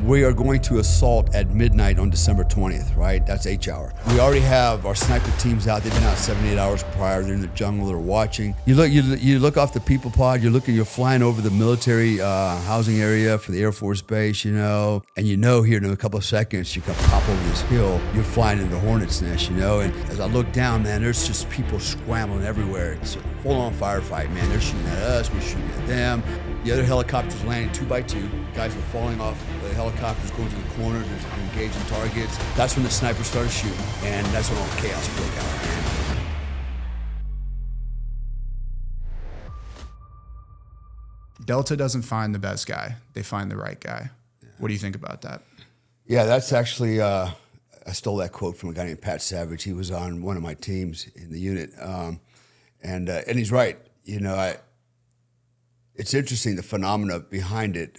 We are going to assault at midnight on December 20th, right? That's H-hour. We already have our sniper teams out. They've been out 78 hours prior. They're in the jungle. They're watching. You look off the people pod. You're flying over the military housing area for the Air Force Base, and here in a couple of seconds you can pop over this hill. You're flying in the Hornet's Nest, And as I look down, man, there's just people scrambling everywhere. It's a full-on firefight, man. They're shooting at us. We're shooting at them. The other helicopters landing 2 by 2. Guys were falling off the helicopters, going to the corners, and engaging targets. That's when the snipers started shooting, and that's when all chaos broke out, man. Delta doesn't find the best guy; they find the right guy. Yeah. What do you think about that? Yeah, that's actually I stole that quote from a guy named Pat Savage. He was on one of my teams in the unit, and he's right. It's interesting, the phenomena behind it.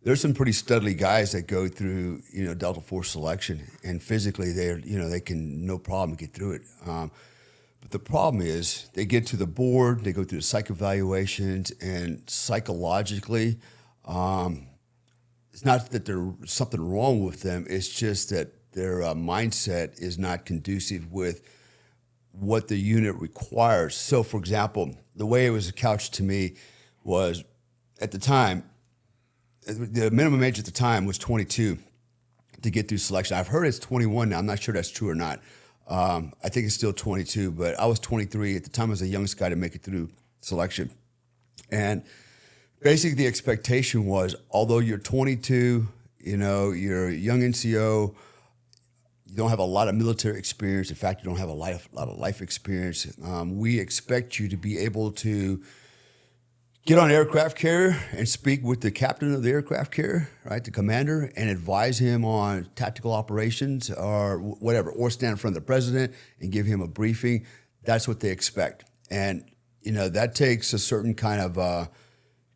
There's some pretty studly guys that go through, Delta Force selection, and physically they can no problem get through it. But the problem is they get to the board, they go through the psych evaluations, and psychologically, it's not that there's something wrong with them. It's just that their mindset is not conducive with what the unit requires. So, for example, the way it was couched to me was, at the time, the minimum age at the time was 22 to get through selection. I've heard it's 21 now. I'm not sure that's true or not. I think it's still 22, but I was 23 at the time. I was the youngest guy to make it through selection. And basically the expectation was, although you're 22, you're a young NCO, you don't have a lot of military experience. In fact, you don't have a lot of life experience. We expect you to be able to get on an aircraft carrier and speak with the captain of the aircraft carrier, right, the commander, and advise him on tactical operations or whatever, or stand in front of the president and give him a briefing. That's what they expect. And, that takes a certain kind of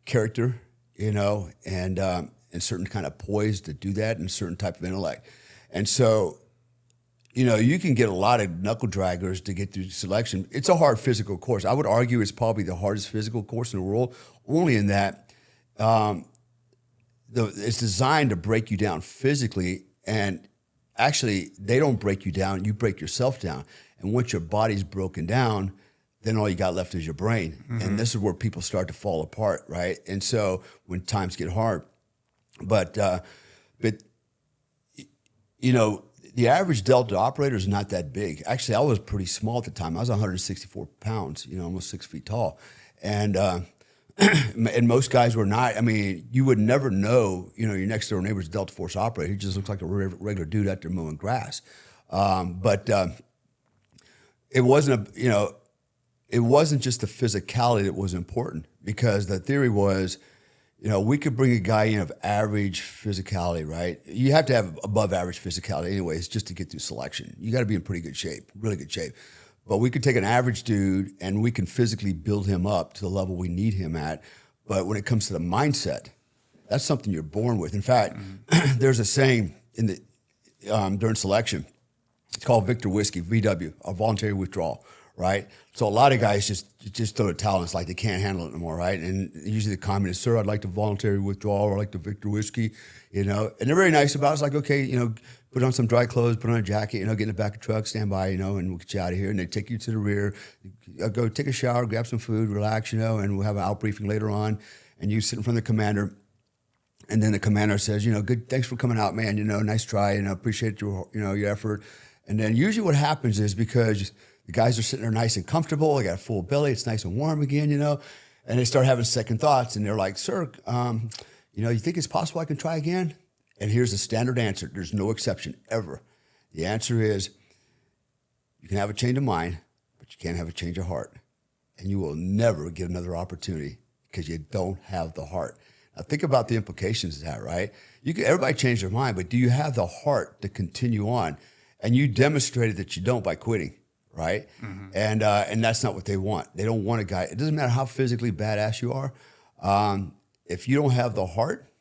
character, and certain kind of poise to do that, and a certain type of intellect. And so, you can get a lot of knuckle draggers to get through selection. It's a hard physical course. I would argue it's probably the hardest physical course in the world, only in that it's designed to break you down physically, and actually they don't break you down, you break yourself down. And once your body's broken down, then all you got left is your brain. Mm-hmm. And this is where people start to fall apart, right? And so when times get hard. But the average Delta operator is not that big. Actually, I was pretty small at the time. I was 164 pounds, almost 6 feet tall. And and most guys were not. I mean, you would never know, your next door neighbor's a Delta Force operator. He just looks like a regular dude out there mowing grass. But it wasn't it wasn't just the physicality that was important, because the theory was, we could bring a guy in of average physicality, right? You have to have above average physicality anyways, just to get through selection. You got to be in pretty good shape, really good shape. But we could take an average dude and we can physically build him up to the level we need him at. But when it comes to the mindset, that's something you're born with. In fact, there's a saying in the during selection. It's called Victor Whiskey, VW, a voluntary withdrawal, right? So a lot of guys just throw a towel, and it's like they can't handle it anymore, right? And usually the comment is, "Sir, I'd like to voluntary withdrawal, or I'd like the Victor Whiskey," And they're very nice about it. It's like, okay, put on some dry clothes, put on a jacket, get in the back of the truck, stand by, and we'll get you out of here. And they take you to the rear, go take a shower, grab some food, relax, and we'll have an out briefing later on. And you sit in front of the commander, and then the commander says, good, thanks for coming out, man. Nice try, and I appreciate your effort. And then usually what happens is, because the guys are sitting there nice and comfortable, they got a full belly, it's nice and warm again, and they start having second thoughts, and they're like, "Sir, you think it's possible I can try again?" And here's the standard answer. There's no exception ever. The answer is, you can have a change of mind, but you can't have a change of heart. And you will never get another opportunity because you don't have the heart. Now think about the implications of that, right? Everybody change their mind, but do you have the heart to continue on? And you demonstrated that you don't by quitting, right? Mm-hmm. And that's not what they want. They don't want a guy. It doesn't matter how physically badass you are. If you don't have the heart,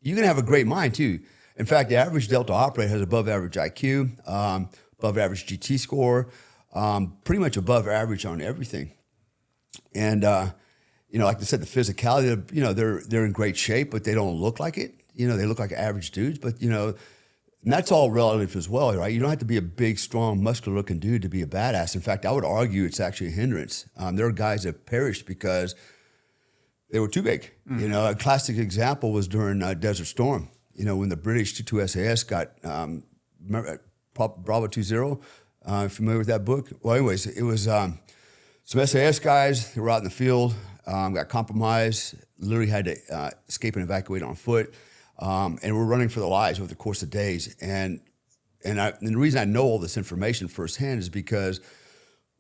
you can have a great mind too. In fact, the average Delta operator has above average IQ, above average GT score, pretty much above average on everything. And like I said, the physicality, they're in great shape, but they don't look like it. they look like average dudes, but and that's all relative as well, right? You don't have to be a big, strong, muscular-looking dude to be a badass. In fact, I would argue it's actually a hindrance. There are guys that perished because they were too big. A classic example was during Desert Storm. When the British 22 SAS got Bravo 20. Familiar with that book? Well, anyways, it was some SAS guys. They were out in the field, got compromised, literally had to escape and evacuate on foot. And we're running for their lives over the course of days. And the reason I know all this information firsthand is because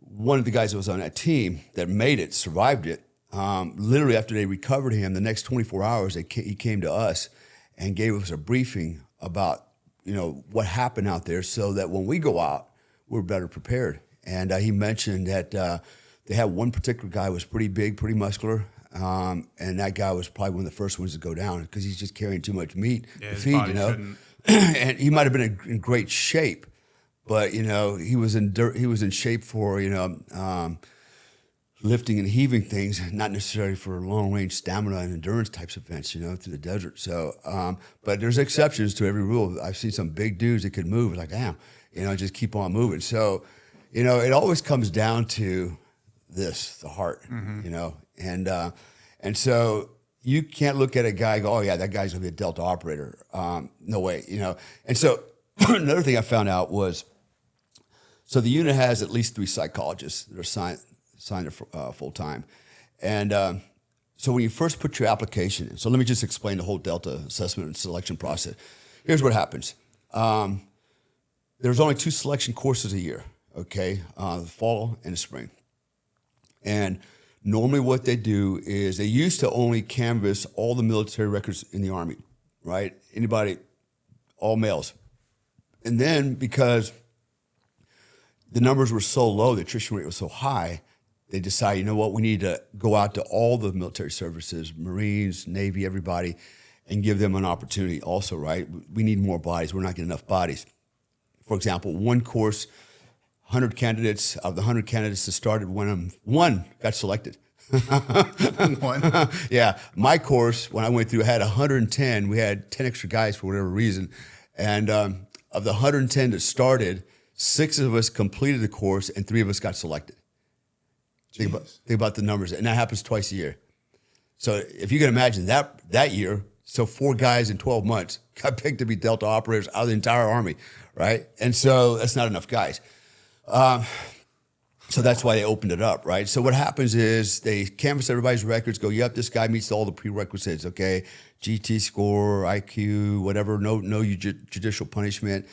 one of the guys that was on that team that made it, survived it, literally after they recovered him, the next 24 hours, he came to us and gave us a briefing about, what happened out there so that when we go out, we're better prepared. And he mentioned that they had one particular guy who was pretty big, pretty muscular, and that guy was probably one of the first ones to go down because he's just carrying too much meat to feed, and he might have been in great shape, but he was in shape for lifting and heaving things, not necessarily for long range stamina and endurance types of events, through the desert. So, but there's exceptions to every rule. I've seen some big dudes that could move. It's like, damn, just keep on moving. So, it always comes down to this, the heart, and so you can't look at a guy and go, oh yeah, that guy's gonna be a Delta operator. No way, And so another thing I found out was, so the unit has at least 3 psychologists that are signed full time, and so when you first put your application in, so let me just explain the whole Delta assessment and selection process. Here's what happens. There's only 2 selection courses a year, okay? The fall and the spring. And normally what they do is they used to only canvass all the military records in the Army, right? Anybody, all males. And then because the numbers were so low, the attrition rate was so high, they decided, we need to go out to all the military services, Marines, Navy, everybody, and give them an opportunity also, right? We need more bodies. We're not getting enough bodies. For example, one course, 100 candidates, of the 100 candidates that started, one got selected. One? Yeah. My course, when I went through, had 110. We had 10 extra guys for whatever reason. And of the 110 that started, 6 of us completed the course and 3 of us got selected. Think about the numbers. And that happens twice a year. So if you can imagine that year, so 4 guys in 12 months got picked to be Delta operators out of the entire Army, right? And so that's not enough guys. So that's why they opened it up, right? So what happens is they canvass everybody's records, go, yep, this guy meets all the prerequisites, okay? GT score, IQ, whatever, no judicial punishment.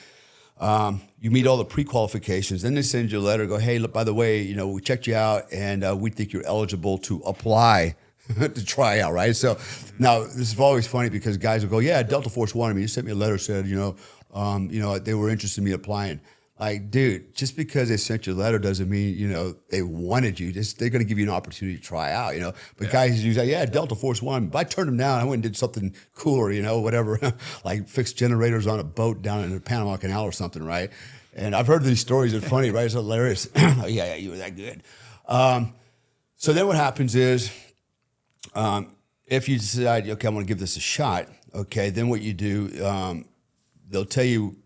You meet all the pre-qualifications. Then they send you a letter, go, hey, look, by the way, we checked you out and we think you're eligible to apply to try out, right? So now this is always funny because guys will go, yeah, Delta Force wanted me. He sent me a letter, said, they were interested in me applying. Like, dude, just because they sent you a letter doesn't mean, they wanted you. They're going to give you an opportunity to try out, But guys usually, yeah, Delta Force wanted me. But I turned them down. I went and did something cooler, whatever, like fixed generators on a boat down in the Panama Canal or something, right? And I've heard these stories. It's funny, right? It's hilarious. Yeah, you were that good. So then what happens is, if you decide, okay, I'm going to give this a shot, okay, then what you do, they'll tell you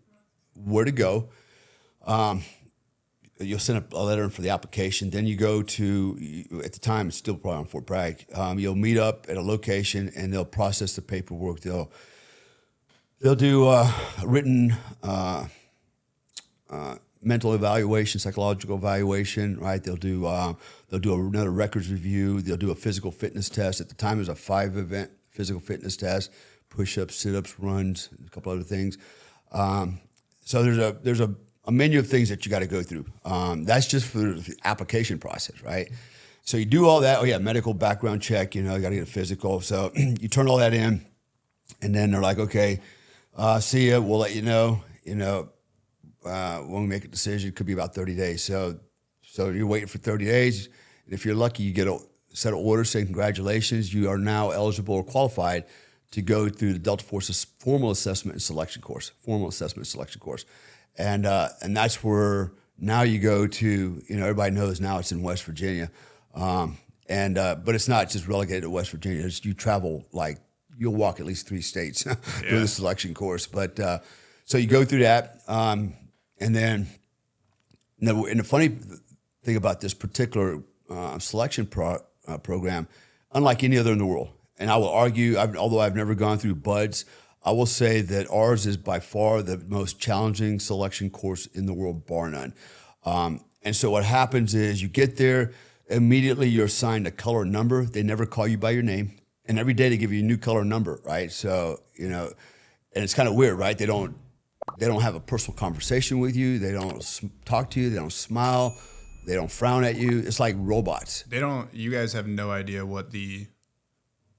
where to go. You'll send a letter in for the application. Then you go to, at the time, it's still probably on Fort Bragg. You'll meet up at a location and they'll process the paperwork. They'll do a written mental evaluation, psychological evaluation, right? They'll do another records review. They'll do a physical fitness test. At the time, it was a 5-event physical fitness test: push-ups, sit-ups, runs, a couple other things. So there's a menu of things that you got to go through. That's just for the application process, right? So you do all that. Oh yeah, medical background check. You got to get a physical. So you turn all that in, and then they're like, okay, see ya. We'll let you know. When we make a decision, it could be about 30 days. So you're waiting for 30 days. And if you're lucky, you get a set of orders saying, congratulations, you are now eligible or qualified to go through the Delta Force's formal assessment and selection course. And that's where now you go to, everybody knows now it's in West Virginia. But it's not just relegated to West Virginia. You travel like you'll walk at least 3 states through the selection course. But so you go through that, and then and the funny thing about this particular selection program, unlike any other in the world, and I will argue, although I've never gone through BUD/S, I will say that ours is by far the most challenging selection course in the world, bar none. And so what happens is you get there, immediately you're assigned a color number. They never call you by your name. And every day they give you a new color number, right? So, and it's kind of weird, right? They don't have a personal conversation with you. They don't talk to you. They don't smile. They don't frown at you. It's like robots. You guys have no idea what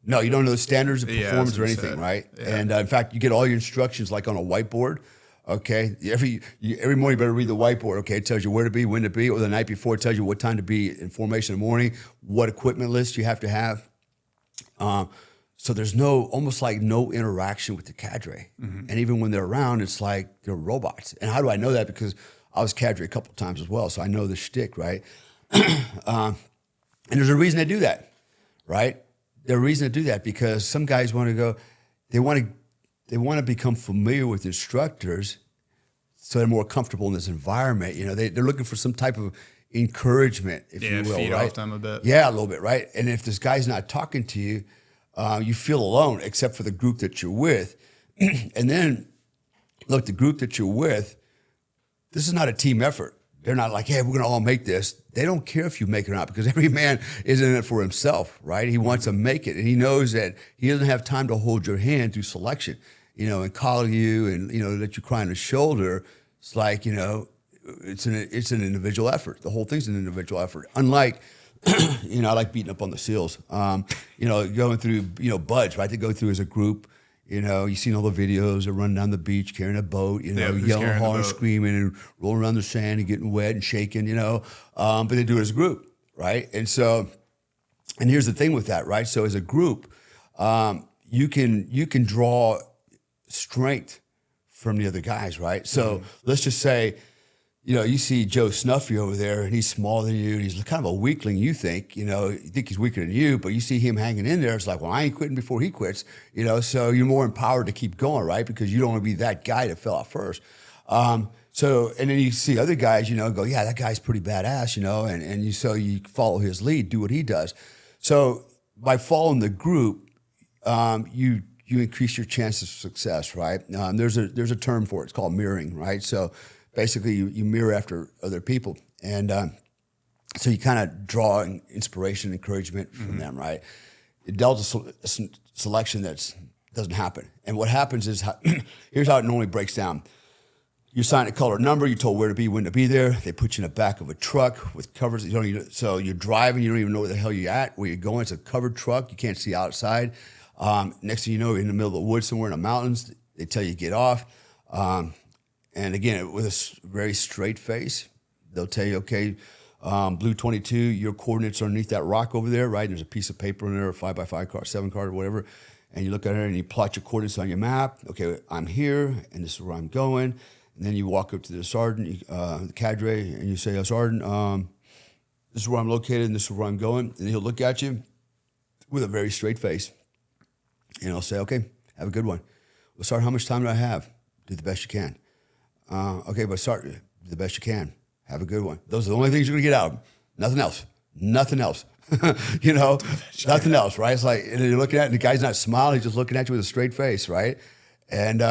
No, you don't know the standards of performance or anything, right? Yeah. And in fact, you get all your instructions like on a whiteboard. Okay, every morning you better read the whiteboard. Okay, it tells you where to be, when to be, or the night before it tells you what time to be in formation in the morning, what equipment list you have to have. So there's almost like no interaction with the cadre, and even when they're around, it's like they're robots. And how do I know that? Because I was cadre a couple of times as well, so I know the shtick, right? And there's a reason they do that, right? There's a reason to do that because some guys want to go, they want to become familiar with instructors so they're more comfortable in this environment. They're looking for some type of encouragement, if you will, feed right? off them a bit. Yeah, a little bit, right? And if this guy's not talking to you, you feel alone except for the group that you're with. And then, look, the group that you're with, this is not a team effort. They're not like, hey, we're going to all make this. They don't care if you make it or not because every man is in it for himself, right? He wants to make it. And he knows that he doesn't have time to hold your hand through selection, and call you and, let you cry on the shoulder. It's like, it's an individual effort. The whole thing's an individual effort. Unlike, I like beating up on the SEALs, going through, BUD/S, right? They go through as a group. You've seen all the videos. They're running down the beach, carrying a boat, yelling, hollering, screaming, and rolling around the sand and getting wet and shaking, but they do it as a group, right? And so, and here's the thing with that, right? So as a group, you can draw strength from the other guys, right? So let's just say, you see Joe Snuffy over there, and he's smaller than you, and he's kind of a weakling, you think he's weaker than you, but you see him hanging in there, it's like, well, I ain't quitting before he quits, so you're more empowered to keep going, right? Because you don't want to be that guy that fell out first. So, and then you see other guys, go, yeah, that guy's pretty badass, so you follow his lead, do what he does. So by following the group, you increase your chances of success, right? There's a term for it. It's called mirroring, right? So basically, you mirror after other people. And so you kind of draw inspiration, encouragement from them, right? Delta selection doesn't happen. And what happens is, here's how it normally breaks down. You assign a color number, you're told where to be, when to be there. They put you in the back of a truck with covers. So you're driving, you don't even know where the hell you're at, where you're going. It's a covered truck. You can't see outside. Next thing you know, you're in the middle of the woods somewhere in the mountains. They tell you to get off. And again, with a very straight face, they'll tell you, okay, blue 22, your coordinates are underneath that rock over there, right? There's a piece of paper in there, a 5x5 card, 7 card, or whatever. And you look at it and you plot your coordinates on your map. Okay, I'm here, and this is where I'm going. And then you walk up to the sergeant, the cadre, and you say, Sergeant, this is where I'm located, and this is where I'm going. And he'll look at you with a very straight face. And he'll say, okay, have a good one. Well, Sergeant, how much time do I have? Do the best you can. Okay, but Sergeant, do the best you can. Have a good one. Those are the only things you're going to get out of them. Nothing else. Nothing else. Nothing else, right? It's like, and you're looking at it, and the guy's not smiling. He's just looking at you with a straight face, right? And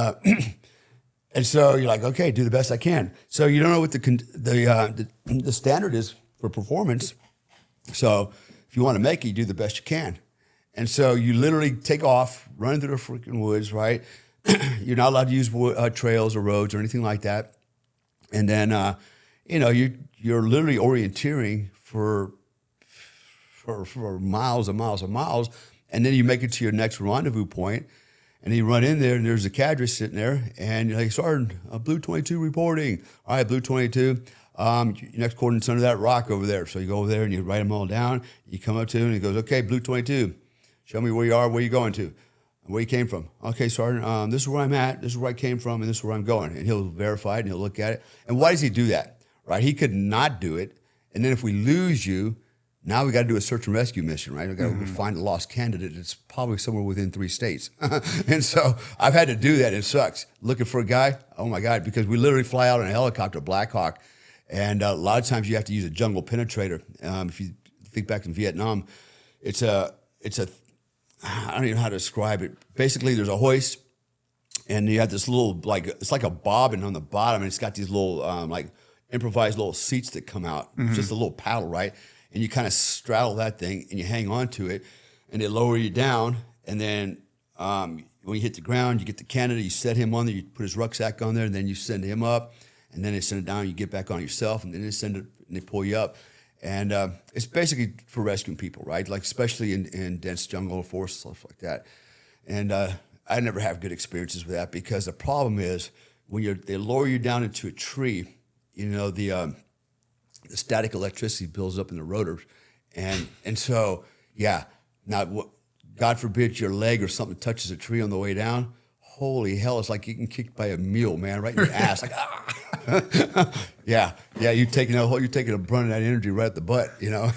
and so you're like, okay, do the best I can. So you don't know what the standard is for performance. So if you want to make it, you do the best you can. And so you literally take off, run through the freaking woods, right? You're not allowed to use trails or roads or anything like that. And then, you're literally orienteering for miles and miles and miles. And then you make it to your next rendezvous point, and you run in there, and there's a cadre sitting there, and you're like, Sergeant, Blue 22 reporting. All right, Blue 22, your next coordinate's under that rock over there. So you go over there, and you write them all down. You come up to him, and he goes, okay, Blue 22, show me where you are, where you going to, where you came from. Okay, Sergeant, this is where I'm at, this is where I came from, and this is where I'm going. And he'll verify it, and he'll look at it. And why does he do that, right? He could not do it. And then if we lose you, Now we got to do a search and rescue mission, right? We got to find a lost candidate. It's probably somewhere within 3 states. And so I've had to do that. It sucks. Looking for a guy, oh my God, because we literally fly out in a helicopter, Black Hawk. And a lot of times you have to use a jungle penetrator. If you think back in Vietnam, it's a, I don't even know how to describe it. Basically, there's a hoist, and you have this little, like, it's like a bobbin on the bottom, and it's got these little, like, improvised little seats that come out, just a little paddle, right? And you kind of straddle that thing, and you hang on to it, and they lower you down, and then when you hit the ground, you get the candidate, you set him on there, you put his rucksack on there, and then you send him up, and then they send it down, you get back on yourself, and then they send it, and they pull you up. And it's basically for rescuing people, right? Like, especially in dense jungle forests, stuff like that. And I never have good experiences with that, because the problem is when they lower you down into a tree, you know, the static electricity builds up in the rotors. And so, yeah, now, God forbid your leg or something touches a tree on the way down. Holy hell, it's like getting kicked by a mule, man, right in the ass. Like, ah. yeah, you're taking a brunt of that energy right at the butt, you know.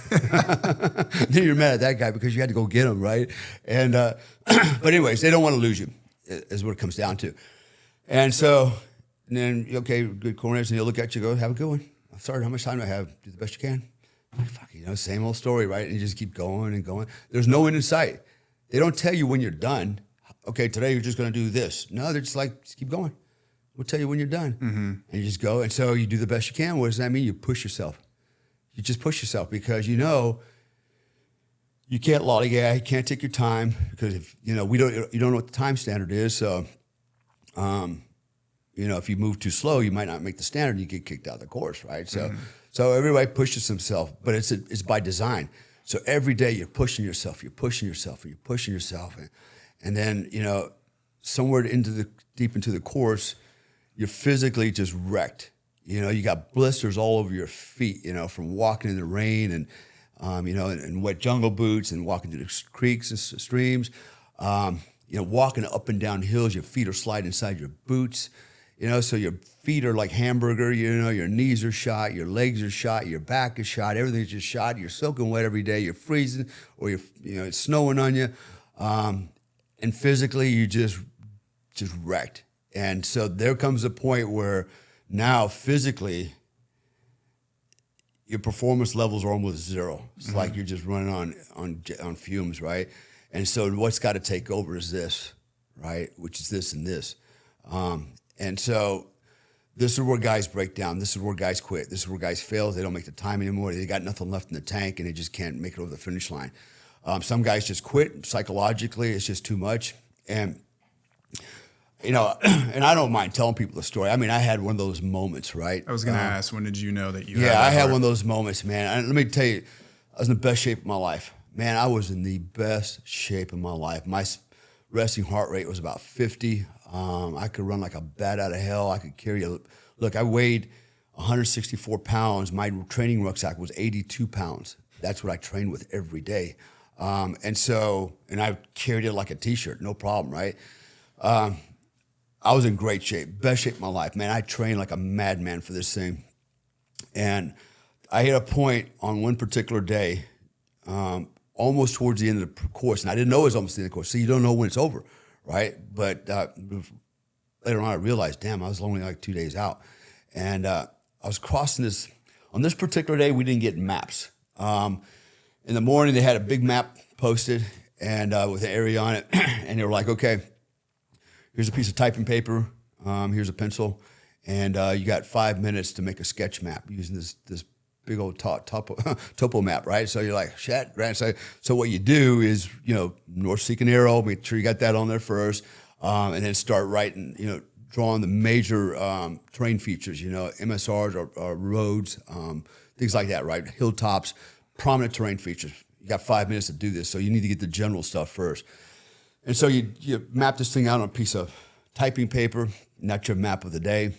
Then you're mad at that guy because you had to go get him, right? And but anyways, they don't want to lose you, is what it comes down to. And so, and then, okay, good coordinates, and they'll look at you and go, have a good one. I'm sorry, how much time do I have? Do the best you can. Fuck, you know, same old story, right? And you just keep going and going. There's no end in sight. They don't tell you when you're done. Okay, today you're just going to do this. No, they're just like, just keep going. We'll tell you when you're done. And you just go. And so you do the best you can. What does that mean? You push yourself. You just push yourself, because you know you can't lollygag. You can't take your time, because if you don't know what the time standard is. So, you know, if you move too slow, you might not make the standard, and you get kicked out of the course, right? So, so everybody pushes themselves, but it's by design. So every day you're pushing yourself, and you're pushing yourself. And then, you know, somewhere deep into the course, you're physically just wrecked. You know, you got blisters all over your feet, you know, from walking in the rain and, you know, in wet jungle boots and walking through the creeks and streams. You know, walking up and down hills, your feet are sliding inside your boots. You know, so your feet are like hamburger, you know, your knees are shot, your legs are shot, your back is shot, everything's just shot. You're soaking wet every day, you're freezing, or you know, it's snowing on you. And physically, you just wrecked. And so there comes a point where now physically, your performance levels are almost zero. It's like you're just running on fumes, right? And so what's got to take over is this, right? Which is this and this. And so this is where guys break down. This is where guys quit. This is where guys fail. They don't make the time anymore. They got nothing left in the tank, and they just can't make it over the finish line. Some guys just quit psychologically. It's just too much. And, you know, and I don't mind telling people the story. I mean, I had one of those moments, right? I was going to ask, when did you know that you I had one of those moments, man. And let me tell you, I was in the best shape of my life. Man, I was in the best shape of my life. My resting heart rate was about 50. I could run like a bat out of hell. I could carry look, I weighed 164 pounds. My training rucksack was 82 pounds. That's what I trained with every day. And I carried it like a t-shirt, no problem, right? I was in great shape, best shape of my life. Man, I trained like a madman for this thing. And I hit a point on one particular day, almost towards the end of the course, and I didn't know it was almost the end of the course. So you don't know when it's over, right? But later on, I realized, damn, I was only like 2 days out. And I was crossing this. On this particular day, we didn't get maps. In the morning, they had a big map posted and with an area on it. And they were like, okay, here's a piece of typing paper. Here's a pencil. And you got 5 minutes to make a sketch map using this big old topo map, right? So you're like, shit, right? So what you do is, you know, north seek an arrow, make sure you got that on there first, and then start writing, you know, drawing the major terrain features, you know, MSRs or roads, things like that, right? Hilltops, prominent terrain features. You got 5 minutes to do this, so you need to get the general stuff first. And so you map this thing out on a piece of typing paper, and that's your map of the day.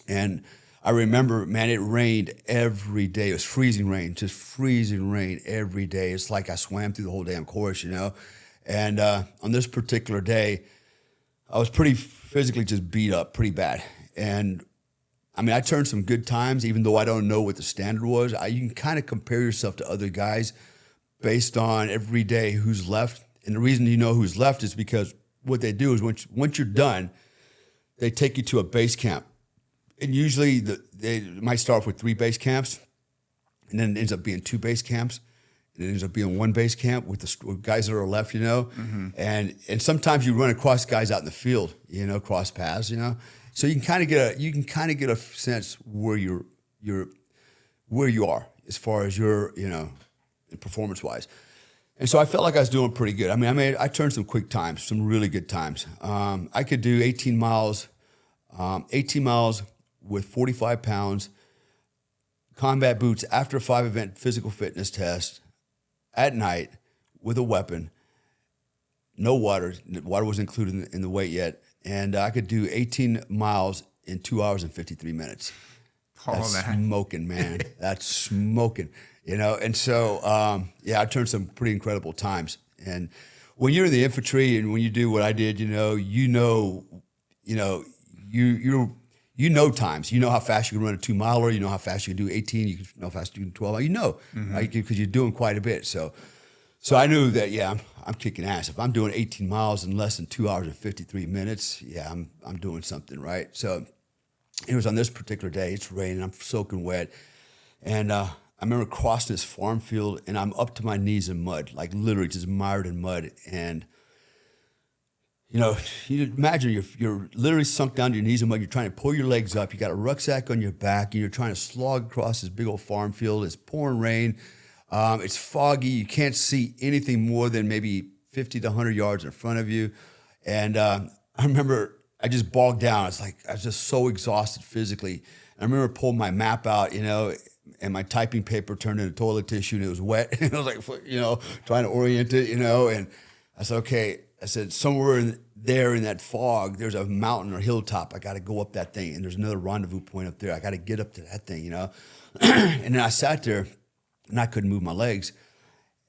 And I remember, man, it rained every day. It was freezing rain, just freezing rain every day. It's like I swam through the whole damn course, you know? And on this particular day, I was pretty physically just beat up pretty bad. And I mean, I turned some good times, even though I don't know what the standard was. You can kind of compare yourself to other guys based on every day who's left. And the reason you know who's left is because what they do is once you're done, they take you to a base camp. And usually they might start off with 3 base camps, and then it ends up being 2 base camps, and it ends up being 1 base camp with the guys that are left, you know. Mm-hmm. And sometimes you run across guys out in the field, you know, cross paths, you know. So you can kind of get a sense where you are as far as your, you know, performance wise. And so I felt like I was doing pretty good. I mean, I turned some quick times, some really good times. I could do 18 miles with 45 pounds, combat boots after a 5-event physical fitness test at night with a weapon, no water. Water wasn't included in the weight yet. And I could do 18 miles in 2 hours and 53 minutes. That's smoking, man. That's smoking, you know? And so, I turned some pretty incredible times. And when you're in the infantry and when you do what I did, you know times. You know how fast you can run a 2-miler. You know how fast you can do 18. You know how fast you can do 12. You know, right? Because you're doing quite a bit. So I knew that, I'm kicking ass. If I'm doing 18 miles in less than 2 hours and 53 minutes, I'm doing something right. So it was on this particular day. It's raining. I'm soaking wet. And I remember crossing this farm field, and I'm up to my knees in mud, like literally just mired in mud. And you know, you imagine you're literally sunk down to your knees in mud. You're trying to pull your legs up. You got a rucksack on your back, and you're trying to slog across this big old farm field. It's pouring rain. It's foggy. You can't see anything more than maybe 50 to 100 yards in front of you. And I remember I just bogged down. It's like I was just so exhausted physically. And I remember pulling my map out, you know, and my typing paper turned into toilet tissue, and it was wet. And I was like, you know, trying to orient it, you know. And I said, okay. I said, somewhere in that fog, there's a mountain or hilltop. I got to go up that thing. And there's another rendezvous point up there. I got to get up to that thing, you know. And then I sat there, and I couldn't move my legs.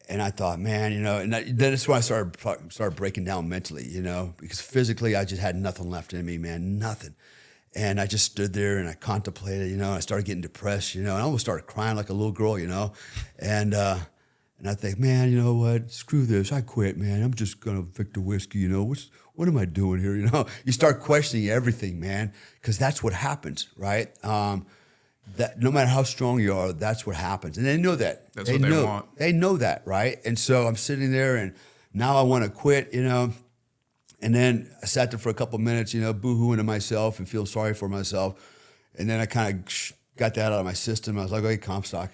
And I thought, man, you know, and then that's when I started breaking down mentally, you know, because physically I just had nothing left in me, man, nothing. And I just stood there and I contemplated, you know, and I started getting depressed, you know, and I almost started crying like a little girl, you know. And I think, man, you know what? Screw this. I quit, man. I'm just going to Victor Whiskey, you know. What am I doing here, you know? You start questioning everything, man, because that's what happens, right? That no matter how strong you are, that's what happens. And they know that. That's what they want. They know that, right? And so I'm sitting there, and now I want to quit, you know. And then I sat there for a couple of minutes, you know, boo-hooing to myself and feel sorry for myself. And then I kind of got that out of my system. I was like, hey, Comstock.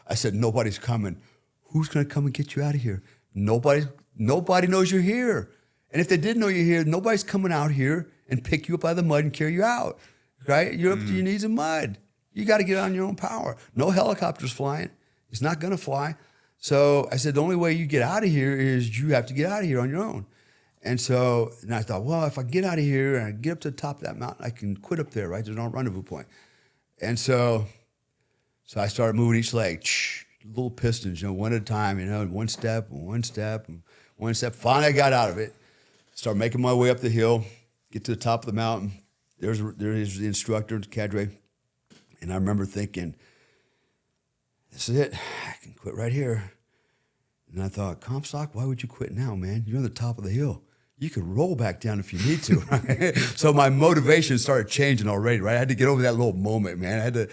I said, nobody's coming. Who's going to come and get you out of here? Nobody knows you're here. And if they did know you're here, nobody's coming out here and pick you up by the mud and carry you out, right? You're up to your knees in mud. You got to get on your own power. No helicopter's flying. It's not going to fly. So I said, the only way you get out of here is you have to get out of here on your own. And I thought, well, if I get out of here and I get up to the top of that mountain, I can quit up there, right? There's no rendezvous point. And so I started moving each leg, little pistons, you know, one at a time, you know, one step. Finally, I got out of it. Started making my way up the hill, get to the top of the mountain. There is the instructor, the cadre. And I remember thinking, this is it. I can quit right here. And I thought, Comstock, why would you quit now, man? You're on the top of the hill. You could roll back down if you need to, right? So my motivation started changing already, right? I had to get over that little moment, man.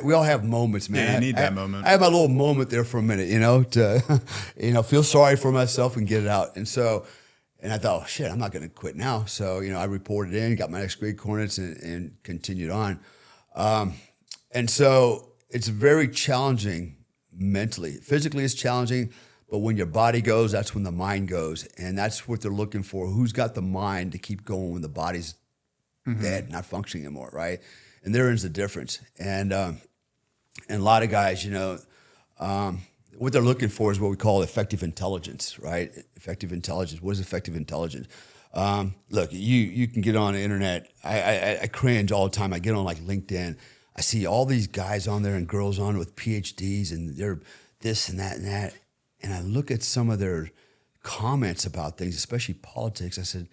We all have moments, man. Yeah, you need that moment. I had my little moment there for a minute, you know, to, you know, feel sorry for myself and get it out. And I thought, oh, shit, I'm not going to quit now. So, you know, I reported in, got my next grade coordinates and continued on. And so it's very challenging mentally. Physically, it's challenging. But when your body goes, that's when the mind goes. And that's what they're looking for. Who's got the mind to keep going when the body's dead, not functioning anymore, right? And therein the difference. And a lot of guys, you know, what they're looking for is what we call effective intelligence, right? Effective intelligence. What is effective intelligence? Look, you can get on the internet. I cringe all the time. I get on like LinkedIn. I see all these guys on there and girls on with PhDs, and they're this and that and that. And I look at some of their comments about things, especially politics. I said,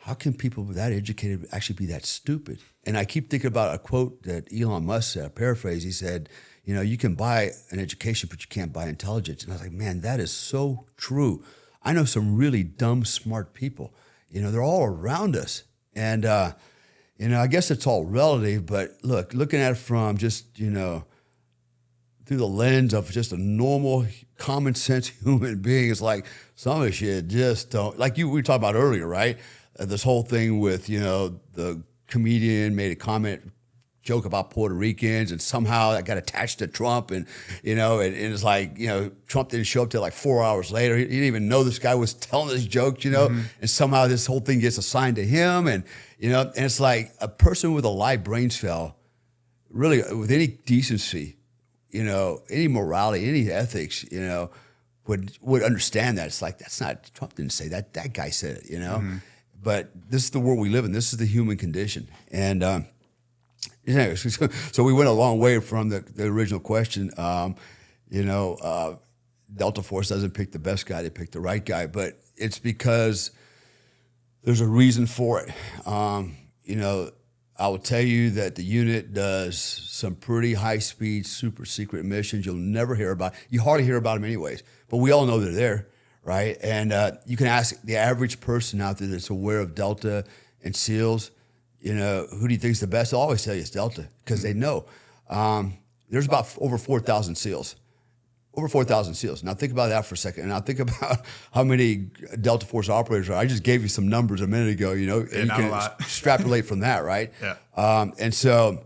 how can people that educated actually be that stupid? And I keep thinking about a quote that Elon Musk said, a paraphrase. He said, you know, you can buy an education, but you can't buy intelligence. And I was like, man, that is so true. I know some really dumb, smart people. You know, they're all around us. And, you know, I guess it's all relative, but looking at it from just, you know, through the lens of just a normal, common sense human being, it's like some of the shit just don't, like we were talking about earlier, right? This whole thing with, you know, the comedian made a joke about Puerto Ricans, and somehow that got attached to Trump, and, you know, and it's like, you know, Trump didn't show up till like 4 hours later. He didn't even know this guy was telling this joke, you know, and somehow this whole thing gets assigned to him, and, you know, and it's like a person with a live brain cell, really with any decency, you know, any morality, any ethics, you know, would understand that. It's like, that's not, Trump didn't say that. That guy said it, you know. But this is the world we live in. This is the human condition. And anyway, so we went a long way from the original question. You know, Delta Force doesn't pick the best guy. They pick the right guy. But it's because there's a reason for it. You know, I will tell you that the unit does some pretty high-speed, super secret missions you'll never hear about. You hardly hear about them anyways, but we all know they're there, right? And you can ask the average person out there that's aware of Delta and SEALs, you know, who do you think is the best? They'll always tell you it's Delta because they know. There's about over 4,000 SEALs. Over 4,000 SEALs. Now think about that for a second. And now think about how many Delta Force operators are. I just gave you some numbers a minute ago, you know, and you can extrapolate from that, right? Yeah. And so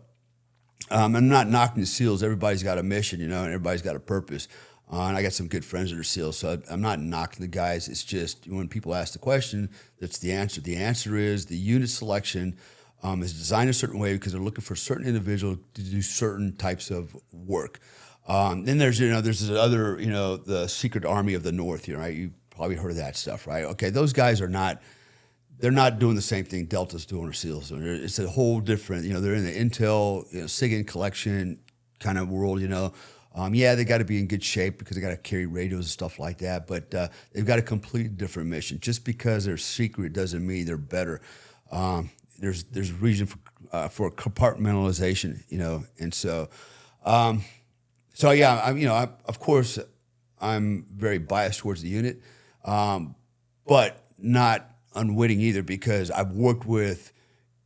I'm not knocking the SEALs. Everybody's got a mission, you know, and everybody's got a purpose. And I got some good friends that are SEALs, so I'm not knocking the guys. It's just when people ask the question, that's the answer. The answer is the unit selection is designed a certain way because they're looking for certain individuals to do certain types of work. Then there's this other, you know, the Secret Army of the North, you know, right? You probably heard of that stuff, right? Okay, those guys are not, they're not doing the same thing Delta's doing or SEALs doing. It's a whole different, you know, they're in the intel, you know, SIGINT collection kind of world, you know. Yeah, they got to be in good shape because they got to carry radios and stuff like that, but they've got a completely different mission. Just because they're secret doesn't mean they're better. There's reason for compartmentalization, you know, and so. So yeah, of course, I'm very biased towards the unit, but not unwitting either because I've worked with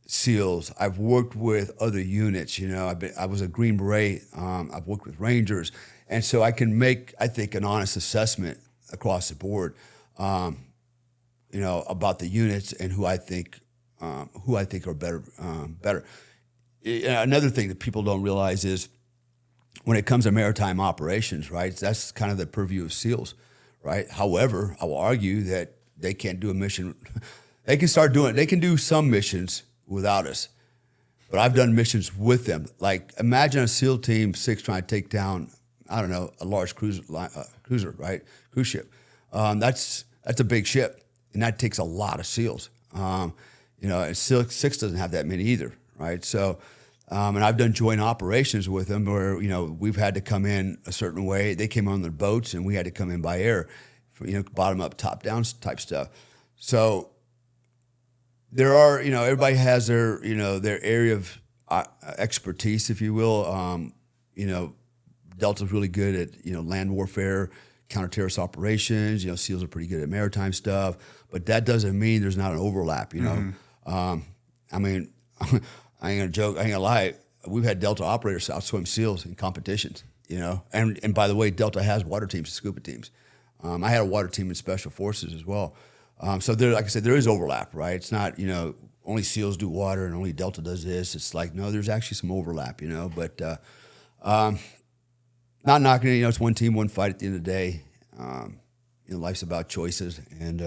SEALs, I've worked with other units. You know, I was a Green Beret. I've worked with Rangers, and so I can make, I think, an honest assessment across the board. You know, about the units and who I think are better. Another thing that people don't realize is, when it comes to maritime operations, right, that's kind of the purview of SEALs, right? However, I will argue that they can't do a mission. They can do some missions without us, but I've done missions with them. Like, imagine a SEAL Team 6 trying to take down, I don't know, a large cruiser, right? Cruise ship. That's a big ship, and that takes a lot of SEALs. You know, and SEAL 6 doesn't have that many either, right? So, and I've done joint operations with them where, you know, we've had to come in a certain way. They came on their boats and we had to come in by air, for, you know, bottom up, top down type stuff. So there are, you know, everybody has their, you know, their area of expertise, if you will. You know, Delta's really good at, you know, land warfare, counter-terrorist operations. You know, SEALs are pretty good at maritime stuff, but that doesn't mean there's not an overlap, you know. I mean, I ain't gonna joke. I ain't gonna lie. We've had Delta operators outswim SEALs in competitions, you know. And by the way, Delta has water teams, scuba teams. I had a water team in Special Forces as well. So there, like I said, there is overlap, right? It's not, you know, only SEALs do water and only Delta does this. It's like, no, there's actually some overlap, you know. But not knocking it. You know, it's one team, one fight at the end of the day. You know, life's about choices, and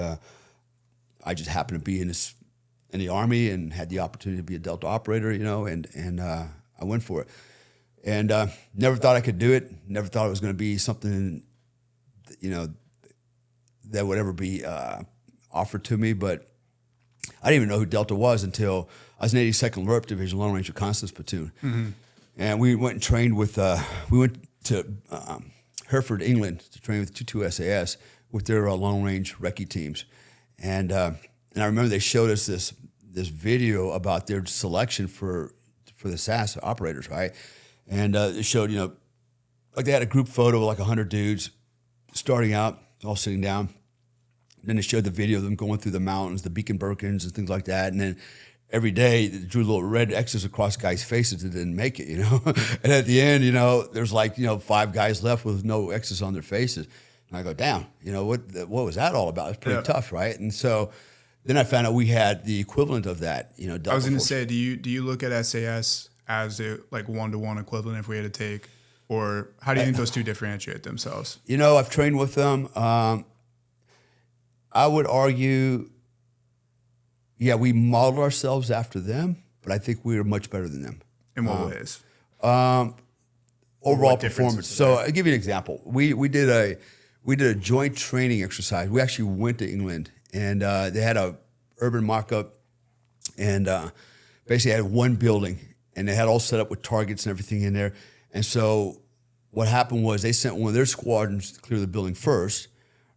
I just happened to be in the Army and had the opportunity to be a Delta operator, you know, and I went for it. And never thought I could do it. Never thought it was going to be something, you know, that would ever be offered to me. But I didn't even know who Delta was until I was in 82nd LRP Division, Long Range Reconnaissance Platoon. And we went and trained with, we went to Hereford, England to train with 22 SAS with their long range recce teams. And And I remember they showed us this video about their selection for the SAS operators, right? And it showed, like they had a group photo of like 100 dudes starting out, all sitting down. Then they showed the video of them going through the mountains, the Beacon Birkins and things like that. And then every day they drew little red X's across guys' faces that didn't make it, And at the end, there's like, 5 guys left with no X's on their faces. And I go, damn, what was that all about? It's pretty tough, right? And so then I found out we had the equivalent of that, I was going to say, do you look at SAS as a like 1-to-1 equivalent if we had to take, or how do you think those two differentiate themselves? I've trained with them. I would argue, we modeled ourselves after them, but I think we were much better than them. In what ways? Overall performance. So I'll give you an example. We did a joint training exercise. We actually went to England, and they had a urban mock-up, and basically had one building, and they had all set up with targets and everything in there. And so what happened was they sent one of their squadrons to clear the building first,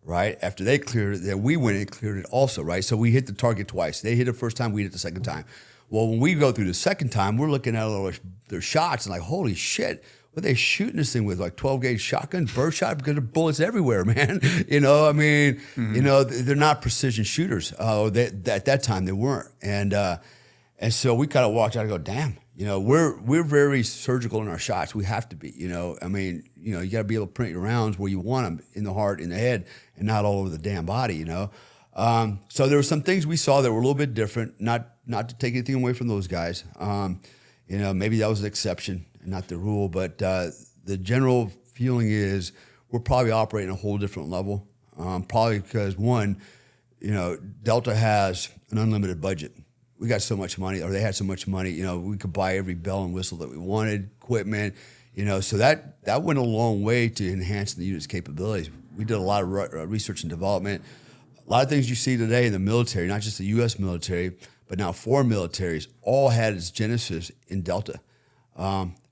right? After they cleared it, then we went and cleared it also, right? So we hit the target twice. They hit it the first time, we hit it the second time. Well, when we go through the second time, we're looking at all their shots and like, holy shit, what are they shooting this thing with? Like 12-gauge shotgun, birdshot, because there are bullets everywhere, man. They're not precision shooters. At that time, they weren't. And so we kind of walked out and go, damn, we're very surgical in our shots. We have to be, you got to be able to print your rounds where you want them, in the heart, in the head, and not all over the damn body, So there were some things we saw that were a little bit different, not to take anything away from those guys. Maybe that was an exception and not the rule, but the general feeling is we're probably operating at a whole different level, probably because, one, Delta has an unlimited budget. We got so much money, or they had so much money, we could buy every bell and whistle that we wanted, equipment, so that went a long way to enhancing the unit's capabilities. We did a lot of research and development. A lot of things you see today in the military, not just the U.S. military, but now foreign militaries, all had its genesis in Delta.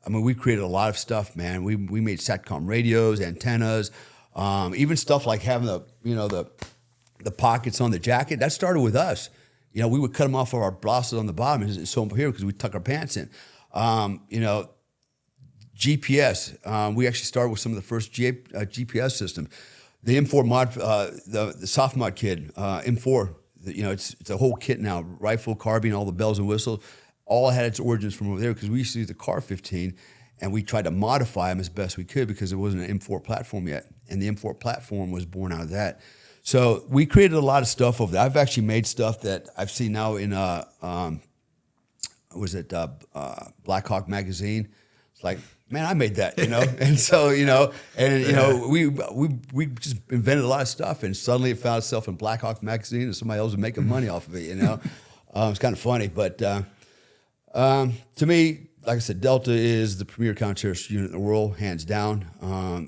We created a lot of stuff, man. We made SATCOM radios, antennas, even stuff like having the pockets on the jacket. That started with us. We would cut them off of our blouses on the bottom and sew them here because we tuck our pants in. GPS. We actually started with some of the first GPS systems. The M4 mod, the soft mod kit, M4. It's a whole kit now. Rifle, carbine, all the bells and whistles. All had its origins from over there because we used to use the CAR 15, and we tried to modify them as best we could because it wasn't an M4 platform yet, and the M4 platform was born out of that. So we created a lot of stuff over there. I've actually made stuff that I've seen now in Black Hawk magazine. It's like, man, I made that, and so we just invented a lot of stuff, and suddenly it found itself in Black Hawk magazine, and somebody else was making money off of it. It's kind of funny, but to me, like I said, Delta is the premier counter-terrorist unit in the world, hands down.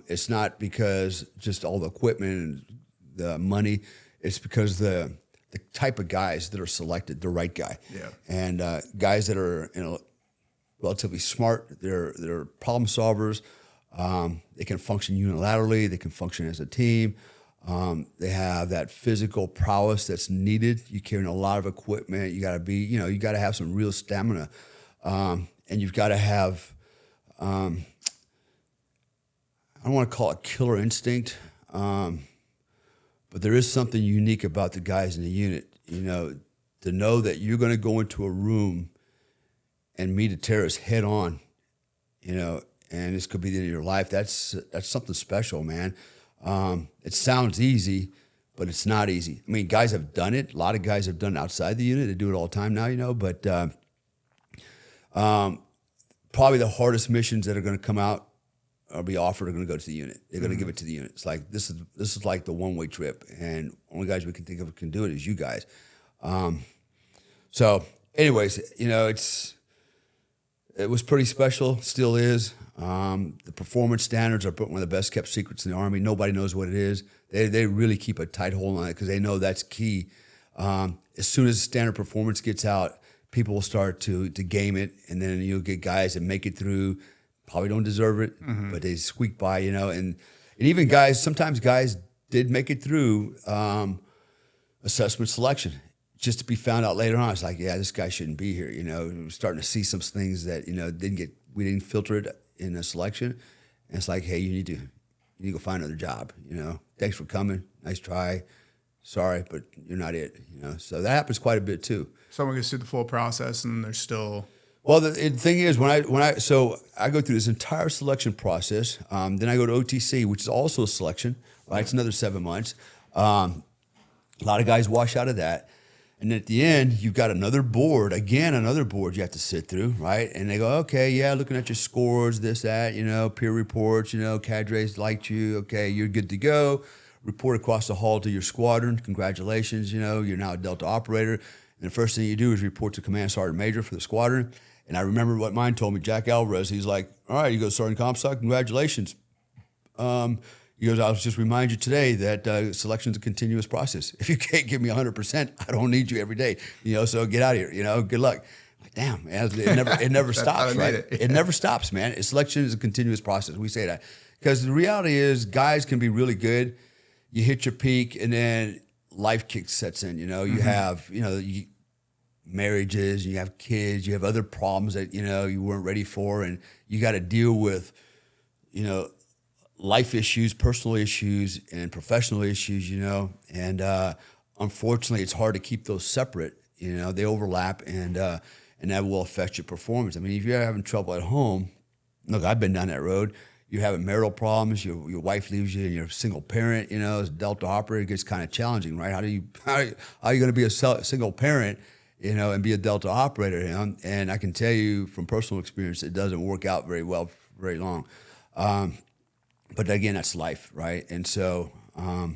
It's not because just all the equipment and the money. It's because the type of guys that are selected, the right guy. Yeah. And guys that are relatively smart. They're problem solvers. They can function unilaterally. They can function as a team. They have that physical prowess that's needed. You're carrying a lot of equipment. You got to be, you got to have some real stamina, and you've got to have. I don't want to call it killer instinct. But there is something unique about the guys in the unit, to know that you're going to go into a room and meet a terrorist head on, and this could be the end of your life. That's something special, man. It sounds easy, but it's not easy. I mean, guys have done it. A lot of guys have done it outside the unit. They do it all the time now, but probably the hardest missions that are going to come out or be offered are going to go to the unit. They're going to give it to the unit. It's like this is like the one-way trip, and only guys we can think of can do it is you guys. So, anyways, it was pretty special, still is. The performance standards are one of the best kept secrets in the Army. Nobody knows what it is. They really keep a tight hold on it because they know that's key. As soon as standard performance gets out, people will start to game it, and then you'll get guys that make it through. Probably don't deserve it, but they squeak by, and even guys, sometimes guys did make it through assessment selection. just to be found out later on, it's like, yeah, this guy shouldn't be here. You know, we're starting to see some things that, you know, we didn't filter it in the selection. And it's like, hey, you need to go find another job. You know, thanks for coming. Nice try. Sorry, but you're not it. You know, so that happens quite a bit too. Someone gets through the full process and they're still. Well, the thing is, so I go through this entire selection process. Then I go to OTC, which is also a selection, right? It's another 7 months. A lot of guys wash out of that. And at the end, you've got another board you have to sit through, right? And they go, okay, yeah, looking at your scores, this, that, you know, peer reports, you know, cadres liked you. Okay, you're good to go. Report across the hall to your squadron. Congratulations, you know, you're now a Delta operator. And the first thing you do is report to Command Sergeant Major for the squadron. And I remember what mine told me, Jack Alvarez. He's like, all right, you go, Sergeant Comstock, congratulations. He goes, I'll just remind you today that selection's a continuous process. If you can't give me 100%, I don't need you every day. You know, so get out of here. You know, good luck. I'm like, damn, man, it never stops, right? It never stops, man. Selection is a continuous process. We say that because the reality is, guys can be really good. You hit your peak, and then life sets in. You know, you have, you know, marriages, you have kids, you have other problems that, you know, you weren't ready for, and you got to deal with, you know, life issues, personal issues, and professional issues, you know, and unfortunately, it's hard to keep those separate. You know, they overlap, and that will affect your performance. I mean, if you're having trouble at home, look, I've been down that road. You're having marital problems. Your wife leaves you, and you're a single parent. You know, as a Delta operator, it gets kind of challenging, right? How are you going to be a single parent, you know, and be a Delta operator? You know? And I can tell you from personal experience, it doesn't work out very well for very long. But again, that's life, right? And so, I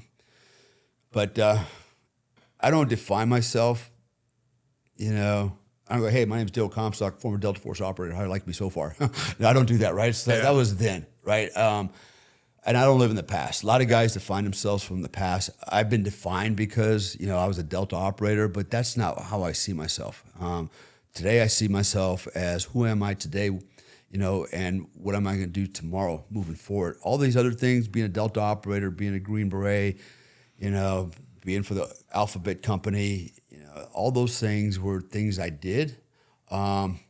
don't define myself, you know. I don't go, hey, my name's Dale Comstock, former Delta Force operator. How do you like me so far? No, I don't do that, right? So that was then, right? And I don't live in the past. A lot of guys define themselves from the past. I've been defined because, you know, I was a Delta operator, but that's not how I see myself. Today, I see myself as who am I today, you know, and what am I going to do tomorrow moving forward? All these other things, being a Delta operator, being a Green Beret, you know, being for the Alphabet Company, you know, all those things were things I did. And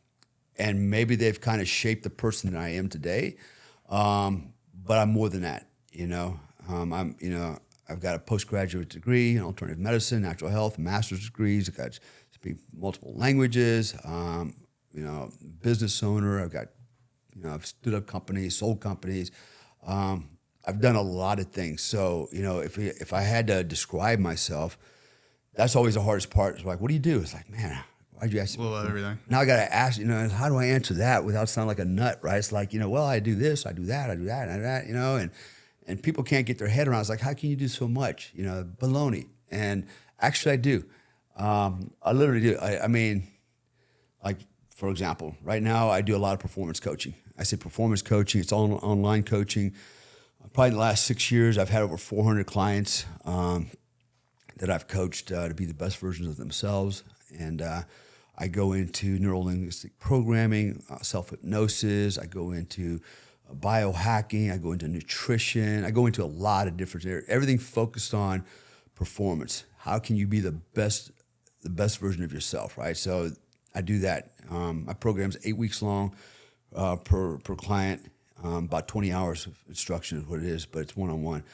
maybe they've kind of shaped the person that I am today. But I'm more than that, you know. I've got a postgraduate degree in alternative medicine, natural health, master's degrees. I've got speak multiple languages, you know, business owner. I've got, you know, I've stood up companies, sold companies. I've done a lot of things. So, you know, if I had to describe myself, that's always the hardest part. It's like, what do you do? It's like, man, why'd you ask me? Well, everything. Now I got to ask, you know, how do I answer that without sounding like a nut, right? It's like, you know, well, I do this, I do that, I do that, I do that, you know, and people can't get their head around. It's like, how can you do so much? You know, baloney. And actually I do. I literally do. I mean, like, for example, right now I do a lot of performance coaching. I say performance coaching. It's all online coaching. Probably in the last 6 years, I've had over 400 clients that I've coached to be the best versions of themselves. And I go into neuro-linguistic programming, self-hypnosis. I go into biohacking. I go into nutrition. I go into a lot of different areas. Everything focused on performance. How can you be the best version of yourself, right? So I do that. My program's 8 weeks long per client. About 20 hours of instruction is what it is, but it's one-on-one.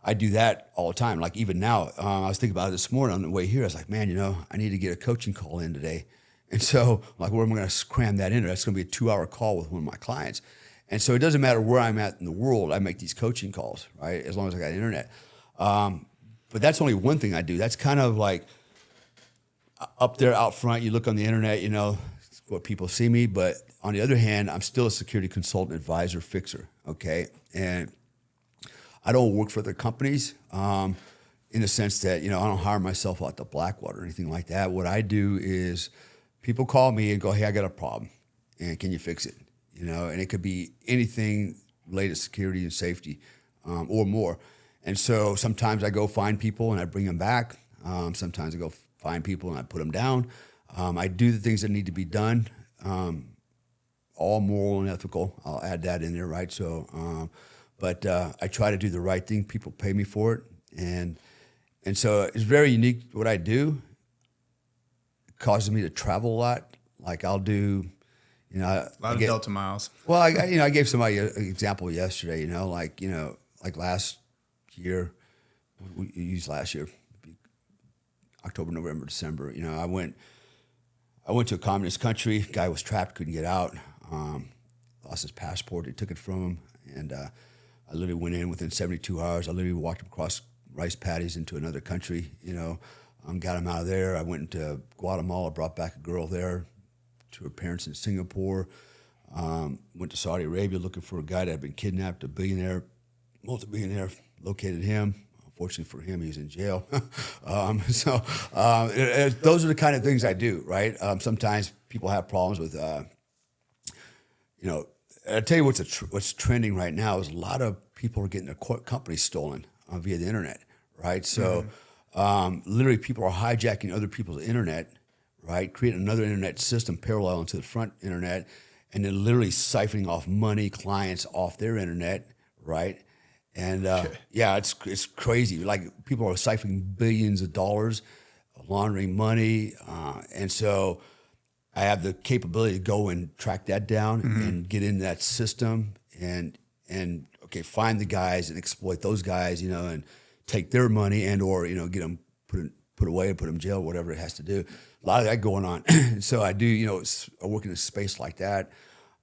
I do that all the time. Like even now, I was thinking about it this morning on the way here. I was like, man, you know, I need to get a coaching call in today. And so like, where am I going to cram that in? That's going to be a 2-hour call with one of my clients. And so it doesn't matter where I'm at in the world, I make these coaching calls, right? As long as I got internet. But that's only one thing I do. That's kind of like up there out front. You look on the internet, you know, what people see me. But on the other hand, I'm still a security consultant, advisor, fixer, okay? And I don't work for the companies in the sense that, you know, I don't hire myself out to Blackwater or anything like that. What I do is people call me and go, hey, I got a problem, and can you fix it? You know, and it could be anything related to security and safety or more. And so sometimes I go find people and I bring them back. Sometimes I go find people and I put them down. I do the things that need to be done, all moral and ethical. I'll add that in there, right? So, but I try to do the right thing. People pay me for it. And so it's very unique what I do. causes me to travel a lot. Like I'll do, you know, A lot of Delta miles. well, I gave somebody an example yesterday. Like last year, we used last year, October, November, December. You know, I went to a communist country. Guy was trapped, couldn't get out. Lost his passport. They took it from him, and I literally went in within 72 hours. I literally walked across rice paddies into another country. You know, got him out of there. I went into Guatemala, brought back a girl there to her parents in Singapore. Went to Saudi Arabia looking for a guy that had been kidnapped, a billionaire, multi-billionaire, located him. Unfortunately for him, he's in jail. Those are the kind of things I do, right? Sometimes people have problems with, I'll tell you what's trending right now is a lot of people are getting their companies stolen via the internet, right? So literally people are hijacking other people's internet, right? Creating another internet system parallel to the front internet, and then literally siphoning off money, clients off their internet, right? And it's crazy. Like people are siphoning billions of dollars, laundering money, and so I have the capability to go and track that down and get in that system and find the guys and exploit those guys, you know, and take their money and or get them put away, put them in jail, whatever it has to do. A lot of that going on. So I do, I work in a space like that.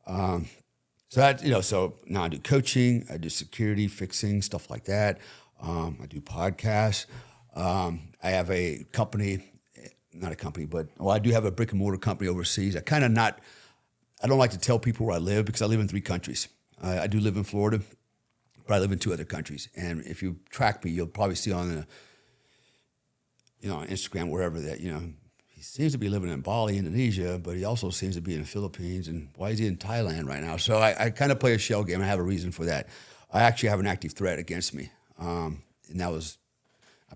So now I do coaching, I do security, fixing, stuff like that. I do podcasts. I have a company, not a company, but I do have a brick and mortar company overseas. I don't like to tell people where I live because I live in 3 countries. I do live in Florida, but I live in 2 other countries. And if you track me, you'll probably see on on Instagram, wherever that, he seems to be living in Bali, Indonesia, but he also seems to be in the Philippines. And why is he in Thailand right now? So I kind of play a shell game. I have a reason for that. I actually have an active threat against me. And I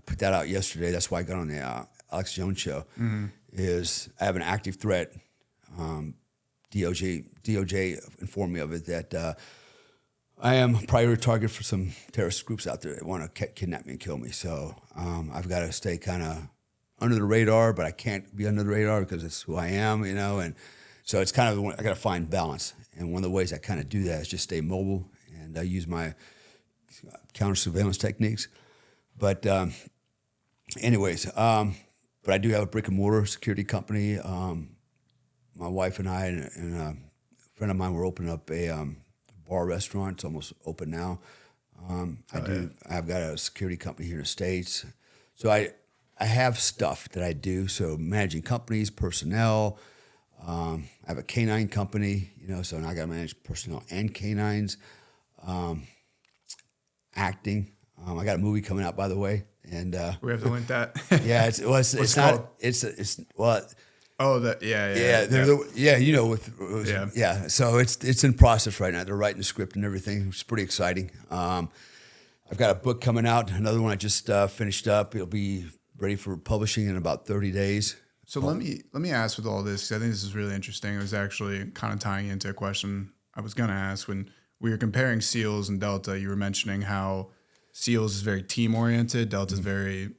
put that out yesterday. That's why I got on the Alex Jones show, is I have an active threat. DOJ informed me of it, that I am a priority target for some terrorist groups out there that want to kidnap me and kill me. So I've got to stay kind of under the radar, but I can't be under the radar because it's who I am, and so it's kind of, I got to find balance. And one of the ways I kind of do that is just stay mobile, and I use my counter surveillance techniques. But but I do have a brick and mortar security company. My wife and I and a friend of mine were opening up a bar restaurant. It's almost open now. I've got a security company here in the States. So I have stuff that I do. So managing companies, personnel. I have a canine company, so now I got to manage personnel and canines. Acting. I got a movie coming out, by the way, and we have to link that. Yeah, it's not. So it's in process right now. They're writing the script and everything. It's pretty exciting. I've got a book coming out. Another one I just finished up. It'll be ready for publishing in about 30 days. So let me ask with all this, 'cause I think this is really interesting. It was actually kind of tying into a question I was going to ask when we were comparing SEALs and Delta. You were mentioning how SEALs is very team oriented. Delta is very,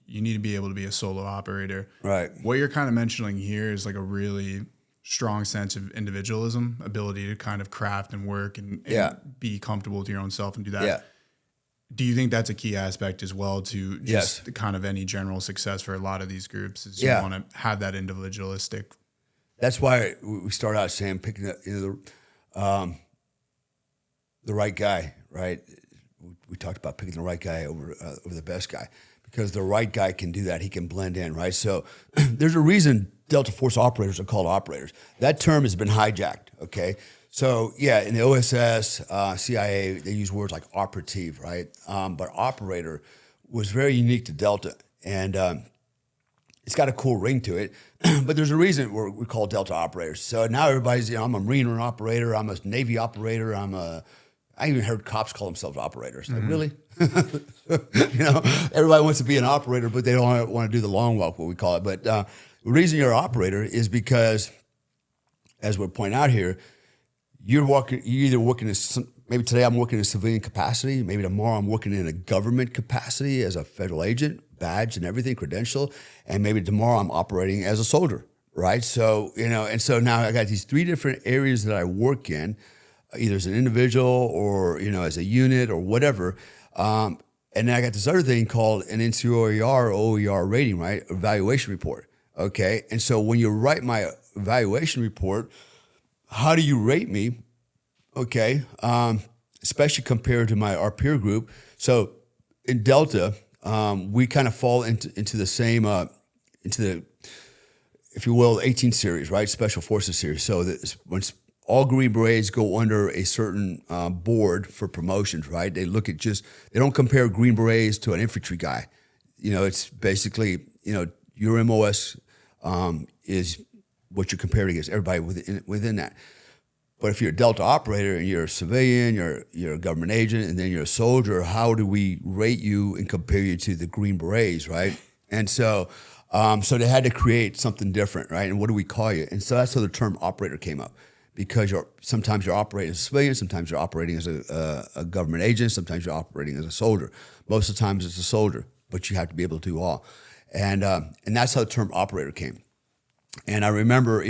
you need to be able to be a solo operator. Right. What you're kind of mentioning here is like a really strong sense of individualism, ability to kind of craft and work and be comfortable with your own self and do that. Yeah. Do you think that's a key aspect as well to just the kind of any general success for a lot of these groups is you want to have that individualistic? That's why we start out saying picking the right guy, right? We talked about picking the right guy over the best guy, because the right guy can do that. He can blend in, right? So there's a reason Delta Force operators are called operators. That term has been hijacked, okay? So, in the OSS, CIA, they use words like operative, right? But operator was very unique to Delta, and it's got a cool ring to it. But there's a reason we call Delta operators. So now everybody's, I'm a Marine operator, I'm a Navy operator, I even heard cops call themselves operators. Like, really? Everybody wants to be an operator, but they don't want to do the long walk, what we call it. But the reason you're an operator is because, as we're pointing out here, you're either working as maybe today I'm working in a civilian capacity. Maybe tomorrow I'm working in a government capacity as a federal agent, badge and everything, credential. And maybe tomorrow I'm operating as a soldier, right? So, and so now I got these 3 different areas that I work in, either as an individual or, as a unit or whatever. And then I got this other thing called an NCOER or OER rating, right? Evaluation report. Okay. And so when you write my evaluation report, how do you rate me? Okay. Especially compared to our peer group. So in Delta, we kind of fall into the same, into the, if you will, 18 series, right? Special Forces series. So that once all Green Berets go under a certain board for promotions, right? They look at they don't compare Green Berets to an infantry guy. It's basically, your MOS is what you're compared against everybody within that. But if you're a Delta operator and you're a civilian, you're a government agent, and then you're a soldier, how do we rate you and compare you to the Green Berets, right? And so they had to create something different, right? And what do we call you? And so that's how the term operator came up. Because sometimes you're operating as a civilian, sometimes you're operating as a government agent, sometimes you're operating as a soldier. Most of the times it's a soldier, but you have to be able to do all. And that's how the term operator came. And I remember,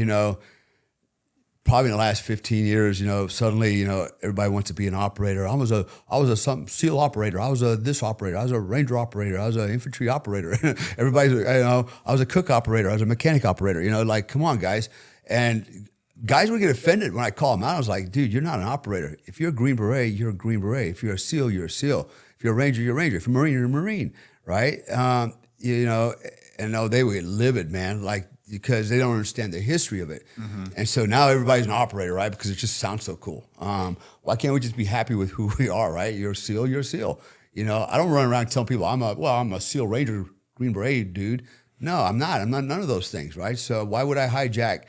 probably in the last 15 years, suddenly, everybody wants to be an operator. I was a some SEAL operator. I was a this operator. I was a Ranger operator. I was an infantry operator. Everybody's, I was a cook operator. I was a mechanic operator. Like, come on, guys. And guys would get offended when I call them out. I was like, dude, you're not an operator. If you're a Green Beret, you're a Green Beret. If you're a SEAL, you're a SEAL. If you're a Ranger, you're a Ranger. If you're a Marine, you're a Marine, right? And they would get livid, man, because they don't understand the history of it. Mm-hmm. And so now everybody's an operator, right? Because it just sounds so cool. Why can't we just be happy with who we are, right? You're a SEAL, you're a SEAL. I don't run around telling people I'm a SEAL Ranger, Green Beret dude. No, I'm not. I'm not none of those things, right? So why would I hijack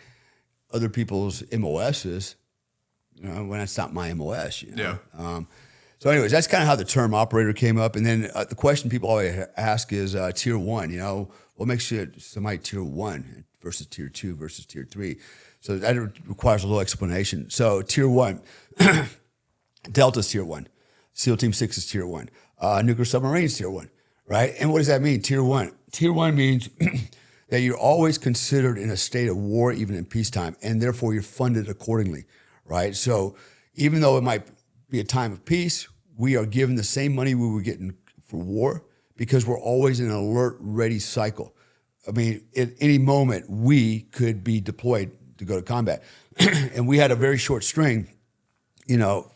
other people's MOSs, when it's not my MOS, Yeah. So anyways, that's kind of how the term operator came up. And then the question people always ask is tier 1, what makes you somebody tier 1 versus tier 2 versus tier 3? So that requires a little explanation. So tier 1, Delta's tier 1, SEAL Team 6 is tier 1, nuclear submarines tier 1, right? And what does that mean, tier 1? Tier 1 means that you're always considered in a state of war, even in peacetime, and therefore you're funded accordingly, right? So even though it might be a time of peace, we are given the same money we were getting for war because we're always in an alert, ready cycle. I mean, at any moment, we could be deployed to go to combat. And we had a very short string,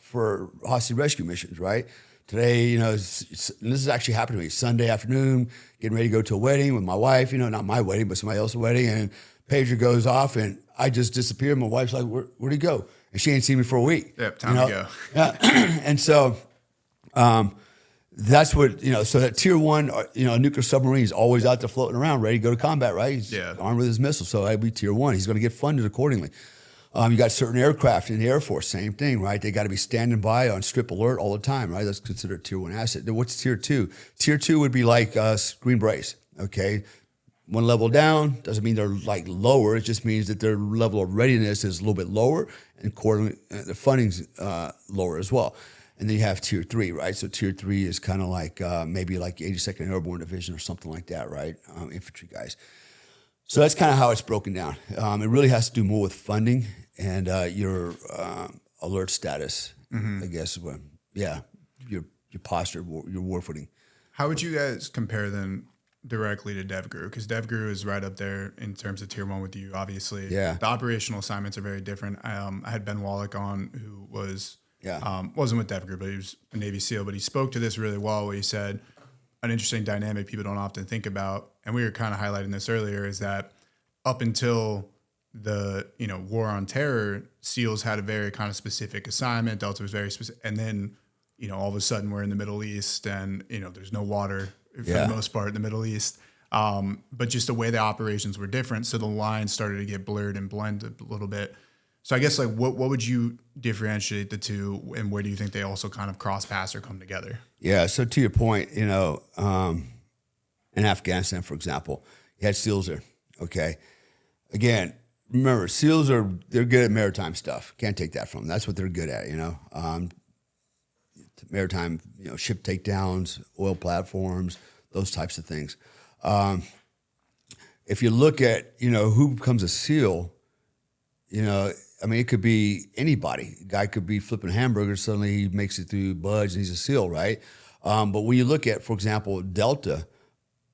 for hostage rescue missions, right? Today, and this has actually happened to me. Sunday afternoon, getting ready to go to a wedding with my wife, not my wedding, but somebody else's wedding, and pager goes off, and I just disappeared. My wife's like, where'd he go? And she ain't seen me for a week. Yep, time to go. Yeah. And so that's what, so that tier 1, a nuclear submarine is always out there floating around, ready to go to combat, right? He's armed with his missiles, so that'd be tier 1. He's going to get funded accordingly. You got certain aircraft in the Air Force, same thing, right? They got to be standing by on strip alert all the time, right? That's considered a tier 1 asset. Then what's tier 2? Tier 2 would be like Green Berets, okay? One level down doesn't mean they're like lower. It just means that their level of readiness is a little bit lower, and accordingly, the funding's lower as well. And then you have tier 3, right? So tier 3 is kind of like maybe like 82nd Airborne Division or something like that, right? Infantry guys. So that's kind of how it's broken down. It really has to do more with funding and your alert status, I guess. Your posture, your war footing. How would you guys compare them directly to DEVGRU? Because DEVGRU is right up there in terms of tier 1 with you, obviously. Yeah. The operational assignments are very different. I had Ben Wallach on, who was wasn't with DEVGRU, but he was a Navy SEAL. But he spoke to this really well, where he said an interesting dynamic people don't often think about, and we were kind of highlighting this earlier, is that up until the war on terror, SEALs had a very kind of specific assignment. Delta was very specific, and then all of a sudden we're in the Middle East, and there's no water for the most part in the Middle East. But just the way the operations were different, so the lines started to get blurred and blended a little bit. So I guess what would you differentiate the two, and where do you think they also kind of cross paths or come together? Yeah. So to your point, in Afghanistan, for example, you had SEALs there. Okay. Again, remember, SEALs they're good at maritime stuff. Can't take that from them. That's what they're good at. maritime, ship takedowns, oil platforms, those types of things. If you look at, who becomes a SEAL, it could be anybody. A guy could be flipping hamburgers, suddenly he makes it through buds and he's a SEAL, right? But when you look at, for example, Delta,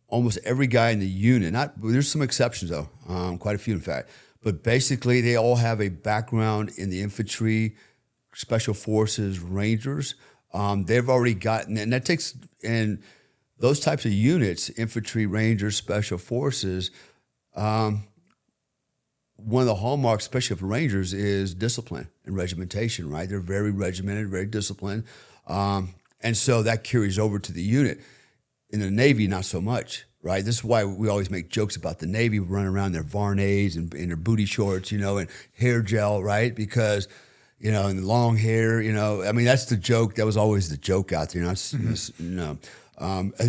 almost every guy in the unit, there's some exceptions though, quite a few in fact, but basically they all have a background in the infantry, special forces, Rangers. They've already gotten, and those types of units, infantry, Rangers, special forces, one of the hallmarks, especially of Rangers, is discipline and regimentation, right? They're very regimented, very disciplined. And so that carries over to the unit. In the Navy, not so much, right? This is why we always make jokes about the Navy running around in their Varnays and in their booty shorts, and hair gel, right? Because, and long hair, that's the joke. That was always the joke out there, and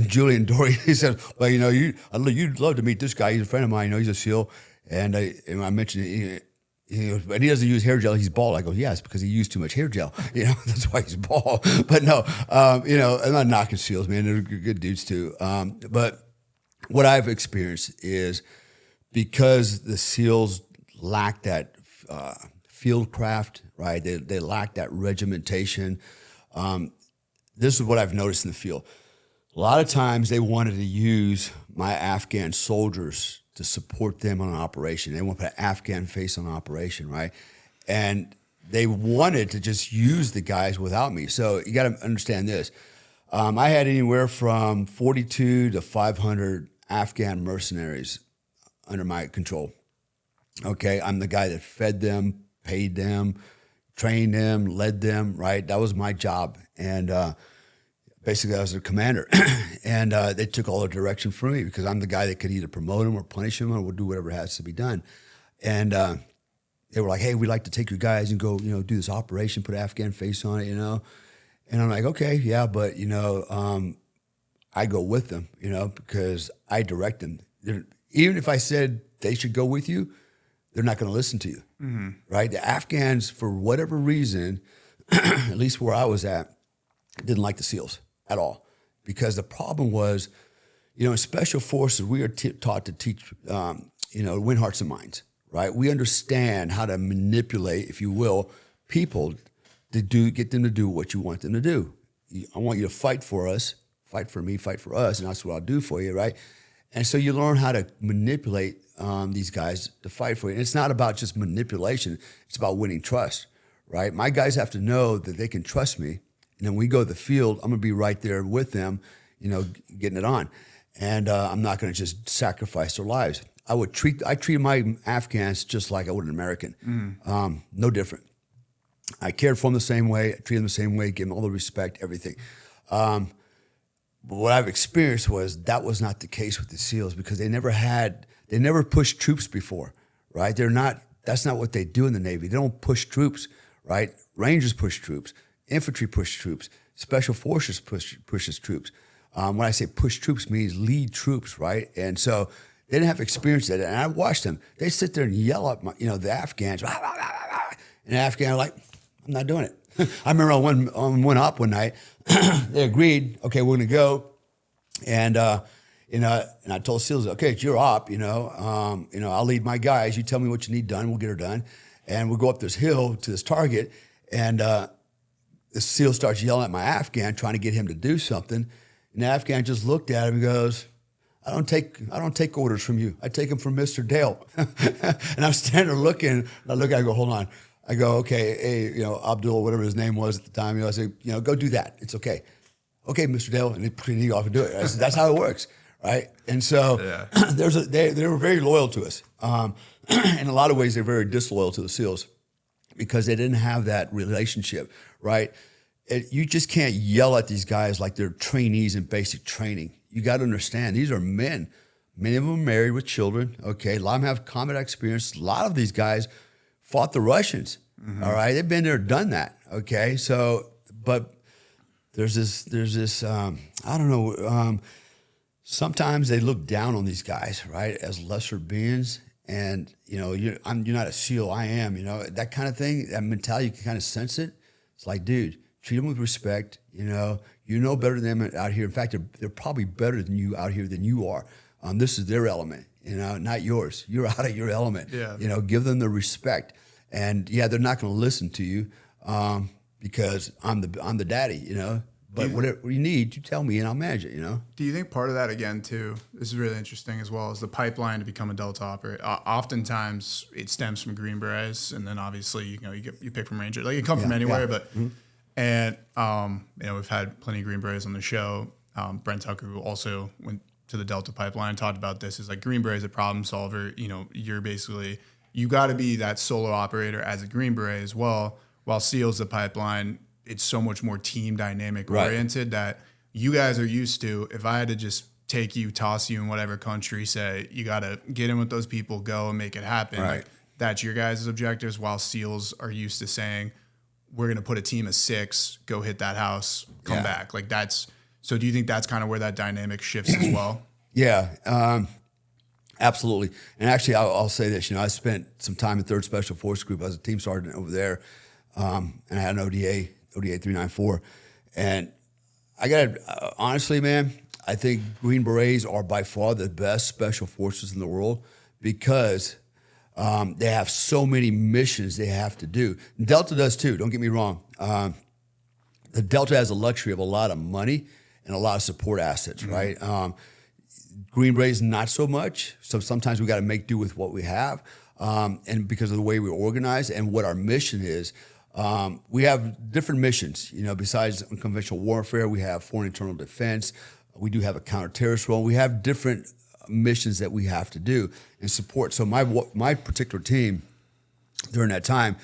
Julian Dory, he said, well, you'd love to meet this guy. He's a friend of mine. He's a SEAL. And I mentioned, and he doesn't use hair gel. He's bald. I go, yes, because he used too much hair gel. That's why he's bald. But no, I'm not knocking SEALs, man. They're good dudes too. But what I've experienced is because the SEALs lack that field craft, right? They lack that regimentation. This is what I've noticed in the field. A lot of times they wanted to use my Afghan soldiers to support them on an operation. They want to put an Afghan face on an operation, right? And they wanted to just use the guys without me. So you got to understand this. I had anywhere from 42 to 500 Afghan mercenaries under my control. Okay, I'm the guy that fed them, paid them, trained them, led them, right? That was my job. And basically, I was their commander, and they took all the direction from me because I'm the guy that could either promote them or punish them or do whatever has to be done. And they were like, "Hey, we'd like to take your guys and go, do this operation, put an Afghan face on it, And I'm like, "Okay, yeah, but I go with them, because I direct them. Even if I said they should go with you, they're not going to listen to you, right? The Afghans, for whatever reason, at least where I was at, didn't like the SEALs at all, because the problem was, in special forces, we are taught to teach, win hearts and minds, right? We understand how to manipulate, if you will, people to get them to do what you want them to do. I want you to fight for us, fight for me, fight for us, and that's what I'll do for you, right? And so you learn how to manipulate these guys to fight for you. And it's not about just manipulation. It's about winning trust, right? My guys have to know that they can trust me. And then when we go to the field, I'm going to be right there with them, getting it on. And I'm not going to just sacrifice their lives. I treat my Afghans just like I would an American. No different. I cared for them the same way, I treated them the same way, gave them all the respect, everything. But what I've experienced was that was not the case with the SEALs, because they never pushed troops before, right? That's not what they do in the Navy. They don't push troops, right? Rangers push troops. Infantry push troops. Special forces pushes troops. When I say push troops, means lead troops, right? And so they didn't have experience at it. And I watched them. They sit there and yell at the Afghans. Blah, blah, blah, blah. And the Afghans are like, I'm not doing it. I remember on one op one night, they agreed, okay, we're going to go. And and I told SEALs, okay, it's your op, I'll lead my guys. You tell me what you need done, we'll get her done. And we'll go up this hill to this target, and the SEAL starts yelling at my Afghan, trying to get him to do something. And the Afghan just looked at him and goes, I don't take orders from you. I take them from Mr. Dale. And I'm standing there looking, and I go, hold on. I go, okay, hey, Abdul, whatever his name was at the time, I say, go do that. It's okay. Okay, Mr. Dale, and he off and do it. I said, that's how it works, right? And so they were very loyal to us. In a lot of ways, they're very disloyal to the SEALs because they didn't have that relationship, right? You just can't yell at these guys like they're trainees in basic training. You got to understand, these are men. Many of them are married with children, okay? A lot of them have combat experience. A lot of these guys fought the Russians, all right? They've been there, done that, okay? So, but there's this I don't know, sometimes they look down on these guys, right, as lesser beings. And, you're not a SEAL, I am, that kind of thing, that mentality, you can kind of sense it. It's like, dude, treat them with respect. You know better than them out here. In fact, they're probably better than you out here than you are. This is their element, not yours. You're out of your element. Yeah. Give them the respect. And yeah, they're not going to listen to you because I'm the daddy, But whatever you need, you tell me and I'll manage it, Do you think part of that, again, too, this is really interesting as well, is the pipeline to become a Delta operator? Oftentimes it stems from Green Berets, and then obviously, you pick from Ranger. Like, you come from anywhere, but, and, we've had plenty of Green Berets on the show. Brent Tucker, who also went to the Delta pipeline, talked about this, is like Green Beret is a problem solver. You're basically, you got to be that solo operator as a Green Beret as well, while SEALs the pipeline, it's so much more team dynamic oriented that you guys are used to. If I had to just take you, toss you in whatever country, say you got to get in with those people, go and make it happen. Right. Like, that's your guys' objectives, while SEALs are used to saying, we're going to put a team of 6, go hit that house, come back. Like, so do you think that's kind of where that dynamic shifts as well? Yeah, absolutely. And actually, I'll say this, I spent some time in 3rd Special Force Group. I was a team sergeant over there, and I had an ODA 394. And I got to, honestly, man, I think Green Berets are by far the best special forces in the world because they have so many missions they have to do. And Delta does too, don't get me wrong. The Delta has the luxury of a lot of money and a lot of support assets, right? Green Berets, not so much. So sometimes we got to make do with what we have. And because of the way we're organized and what our mission is, we have different missions, besides unconventional warfare. We have foreign internal defense. We do have a counter-terrorist role. We have different missions that we have to do and support. So my particular team during that time,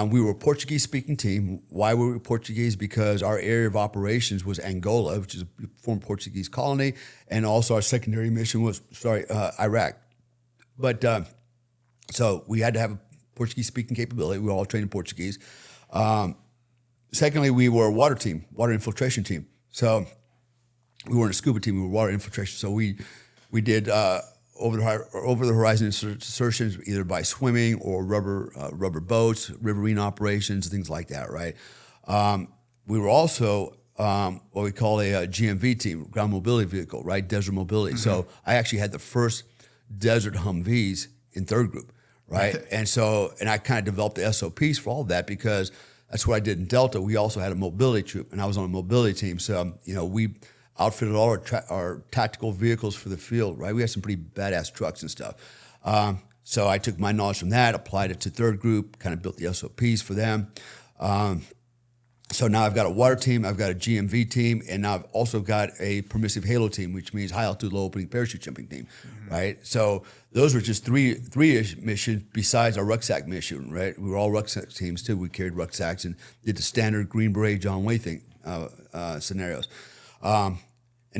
we were a Portuguese-speaking team. Why were we Portuguese? Because our area of operations was Angola, which is a former Portuguese colony, and also our secondary mission was, Iraq. But so we had to have a Portuguese-speaking capability. We were all trained in Portuguese. Secondly, we were a water team, water infiltration team. So we weren't a scuba team, we were water infiltration. So we did over the horizon insertions either by swimming or rubber boats, riverine operations, things like that, right? We were also what we call a GMV team, ground mobility vehicle, right? Desert mobility. So I actually had the first desert Humvees in 3rd Group. Right. And I kind of developed the SOPs for all of that because that's what I did in Delta. We also had a mobility troop and I was on a mobility team. So, we outfitted all our tactical vehicles for the field, right? We had some pretty badass trucks and stuff. So I took my knowledge from that, applied it to 3rd Group, kind of built the SOPs for them. So now I've got a water team, I've got a GMV team, and now I've also got a permissive halo team, which means high altitude, low opening parachute jumping team, right? So those were just three-ish missions besides our rucksack mission, right? We were all rucksack teams too. We carried rucksacks and did the standard Green Beret, John Wayne thing scenarios. And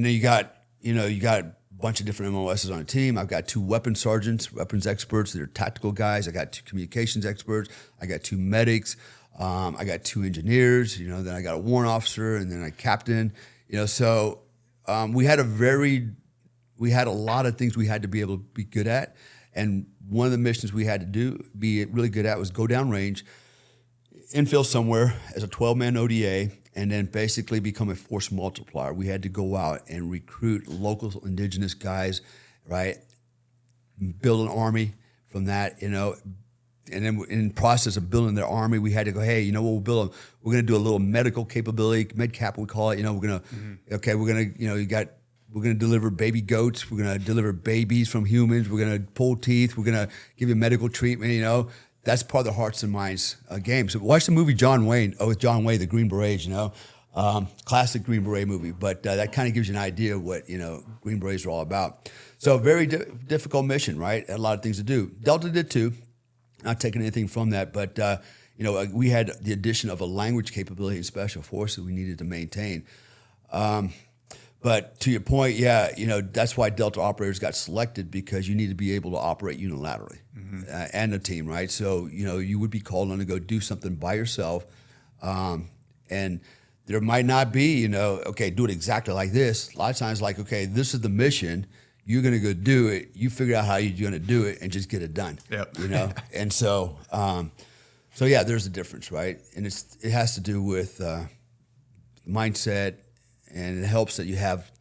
then you got a bunch of different MOSs on a team. I've got 2 weapons sergeants, weapons experts. They're tactical guys. I got 2 communications experts. I got 2 medics. I got 2 engineers, then I got a warrant officer and then a captain, so we had a lot of things we had to be able to be good at. And one of the missions we had to be really good at was go down range, infill somewhere as a 12-man ODA, and then basically become a force multiplier. We had to go out and recruit local indigenous guys, right? Build an army from that, And then in the process of building their army, we had to go, hey, what we'll build? We're going to do a little medical capability, medcap we call it. We're going to, we're going to, we're going to deliver baby goats. We're going to deliver babies from humans. We're going to pull teeth. We're going to give you medical treatment, That's part of the hearts and minds game. So watch the movie John Wayne, with John Wayne, the Green Berets, classic Green Beret movie. But that kind of gives you an idea of what, Green Berets are all about. So very difficult mission, right? Had a lot of things to do. Delta did too. Not taking anything from that, but we had the addition of a language capability in Special Forces we needed to maintain. But to your point, that's why Delta operators got selected, because you need to be able to operate unilaterally and a team, right? So you would be called on to go do something by yourself, and there might not be okay, do it exactly like this. A lot of times, like, okay, this is the mission. You're going to go do it. You figure out how you're going to do it and just get it done. Yep. And so, there's a difference, right? And it has to do with mindset, and it helps that you have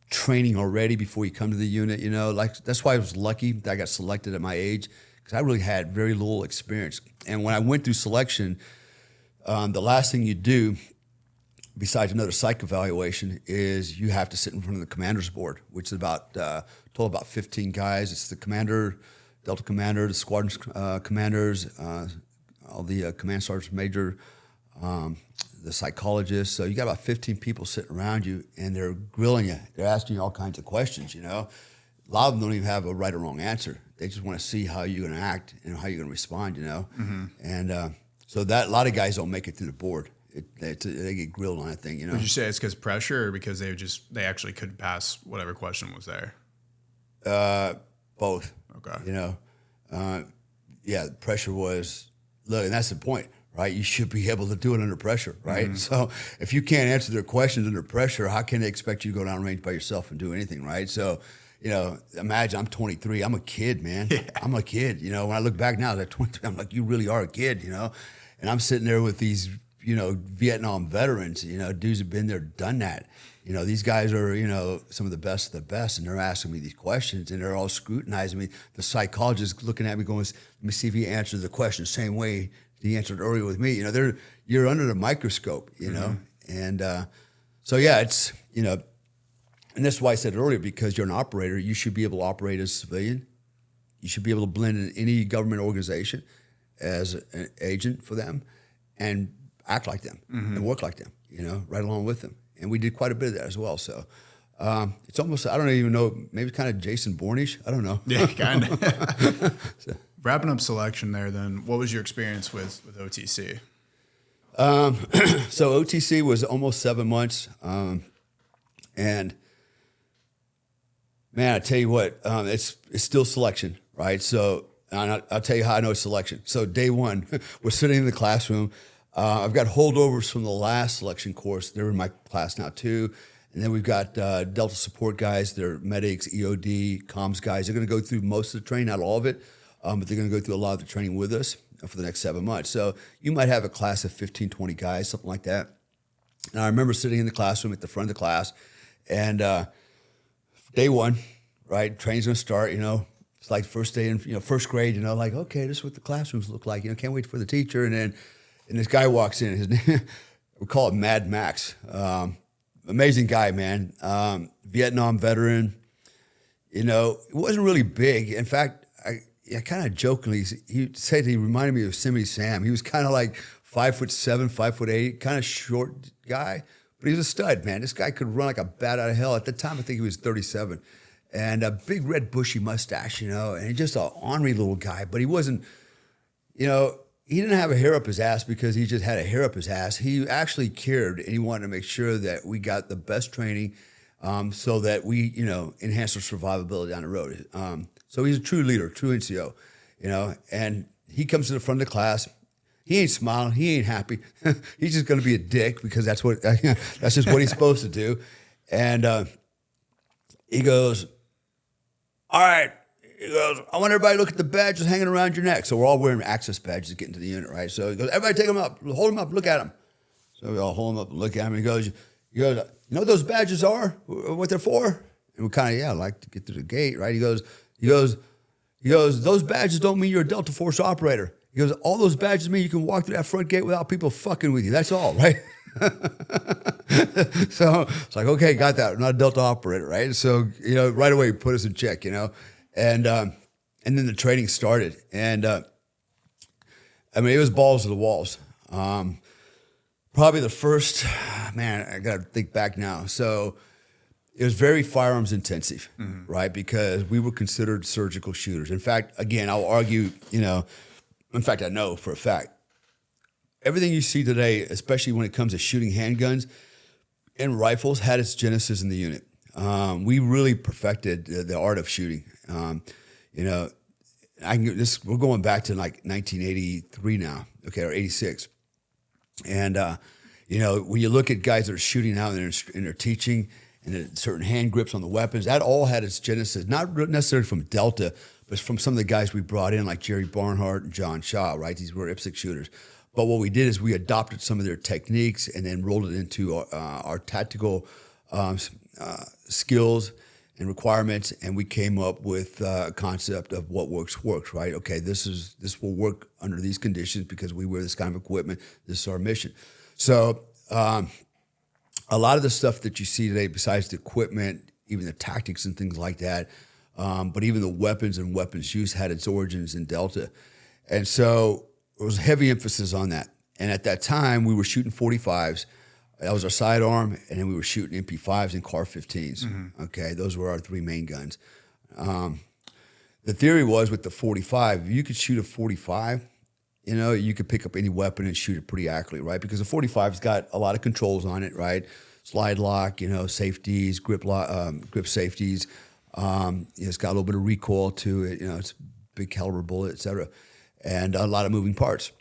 training already before you come to the unit. You know, like that's why I was lucky that I got selected at my age, because I really had very little experience. And when I went through selection, the last thing you do, besides another psych evaluation, is you have to sit in front of the commander's board, which is about total about 15 guys. It's the commander, Delta commander, the squadron commanders, all the command sergeant major, the psychologist. So you got about 15 people sitting around you, and they're grilling you. They're asking you all kinds of questions, you know. A lot of them don't even have a right or wrong answer. They just want to see how you're going to act and how you're going to respond, you know. Mm-hmm. And so that a lot of guys don't make it through the board. They get grilled on that thing, you know. Would you say it's because pressure, or because they actually couldn't pass whatever question was there? Both. Okay. You know, yeah, pressure was, look, and that's the point, right? You should be able to do it under pressure, right? Mm-hmm. So if you can't answer their questions under pressure, how can they expect you to go down range by yourself and do anything, right? So, you know, imagine I'm 23. I'm a kid, man. Yeah. I'm a kid. You know, when I look back now at 23, I'm like, you really are a kid, you know? And I'm sitting there with these, you know, Vietnam veterans, you know, dudes have been there, done that. You know, these guys are, you know, some of the best of the best, and they're asking me these questions, and they're all scrutinizing me. The psychologist looking at me going, let me see if he answered the question the same way he answered earlier with me. You know, you're under the microscope, you know? And so, yeah, it's, you know, and that's why I said earlier, because you're an operator, you should be able to operate as a civilian. You should be able to blend in any government organization as an agent for them and act like them and work like them, you know, right along with them. And we did quite a bit of that as well. So it's almost, I don't even know, maybe kind of Jason Bourne-ish. I don't know. Yeah, kind of. So. Wrapping up selection there, then, what was your experience with OTC? So OTC was almost 7 months. And man, I tell you what, it's still selection, right? So I'll tell you how I know it's selection. So day one, we're sitting in the classroom. I've got holdovers from the last selection course. They're in my class now too. And then we've got Delta support guys. They're medics, EOD, comms guys. They're going to go through most of the training, not all of it, but they're going to go through a lot of the training with us for the next 7 months. So you might have a class of 15, 20 guys, something like that. And I remember sitting in the classroom at the front of the class, and day one, right, training's going to start, you know. It's like first day in, you know, first grade, you know, like, okay, this is what the classrooms look like. You know, can't wait for the teacher. And this guy walks in. His name, we call it Mad Max. Amazing guy, man. Vietnam veteran. You know, it wasn't really big. In fact, I kind of jokingly, he said he reminded me of Yosemite Sam. He was kind of like 5'7", 5'8", kind of short guy, but he was a stud, man. This guy could run like a bat out of hell. At the time, I think he was 37. And a big red bushy mustache, you know, and just an ornery little guy. But he wasn't, you know, he didn't have a hair up his ass because he just had a hair up his ass. He actually cared, and he wanted to make sure that we got the best training so that we, you know, enhance our survivability down the road. So he's a true leader, true NCO, you know, and he comes to the front of the class. He ain't smiling. He ain't happy. He's just going to be a dick because that's just what he's supposed to do. And he goes, all right. He goes, I want everybody to look at the badges hanging around your neck. So we're all wearing access badges to get into the unit, right? So he goes, everybody take them up, hold them up, look at them. So we all hold them up and look at them. He goes, you know what those badges are? What they're for? And we kind of, like to get through the gate, right? He goes, those badges don't mean you're a Delta Force operator. He goes, all those badges mean you can walk through that front gate without people fucking with you. That's all, right? So it's like, okay, got that. I'm not a Delta operator, right? So, you know, right away, put us in check, you know. And then the training started. And, I mean, it was balls to the walls. Probably the first, man, I got to think back now. So it was very firearms intensive, right? Because we were considered surgical shooters. In fact, again, I'll argue, you know, in fact, I know for a fact, everything you see today, especially when it comes to shooting handguns and rifles, had its genesis in the unit. We really perfected the art of shooting. You know, we're going back to like 1983 now, okay, or 86. And, you know, when you look at guys that are shooting now and they're teaching and certain hand grips on the weapons, that all had its genesis, not necessarily from Delta, but from some of the guys we brought in, like Jerry Barnhart and John Shaw, right? These were IPSC shooters. But what we did is we adopted some of their techniques and then rolled it into our tactical skills and requirements, and we came up with a concept of what works, right? Okay, this will work under these conditions because we wear this kind of equipment. This is our mission. So a lot of the stuff that you see today, besides the equipment, even the tactics and things like that, but even the weapons and weapons use had its origins in Delta. And so there was heavy emphasis on that. And at that time, we were shooting 45s. That was our sidearm, and then we were shooting MP5s and CAR-15s. Mm-hmm. Okay, those were our three main guns. The theory was with the 45, if you could shoot a 45, you could pick up any weapon and shoot it pretty accurately, right? Because the 45's got a lot of controls on it, right? Slide lock, safeties, grip safeties. It's got a little bit of recoil to it. It's a big caliber bullet, et cetera, and a lot of moving parts.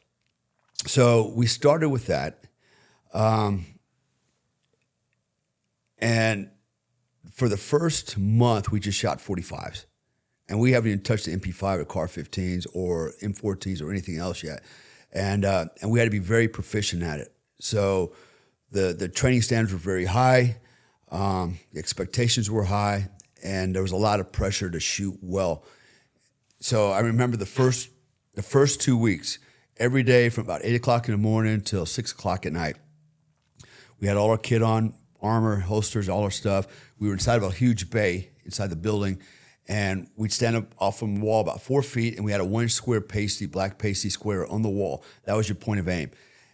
So we started with that. And for the first month, we just shot 45s. And we haven't even touched the MP5 or CAR-15s or M14s or anything else yet. And we had to be very proficient at it. So the training standards were very high. The expectations were high. And there was a lot of pressure to shoot well. So I remember the first 2 weeks, every day from about 8 o'clock in the morning till 6 o'clock at night, we had all our kit on, armor, holsters, all our stuff. We were inside of a huge bay inside the building, and we'd stand up off from the wall about 4 feet, and we had a 1 square black pasty square on the wall. That was your point of aim.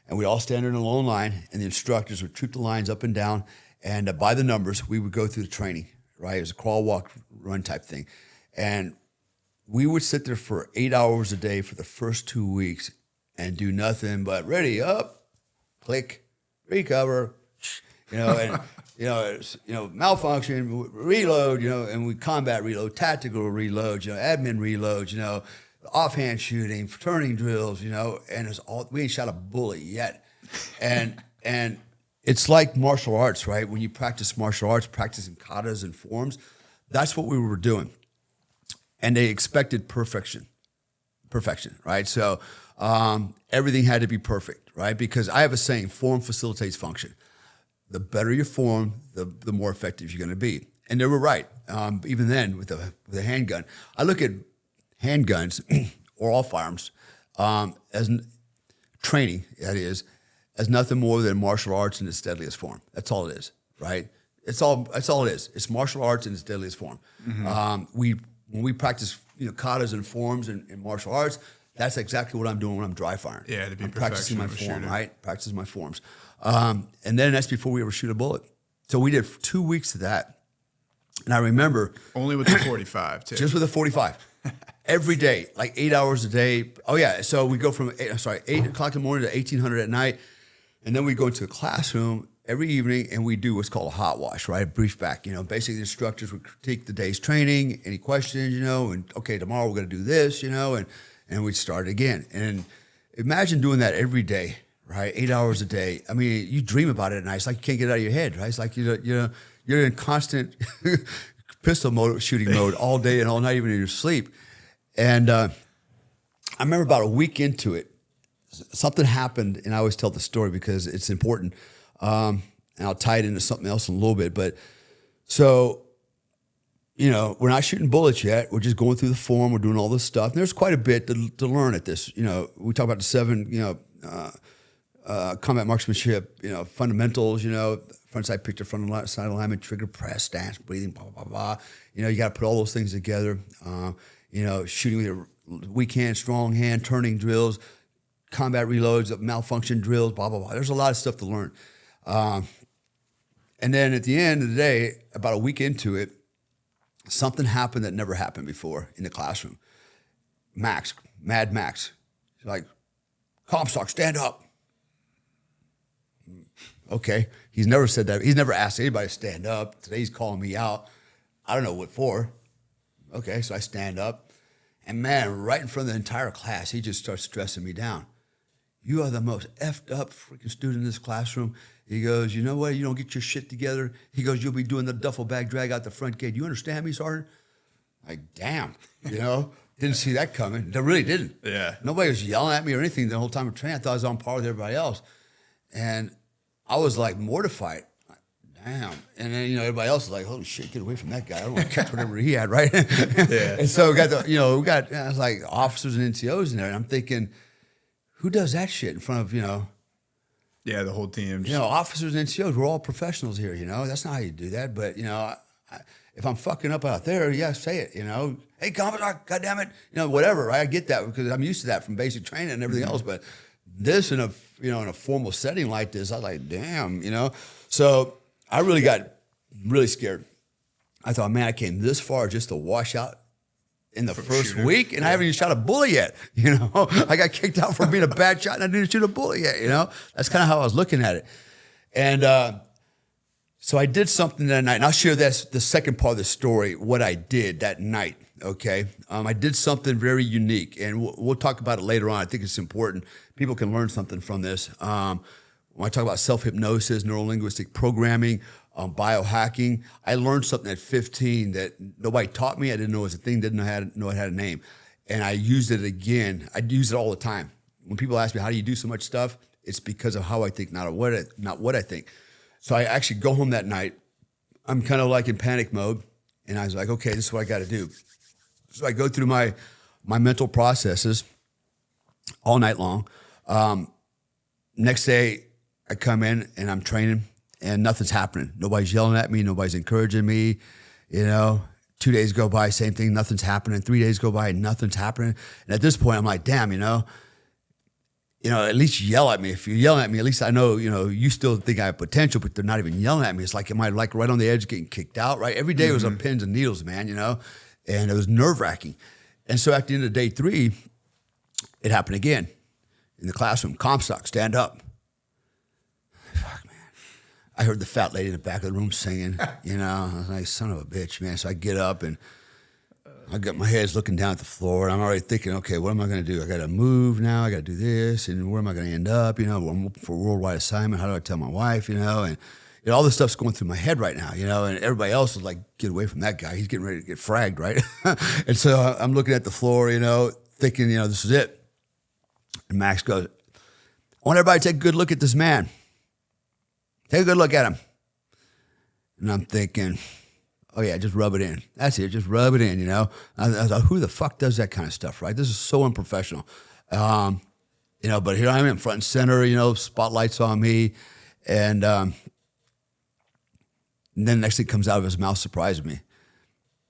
And we'd all stand in a lone line, and the instructors would troop the lines up and down, and by the numbers, we would go through the training, right? It was a crawl, walk, run type thing. And we would sit there for 8 hours a day for the first 2 weeks and do nothing but ready, up, click, recover, malfunction, reload, and we combat reload, tactical reload, admin reloads, offhand shooting, turning drills, and it's all, we ain't shot a bullet yet. And it's like martial arts, right? When you practice martial arts, practicing katas and forms, that's what we were doing. And they expected perfection, right? So everything had to be perfect, right? Because I have a saying, form facilitates function. The better your form, the more effective you're going to be. And they were right. Even then, with the handgun, I look at handguns or all firearms as training. That is, as nothing more than martial arts in its deadliest form. That's all it is, right? That's all it is. It's martial arts in its deadliest form. Mm-hmm. When we practice, katas and forms and martial arts, that's exactly what I'm doing when I'm dry firing. Yeah, to be I'm practicing my form, shooter. right? Practicing my forms. And then that's before we ever shoot a bullet. So we did 2 weeks of that. And I remember... Only with the 45, too. Just with the 45. Every day, like 8 hours a day. Oh, yeah. So we go from 8 o'clock in the morning to 1800 at night. And then we go into the classroom every evening and we do what's called a hot wash, right? A brief back. Basically the instructors would critique the day's training, any questions, and okay, tomorrow we're going to do this, and we'd start again. And imagine doing that every day, right? 8 hours a day. I mean, you dream about it at night. It's like you can't get it out of your head, right? It's like you're in constant pistol shooting mode all day and all night, even in your sleep. And I remember about a week into it, something happened, and I always tell the story because it's important. And I'll tie it into something else in a little bit. But so, we're not shooting bullets yet. We're just going through the form. We're doing all this stuff. And there's quite a bit to learn at this. We talk about the 7, combat marksmanship, fundamentals, front side picture, front side alignment, trigger press, stance, breathing, blah, blah, blah, blah. You got to put all those things together. Shooting with your weak hand, strong hand, turning drills, combat reloads, malfunction drills, blah, blah, blah. There's a lot of stuff to learn. And then at the end of the day, about a week into it, something happened that never happened before in the classroom. Mad Max. He's like, Comstock, stand up. Okay. He's never said that. He's never asked anybody to stand up. Today he's calling me out. I don't know what for. Okay, so I stand up. And man, right in front of the entire class, he just starts stressing me down. You are the most effed up freaking student in this classroom. He goes, you know what? You don't get your shit together. He goes, you'll be doing the duffel bag drag out the front gate. You understand me, Sergeant? Like, damn, Didn't see that coming. They really didn't. Yeah. Nobody was yelling at me or anything the whole time of training. I thought I was on par with everybody else. And I was like mortified. Like, damn. And then, everybody else was like, holy shit, get away from that guy. I don't want to catch whatever he had, right? Yeah. And so I was like officers and NCOs in there. And I'm thinking, who does that shit in front of, Yeah, the whole team. officers and NCOs, we're all professionals here, That's not how you do that. But, if I'm fucking up out there, say it, Hey, Commodore, goddammit, whatever, right? I get that because I'm used to that from basic training and everything else. But this in a formal setting like this, I was like, damn, So I really got really scared. I thought, man, I came this far just to wash out in the first week, and I haven't even shot a bullet yet. I got kicked out for being a bad shot, and I didn't shoot a bullet yet. That's kind of how I was looking at it. And so I did something that night, and I'll share the second part of the story, what I did that night. Okay, I did something very unique, and we'll talk about it later on. I think it's important. People can learn something from this. When I talk about self-hypnosis, neuro-linguistic programming, biohacking, I learned something at 15 that nobody taught me. I didn't know it was a thing, didn't know it had a name. And I used it again. I use it all the time. When people ask me, how do you do so much stuff? It's because of how I think, not what I think. So I actually go home that night. I'm kind of like in panic mode. And I was like, okay, this is what I got to do. So I go through my mental processes all night long. Next day, I come in and I'm training and nothing's happening. Nobody's yelling at me. Nobody's encouraging me. 2 days go by, same thing, nothing's happening. 3 days go by, nothing's happening. And at this point, I'm like, damn, at least yell at me. If you're yelling at me, at least I know, you still think I have potential, but they're not even yelling at me. It's like, am I like right on the edge of getting kicked out, right? Every day was on pins and needles, man, and it was nerve-wracking. And so at the end of day 3, it happened again in the classroom. Comstock, stand up. Fuck, man. I heard the fat lady in the back of the room singing, I was like, son of a bitch, man. So I get up and I got my head's looking down at the floor, and I'm already thinking, okay, what am I going to do? I got to move now. I got to do this, and where am I going to end up? I'm for a worldwide assignment. How do I tell my wife? And all this stuff's going through my head right now. And everybody else is like, get away from that guy. He's getting ready to get fragged, right? And so I'm looking at the floor, thinking, this is it. And Max goes, I want everybody to take a good look at this man. Take a good look at him. And I'm thinking, oh, yeah, just rub it in. That's it. Just rub it in, I was like, who the fuck does that kind of stuff, right? This is so unprofessional. But here I am in front and center, spotlights on me. And then the next thing comes out of his mouth surprised me.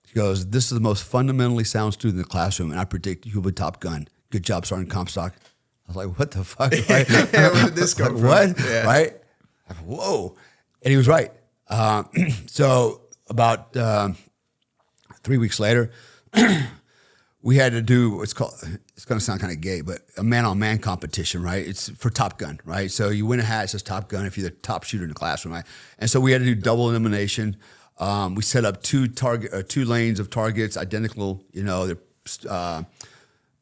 He goes, this is the most fundamentally sound student in the classroom, and I predict you'll be top gun. Good job, Sergeant Comstock. I was like, what the fuck? Right? Yeah, where did this come from? What? Yeah. Right? I go, whoa. And he was right. So about 3 weeks later, we had to do what's called, it's going to sound kind of gay, but a man-on-man competition, right? It's for Top Gun, right? So you win a hat, it says Top Gun if you're the top shooter in the classroom, right? And so we had to do double elimination. We set up two lanes of targets, identical, they're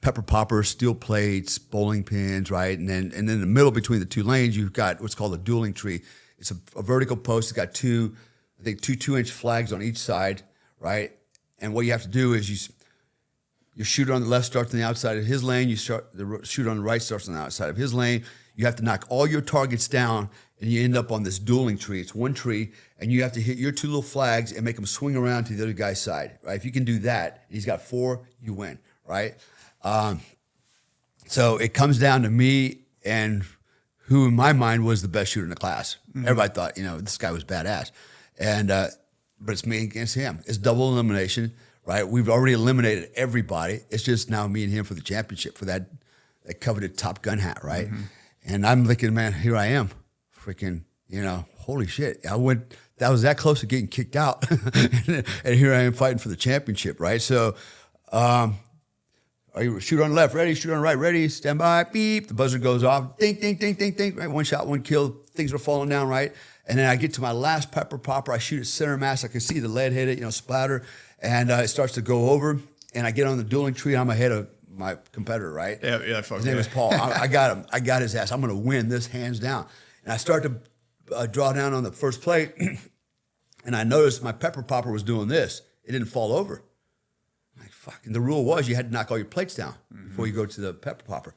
pepper poppers, steel plates, bowling pins, right? And then in the middle between the 2 lanes, you've got what's called a dueling tree. It's a vertical post. It's got two 2-inch flags on each side, right? And what you have to do is your shooter on the left starts on the outside of his lane. The shooter on the right starts on the outside of his lane. You have to knock all your targets down, and you end up on this dueling tree. It's one tree, and you have to hit your 2 little flags and make them swing around to the other guy's side, right? If you can do that, and he's got 4, you win, right? So it comes down to me and who in my mind was the best shooter in the class. Mm-hmm. Everybody thought, this guy was badass. And but it's me against him. It's double elimination, right? We've already eliminated everybody. It's just now me and him for the championship, for that coveted Top Gun hat, right? Mm-hmm. And I'm thinking, man, here I am, freaking, holy shit. That was that close to getting kicked out. And here I am fighting for the championship, right? So, are you shoot on the left, ready, shoot on the right, ready, stand by, beep, the buzzer goes off, ding, ding, ding, ding, ding, right? 1 shot, 1 kill, things are falling down, right? And then I get to my last pepper popper, I shoot at center mass, I can see the lead hit it, splatter, and it starts to go over, and I get on the dueling tree, I'm ahead of my competitor, right? Yeah, fuck. His name is Paul. I got him. I got his ass. I'm going to win this hands down. And I start to draw down on the first plate, and I noticed my pepper popper was doing this. It didn't fall over. I'm like, fucking, the rule was you had to knock all your plates down before you go to the pepper popper,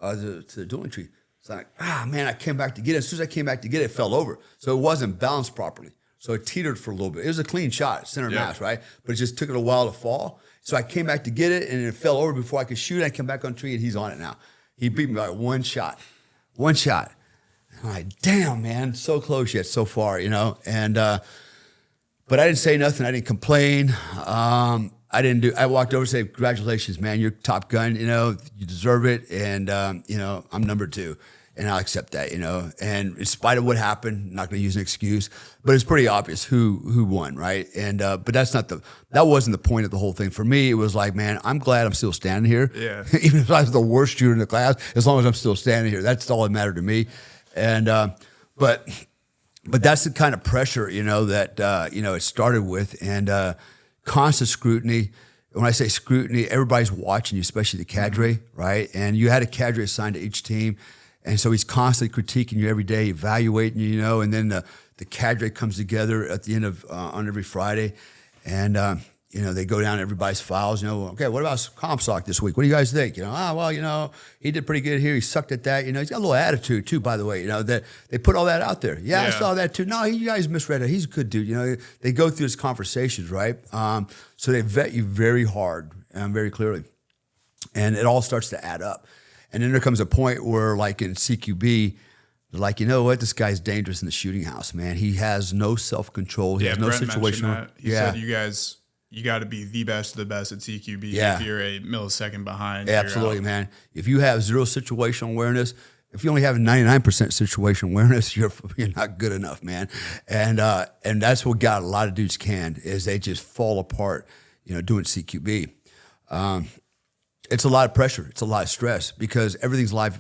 to the dueling tree. So I'm like, man, I came back to get it. As soon as I came back to get it, it fell over. So it wasn't balanced properly. So it teetered for a little bit. It was a clean shot, center mass, right? But it just took it a while to fall. So I came back to get it, and it fell over before I could shoot it. I came back on the tree, and he's on it now. He beat me by one shot. One shot. I'm like, damn, man, so close yet so far, And but I didn't say nothing. I didn't complain. I walked over and said, congratulations, man, you're Top Gun, you deserve it. And, I'm number 2. And I'll accept that, And in spite of what happened, I'm not going to use an excuse, but it's pretty obvious who won, right? And but that wasn't the point of the whole thing. For me, it was like, man, I'm glad I'm still standing here. Yeah. Even if I was the worst shooter in the class, as long as I'm still standing here, that's all that mattered to me. And but that's the kind of pressure, that it started with, and constant scrutiny. When I say scrutiny, everybody's watching you, especially the cadre, right? And you had a cadre assigned to each team. And so he's constantly critiquing you every day, evaluating you, and then the cadre comes together at the end of on every Friday, and they go down everybody's files. Okay, what about Comstock this week? What do you guys think? He did pretty good here. He sucked at that. He's got a little attitude too, by the way. That they put all that out there. Yeah, I saw that too. No, you guys misread it. He's a good dude. They go through these conversations, right? So they vet you very hard and very clearly, and it all starts to add up. And then there comes a point where, like in CQB, they're like, you know what? This guy's dangerous in the shooting house, man. He has no self-control. He has no situational. He said, you got to be the best of the best at CQB. If you're a millisecond behind. Absolutely, man. If you have zero situational awareness, if you only have 99% situational awareness, you're not good enough, man. And that's what got a lot of dudes canned, is they just fall apart, doing CQB. It's a lot of pressure. It's a lot of stress because everything's live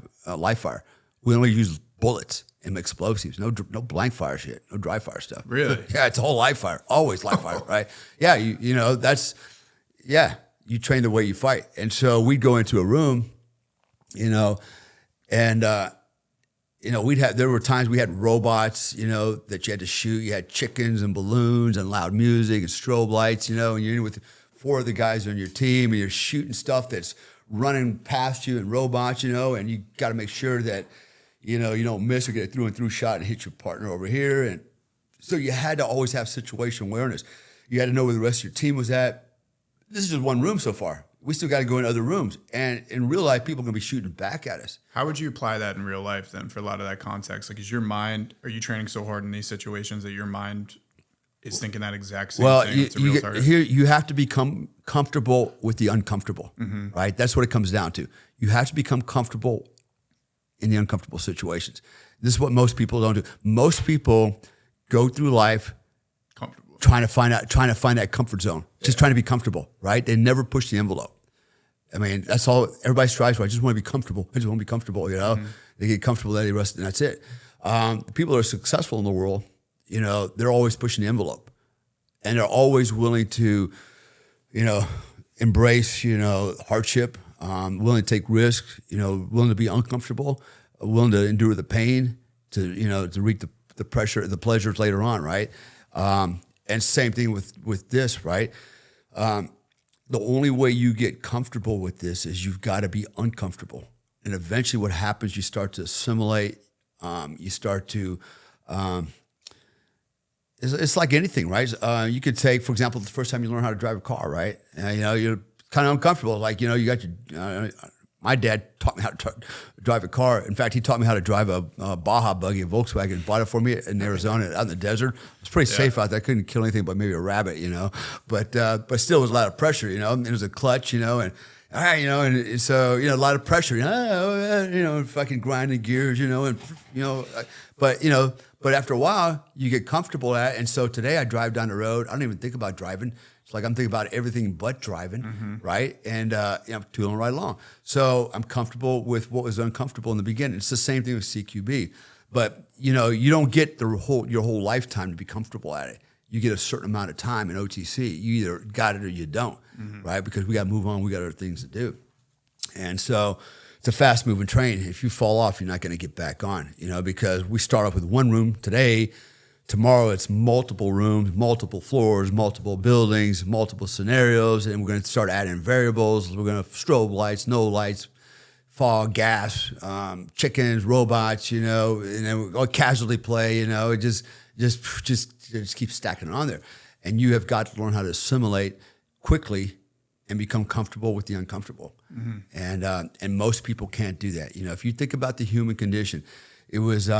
fire. We only use bullets and explosives. No blank fire shit. No dry fire stuff. Really? Yeah, it's all live fire. Always live fire, right? Yeah, you train the way you fight. And so we'd go into a room, and there were times we had robots, that you had to shoot. You had chickens and balloons and loud music and strobe lights, and you're in with 4 of the guys on your team, and you're shooting stuff that's running past you and robots, and you got to make sure that, you don't miss or get a through and through shot and hit your partner over here. And so you had to always have situation awareness. You had to know where the rest of your team was at. This is just one room so far. We still got to go in other rooms. And in real life, people are going to be shooting back at us. How would you apply that in real life then for a lot of that context? Like, are you training so hard in these situations that your mind is thinking that exact same thing? It's a real target. Here you have to become comfortable with the uncomfortable, right? That's what it comes down to. You have to become comfortable in the uncomfortable situations. This is what most people don't do. Most people go through life comfortable, trying to find that comfort zone, just trying to be comfortable, right? They never push the envelope. I mean, that's all everybody strives for. I just want to be comfortable. I just want to be comfortable, They get comfortable, then they rest, and that's it. The people that are successful in the world, they're always pushing the envelope, and they're always willing to, embrace, hardship, willing to take risks, willing to be uncomfortable, willing to endure the pain, to reap the pressure, the pleasures later on, right? And same thing with this, right? The only way you get comfortable with this is you've got to be uncomfortable, and eventually, what happens? You start to assimilate. You start to It's like anything, right? You could take, for example, the first time you learn how to drive a car, right? You're kind of uncomfortable. Like, you got your, my dad taught me how to drive a car. In fact, he taught me how to drive a Baja buggy, a Volkswagen, bought it for me in Arizona out in the desert. It was pretty safe out there. I couldn't kill anything but maybe a rabbit, but still it was a lot of pressure, and it was a clutch, and all right, and so, a lot of pressure, fucking grinding gears, but after a while, you get comfortable at it. And so today I drive down the road. I don't even think about driving. It's like I'm thinking about everything but driving, right? And I'm tooling right along. So I'm comfortable with what was uncomfortable in the beginning. It's the same thing with CQB. But, you don't get your whole lifetime to be comfortable at it. You get a certain amount of time in OTC. You either got it or you don't, right? Because we got to move on. We got other things to do. And so it's a fast-moving train. If you fall off, you're not going to get back on, because we start off with one room today. Tomorrow it's multiple rooms, multiple floors, multiple buildings, multiple scenarios, and we're going to start adding variables. We're going to strobe lights, no lights, fog, gas, chickens, robots, and then we're casualty play. It just keeps stacking on there, and you have got to learn how to assimilate quickly and become comfortable with the uncomfortable. Mm-hmm. And most people can't do that. If you think about the human condition, it was.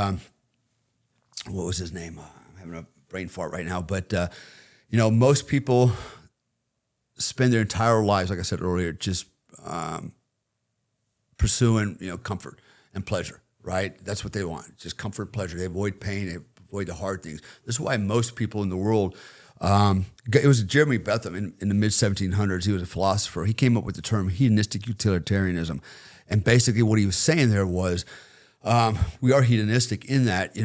What was his name? I'm having a brain fart right now. But, most people spend their entire lives, like I said earlier, just pursuing, comfort and pleasure, right? That's what they want, just comfort and pleasure. They avoid pain. They avoid the hard things. This is why most people in the world, it was Jeremy Bentham in the mid-1700s. He was a philosopher. He came up with the term hedonistic utilitarianism. And basically what he was saying there was, we are hedonistic in that,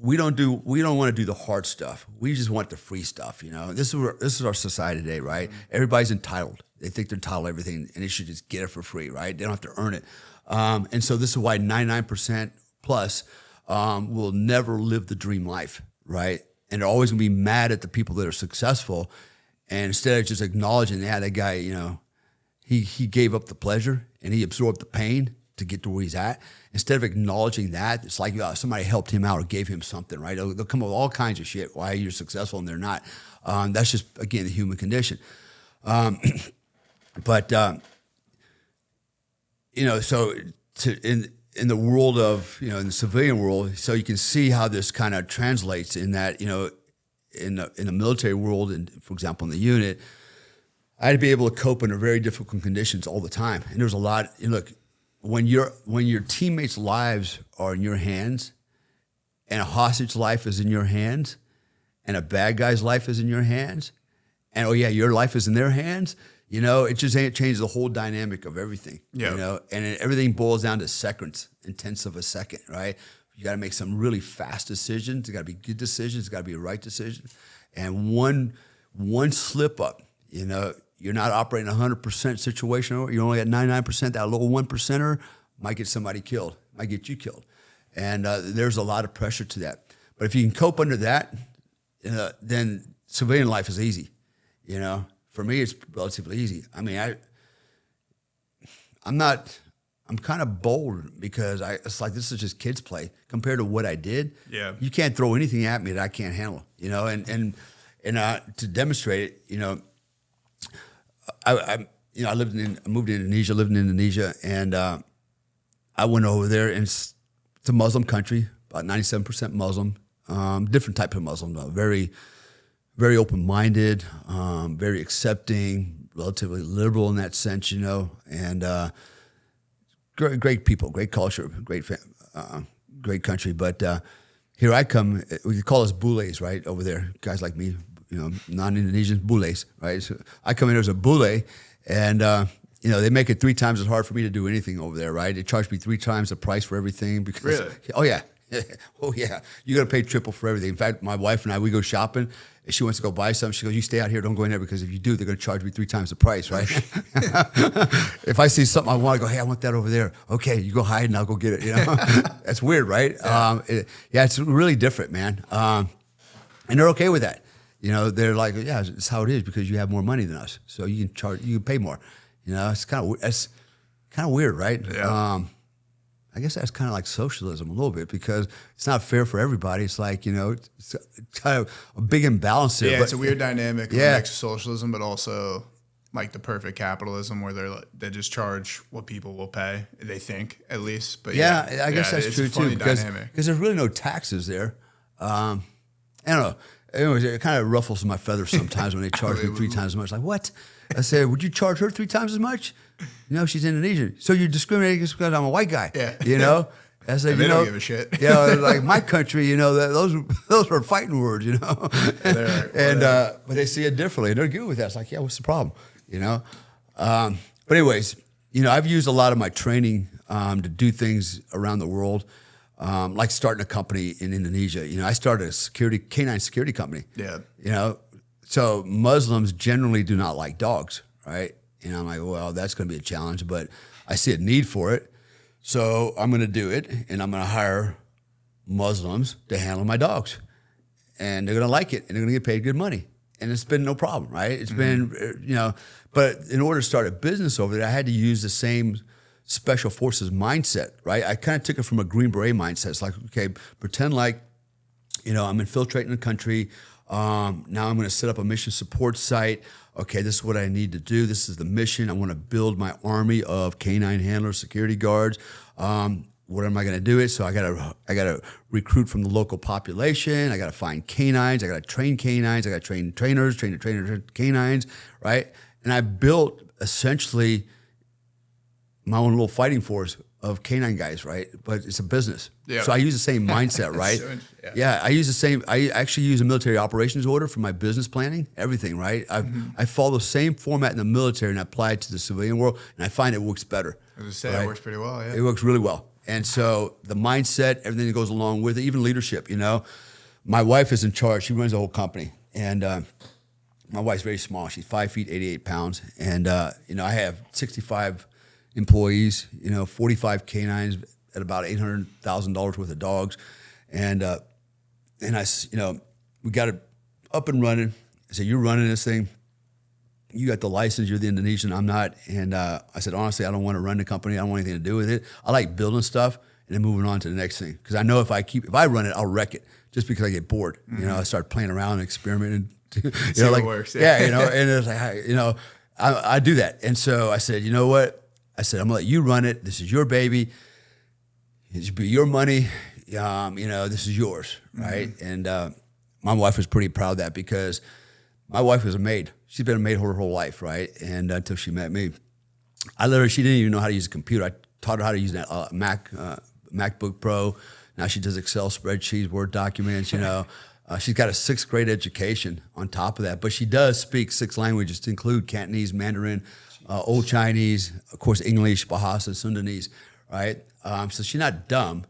we don't want to do the hard stuff. We just want the free stuff. This is our society today, right? Everybody's entitled. They think they're entitled to everything, and they should just get it for free, right? They don't have to earn it. And so this is why 99% plus will never live the dream life, right? And they're always going to be mad at the people that are successful. And instead of just acknowledging, that guy, he gave up the pleasure and he absorbed the pain to get to where he's at. Instead of acknowledging that, it's like somebody helped him out or gave him something, right? They'll come up with all kinds of shit why you're successful and they're not. That's just, again, the human condition. So in the world of, in the civilian world, so you can see how this kind of translates in that, in the military world, and for example, in the unit, I had to be able to cope under very difficult conditions all the time. And there's a lot, look, when your teammates' lives are in your hands, and a hostage life is in your hands, and a bad guy's life is in your hands, and your life is in their hands, it just changes the whole dynamic of everything. Yeah. And everything boils down to seconds and tenths of a second, right? You got to make some really fast decisions. It's got to be good decisions. It's got to be a right decision. And one slip up, you're not operating 100% situational. You're only at 99%. That little 1%er might get somebody killed, might get you killed. And there's a lot of pressure to that. But if you can cope under that, then civilian life is easy. For me, it's relatively easy. I mean, I'm kind of bold because it's like this is just kids play compared to what I did. Yeah. You can't throw anything at me that I can't handle, and to demonstrate it, I moved to Indonesia, lived in Indonesia, and I went over there, and it's a Muslim country, about 97% Muslim, different type of Muslim, though, very, very open-minded, very accepting, relatively liberal in that sense, and great people, great culture, great country. But here I come, we call us bules, right, over there, guys like me, non-Indonesians, bules, right? So I come in as a bule, and they make it 3 times as hard for me to do anything over there, right? They charge me 3 times the price for everything because, really? Oh yeah, you got to pay triple for everything. In fact, my wife and I, we go shopping. If she wants to go buy something, she goes, "You stay out here, don't go in there because if you do, they're going to charge me 3 times the price, right?" If I see something I want, I go, "Hey, I want that over there." Okay, you go hide and I'll go get it. That's weird, right? Yeah. It's really different, man. And they're okay with that. They're like, "Yeah, it's how it is because you have more money than us, so you can pay more." It's kind of weird, right? Yeah. I guess that's kind of like socialism a little bit because it's not fair for everybody. It's like, it's kind of a big imbalance there. Yeah, but it's a weird dynamic of a mix of socialism, but also like the perfect capitalism where they just charge what people will pay, they think at least. But I guess that's true too because there's really no taxes there. I don't know. Anyways, it kind of ruffles my feathers sometimes when they charge me 3 times as much. Like, what? I said, would you charge her 3 times as much? She's Indonesian. So you're discriminating because I'm a white guy. Yeah. I said, they don't give a shit. Like my country, those are fighting words, But they see it differently. They're good with that. It's like, yeah, what's the problem? But anyways, I've used a lot of my training to do things around the world. Like starting a company in Indonesia. I started a canine security company. Yeah. So Muslims generally do not like dogs, right? And I'm like, well, that's going to be a challenge, but I see a need for it. So I'm going to do it, and I'm going to hire Muslims to handle my dogs. and they're going to like it, and they're going to get paid good money. And it's been no problem, right? It's been, but in order to start a business over there, I had to use the same special forces mindset, right? I kind of took it from a Green Beret mindset. It's like, okay, pretend like, I'm infiltrating the country. Now I'm going to set up a mission support site. Okay, this is what I need to do. This is the mission. I want to build my army of canine handlers, security guards. What am I going to do? So I got to recruit from the local population. I got to find canines. I got to train canines. I got to train trainers, train canines, right? And I built essentially my own little fighting force of canine guys, right? But it's a business. Yeah. So I use the same mindset, right? I use the same. I actually use a military operations order for my business planning, everything, right? I follow the same format in the military and I apply it to the civilian world, and I find it works better. I was going to say, right? It works pretty well, yeah. It works really well. And so the mindset, everything that goes along with it, even leadership, My wife is in charge. She runs the whole company. And my wife's very small. She's 5 feet, 88 pounds. And, I have 65 employees, 45 canines at about $800,000 worth of dogs. And I, we got it up and running. I said, you're running this thing. You got the license, you're the Indonesian, I'm not. And I said, honestly, I don't want to run the company. I don't want anything to do with it. I like building stuff and then moving on to the next thing. Because I know if I run it, I'll wreck it just because I get bored. I start playing around and experimenting. See what works. Yeah. And it's like, I do that. And so I said, you know what? I said, I'm going to let you run it. This is your baby. It should be your money. This is yours, right? And my wife was pretty proud of that because my wife was a maid. She's been a maid her whole life, right? And until she met me, she didn't even know how to use a computer. I taught her how to use that MacBook Pro. Now she does Excel spreadsheets, Word documents, She's got a 6th grade education on top of that, but she does speak 6 languages to include Cantonese, Mandarin, Old Chinese, of course, English, Bahasa, Sundanese, right? So she's not dumb.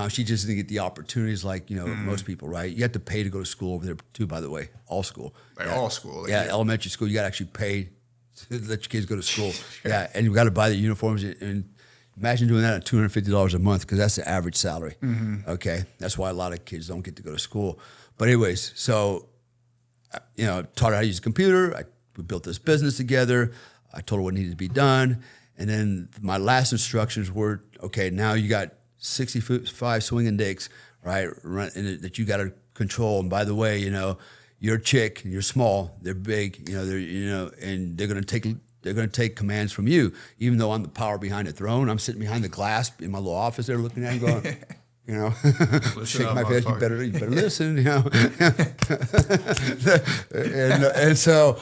She just didn't get the opportunities like, most people, right? You have to pay to go to school over there too, by the way, all school. All school. Elementary school, you got to actually pay to let your kids go to school. Yeah, and you got to buy the uniforms. And imagine doing that at $250 a month because that's the average salary. Okay, that's why a lot of kids don't get to go to school. But anyways, so, taught her how to use a computer. We built this business together. I told her what needed to be done. And then my last instructions were, okay, now you got 65 swinging dicks, right, that you got to control. And by the way, you're a chick, you're small, they're big, and they're going to take commands from you. Even though I'm the power behind the throne, I'm sitting behind the glass in my little office there looking at him going, shake my head, you better listen, and so,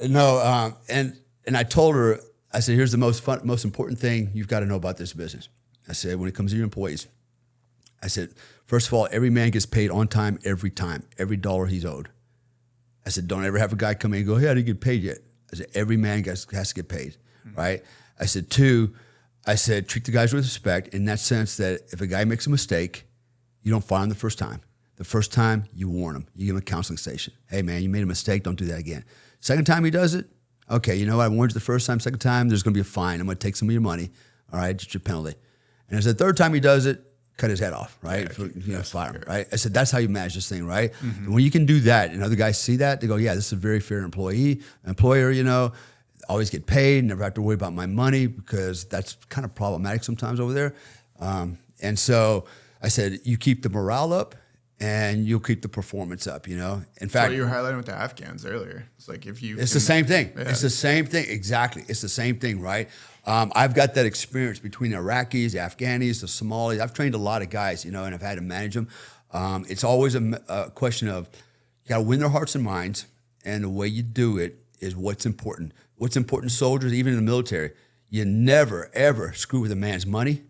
and I told her, I said, here's the most important thing you've got to know about this business. I said, when it comes to your employees, I said, first of all, every man gets paid on time, every dollar he's owed. I said, don't ever have a guy come in and go, hey, I didn't get paid yet. I said, every man has to get paid, right? I said, 2, treat the guys with respect in that sense that if a guy makes a mistake, you don't fire him the first time. The first time, you warn him. You give him a counseling station. Hey, man, you made a mistake. Don't do that again. Second time he does it, okay, you know what? I warned you the first time. Second time, there's going to be a fine. I'm going to take some of your money. All right, just your penalty. And as the third time he does it, cut his head off, right? Fire him, right? I said, that's how you manage this thing, right? And when you can do that and other guys see that, they go, yeah, this is a very fair employer, always get paid, never have to worry about my money because that's kind of problematic sometimes over there. And so I said, you keep the morale up and you'll keep the performance up, In fact, what you were highlighting with the Afghans earlier. It's like it's the same thing. Yeah. It's the same thing. Exactly. It's the same thing, right? I've got that experience between the Iraqis, the Afghanis, the Somalis. I've trained a lot of guys, and I've had to manage them. It's always a question of you got to win their hearts and minds, and the way you do it is what's important. What's important to soldiers, even in the military, you never, ever screw with a man's money,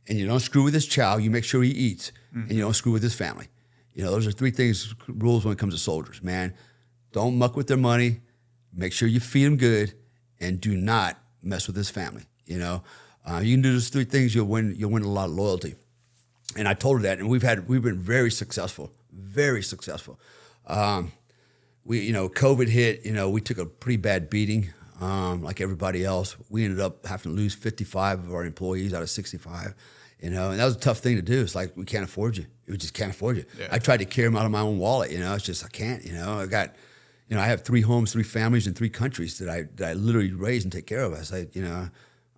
and you don't screw with his chow. You make sure he eats, and you don't screw with his family. Those are 3 rules when it comes to soldiers, man. Don't muck with their money. Make sure you feed them good, and do not mess with his family. You can do those 3 things, you'll win a lot of loyalty. And I told her that, and we've been very successful. COVID hit. We took a pretty bad beating, like everybody else. We ended up having to lose 55 of our employees out of 65, you know, and that was a tough thing to do. It's like, we can't afford you. We just can't afford you. Yeah. I tried to carry them out of my own wallet, you know, it's just, I can't, you know, I have 3 homes, 3 families in 3 countries that I literally raise and take care of. I was like, you know,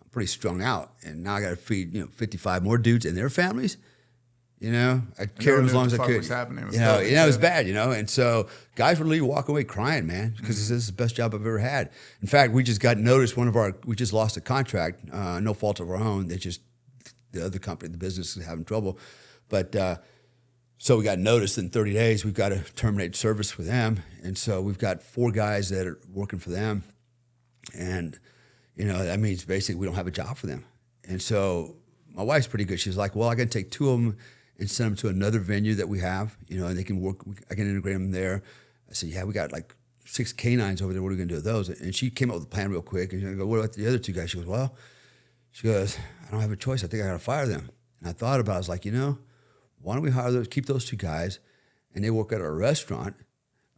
I'm pretty strung out, and now I got to feed, you know, 55 more dudes and their families. You know, I carried them as long as I could. Was happening with you know, COVID, it was bad, you know. And so guys would literally walk away crying, man, because this is the best job I've ever had. In fact, we just got noticed. We just lost a contract, no fault of our own. The other company, the business is having trouble. But so we got noticed in 30 days, we've got to terminate service with them. And so we've got 4 guys that are working for them. And, you know, that means basically we don't have a job for them. And so my wife's pretty good. She's like, well, I can take 2 of them and send them to another venue that we have, you know, and they can work. I can integrate them there. I said, yeah, we got like 6 canines over there. What are we going to do with those? And she came up with a plan real quick. And I go, what about the other 2 guys? She goes, I don't have a choice. I think I got to fire them. And I thought about it. I was like, you know, why don't we keep those 2 guys, and they work at our restaurant,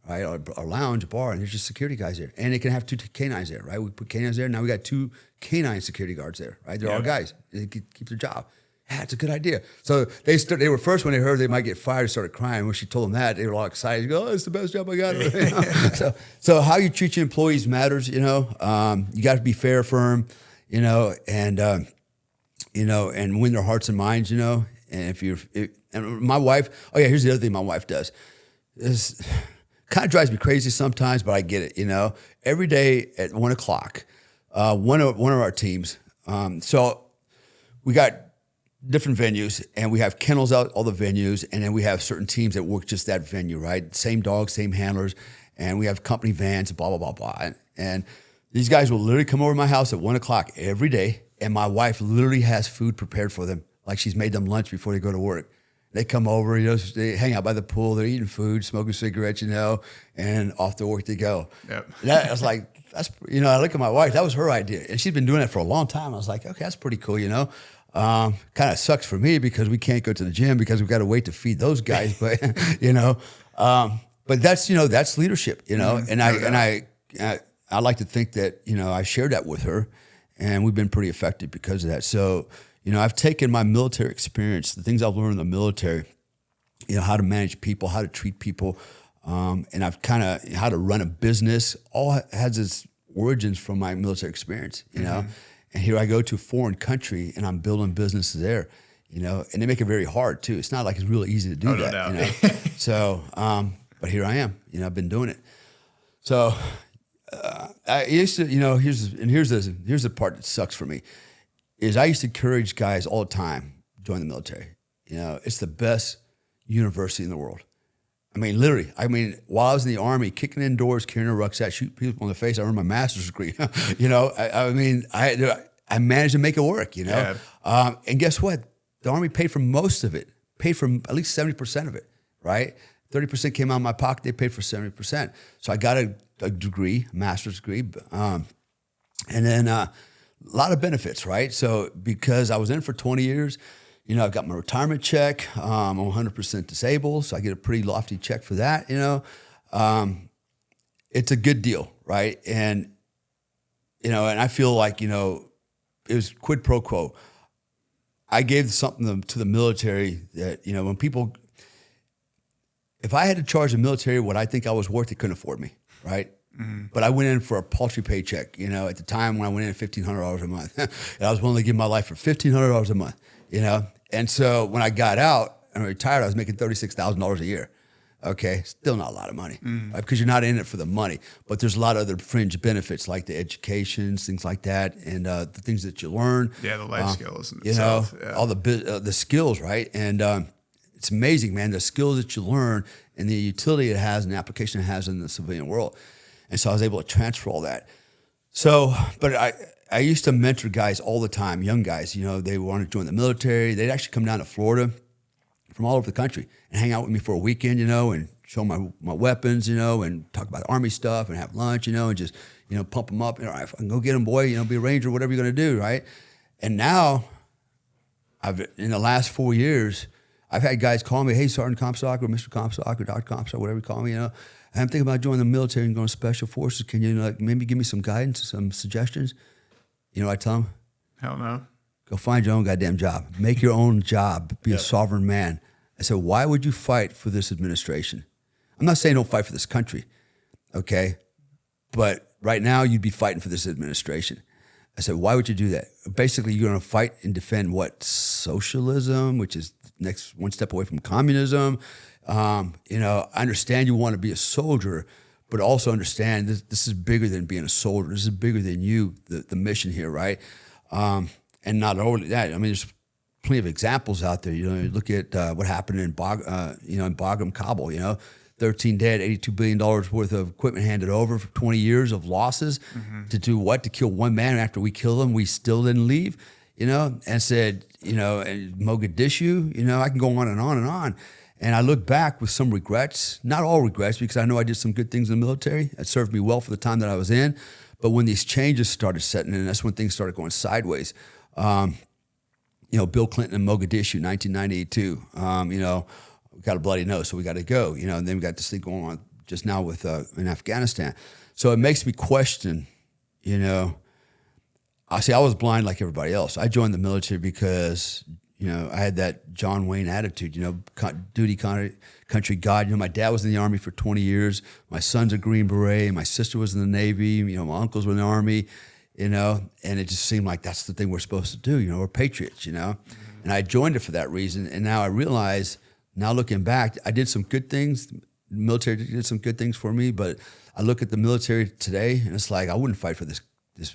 right, our lounge, a bar, and there's just security guys there. And they can have 2 canines there, right? We put canines there. Now we got 2 canine security guards there, right? They're our guys. They keep their job. Yeah, it's a good idea. So they were first when they heard they might get fired, started crying. When she told them that, they were all excited. They go, oh, it's the best job I got. You know? So how you treat your employees matters, you know. You got to be fair, firm, you know, and win their hearts and minds, you know. And and my wife, oh yeah, here's the other thing my wife does. This kind of drives me crazy sometimes, but I get it, you know. Every day at 1:00, one of our teams. So we got different venues, and we have kennels out all the venues, and then we have certain teams that work just that venue, right? Same dogs, same handlers, and we have company vans, blah, blah, blah, blah. And these guys will literally come over to my house at 1:00 every day, and my wife literally has food prepared for them, like she's made them lunch before they go to work. They come over, you know, they hang out by the pool, they're eating food, smoking cigarettes, you know, and off to work they go. Yep. That I was like, that's, you know, I look at my wife, that was her idea. And she'd been doing it for a long time. I was like, okay, that's pretty cool, you know. Kind of sucks for me because we can't go to the gym because we've got to wait to feed those guys, but you know, but that's, you know, that's leadership, you know, and I like to think that, you know, I shared that with her, and we've been pretty effective because of that. So, you know, I've taken my military experience, the things I've learned in the military, you know, how to manage people, how to treat people, and I've kind of how to run a business. All has its origins from my military experience, you know. And here I go to a foreign country, and I'm building businesses there, you know, and they make it very hard too. It's not like it's really easy to do that, no you know. So, but here I am, you know, I've been doing it. So I used to, you know, here's the part that sucks for me, is I used to encourage guys all the time, join the military. You know, it's the best university in the world. I mean, literally. I mean, while I was in the Army, kicking in doors, carrying a rucksack, shooting people in the face, I earned my master's degree. You know, I managed to make it work, you know. Yeah. And guess what? The Army paid for most of it, paid for at least 70% of it, right? 30% came out of my pocket, they paid for 70%. So I got a degree, a master's degree, and then a lot of benefits, right? So because I was in for 20 years, you know, I've got my retirement check. I'm 100% disabled, so I get a pretty lofty check for that, you know. It's a good deal, right? And, you know, and I feel like, you know, it was quid pro quo. I gave something to the military that, you know, when people, if I had to charge the military what I think I was worth, they couldn't afford me, right? Mm-hmm. But I went in for a paltry paycheck, you know, at the time when I went in at $1,500 a month. And I was willing to give my life for $1,500 a month, you know. And so when I got out and retired, I was making $36,000 a year. Okay, still not a lot of money, right? Because you're not in it for the money. But there's a lot of other fringe benefits like the educations, things like that, and the things that you learn. Yeah, the life skills. You know, all the skills, right? And it's amazing, man, the skills that you learn and the utility it has and the application it has in the civilian world. And so I was able to transfer all that. So, but I used to mentor guys all the time, young guys, you know, they wanted to join the military. They'd actually come down to Florida from all over the country and hang out with me for a weekend, you know, and show my weapons, you know, and talk about Army stuff and have lunch, you know, and just, you know, pump them up. You know, all right, fucking go get them, boy, you know, be a Ranger, whatever you're going to do, right? And now, in the last 4 years, I've had guys call me, hey, Sergeant Comstock or Mr. Comstock or Dr. Comstock, whatever you call me, you know. I'm thinking about joining the military and going to Special Forces. Can you, like, maybe give me some guidance, some suggestions? You know what I tell them? Hell no. Go find your own goddamn job. Make your own job. Be a sovereign man. I said, why would you fight for this administration? I'm not saying don't fight for this country, okay? But right now, you'd be fighting for this administration. I said, why would you do that? Basically, you're going to fight and defend what? Socialism, which is next one step away from communism. I understand you want to be a soldier, but also understand this is bigger than being a soldier. This is bigger than you, the mission here, right? And not only that, I mean, there's plenty of examples out there. You look at what happened in Bagram, Kabul. 13 dead, $82 billion worth of equipment handed over for 20 years of losses to do what? To kill one man. After we killed him, we still didn't leave, and said, and Mogadishu, I can go on and on and on. And I look back with some regrets, not all regrets, because I know I did some good things in the military. It served me well for the time that I was in. But when these changes started setting in, that's when things started going sideways. Bill Clinton in Mogadishu, 1992, we got a bloody nose, so we got to go, and then we got this thing going on just now with in Afghanistan. So it makes me question, I was blind like everybody else. I joined the military because, I had that John Wayne attitude, duty, country, God. My dad was in the Army for 20 years. My son's a Green Beret. My sister was in the Navy. My uncles were in the Army, and it just seemed like that's the thing we're supposed to do. We're patriots, And I joined it for that reason. And now I realize, now looking back, I did some good things. The military did some good things for me, but I look at the military today, and it's like I wouldn't fight for this